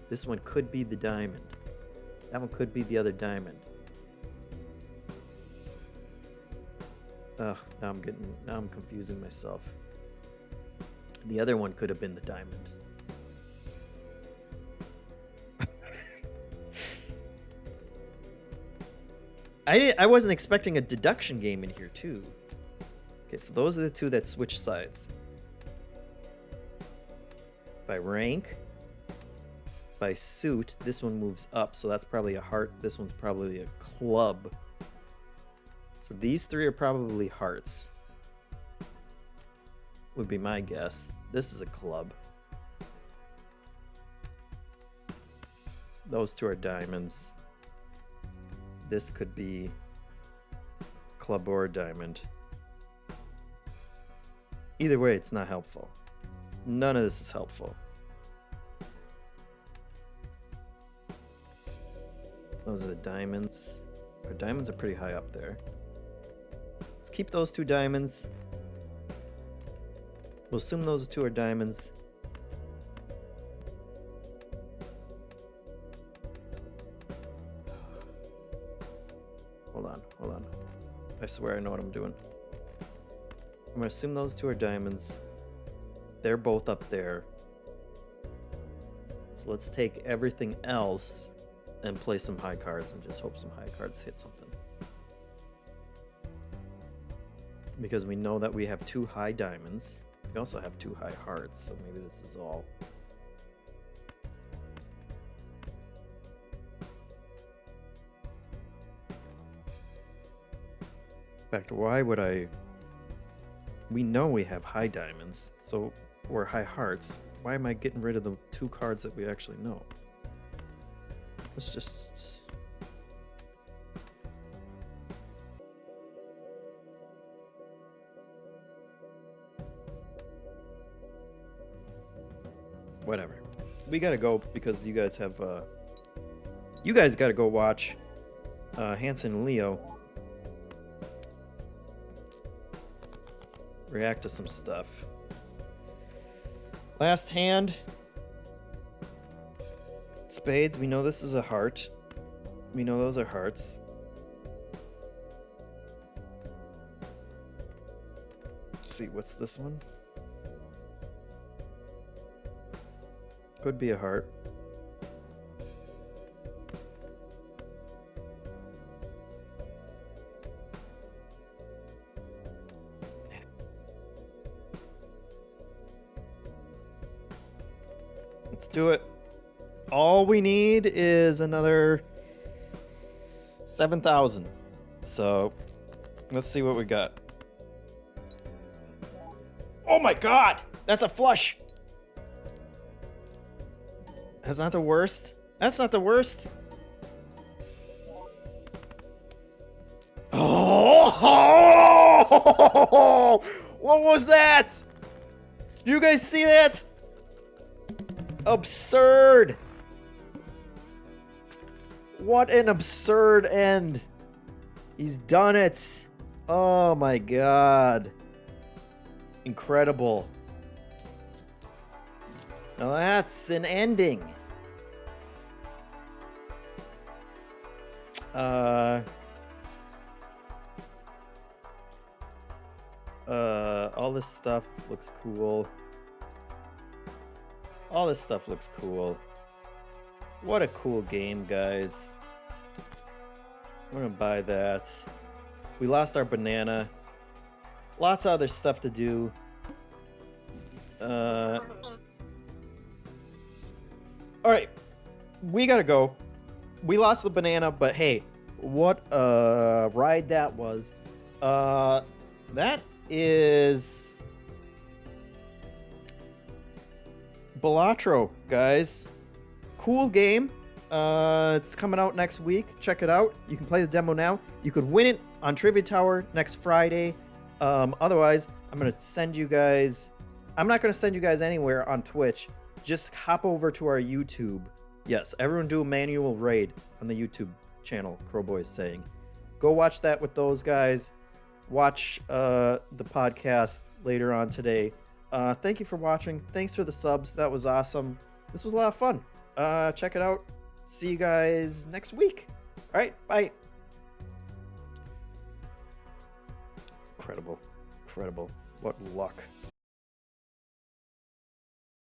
This one could be the diamond. That one could be the other diamond. Ugh, now I'm confusing myself. The other one could have been the diamond. I wasn't expecting a deduction game in here too. Okay, so those are the two that switch sides. By rank, by suit, this one moves up, so that's probably a heart. This one's probably a club. So these three are probably hearts. Would be my guess. This is a club. Those two are diamonds. This could be club or diamond. Either way, it's not helpful. None of this is helpful. Those are the diamonds. Our diamonds are pretty high up there. Let's keep those two diamonds. We'll assume those two are diamonds. Hold on. I swear I know what I'm doing. I'm gonna assume those two are diamonds. They're both up there. So let's take everything else and play some high cards and just hope some high cards hit something. Because we know that we have two high diamonds. We also have two high hearts, so maybe this is all. In fact, why would I? We know we have high diamonds, so or high hearts. Why am I getting rid of the two cards that we actually know? Let's just. Whatever. We gotta go because you guys have. You guys gotta go watch Hanson and Leo react to some stuff. Last hand. Spades. We know this is a heart. We know those are hearts. Let's see, what's this one? Could be a heart. Let's do it. All we need is another 7,000. So let's see what we got. Oh my god! That's a flush! That's not the worst. That's not the worst. Oh! What was that? You guys see that? Absurd. What an absurd end. He's done it. Oh my god. Incredible. Now that's an ending. All this stuff looks cool. All this stuff looks cool. What a cool game, guys. I'm gonna buy that. We lost our banana. Lots of other stuff to do. Alright. We gotta go. We lost the banana, but hey, what a ride that was. That is Balatro, guys. Cool game. It's coming out next week. Check it out. You can play the demo now. You could win it on Trivia Tower next Friday. Otherwise, I'm going to send you guys... I'm not going to send you guys anywhere on Twitch. Just hop over to our YouTube. Yes, everyone do a manual raid on the YouTube channel, Crowboy is saying. Go watch that with those guys. Watch the podcast later on today Thank you for watching. Thanks for the subs. That was awesome. This was a lot of fun. Check it out. See you guys next week. All right, bye. Incredible. Incredible. What luck.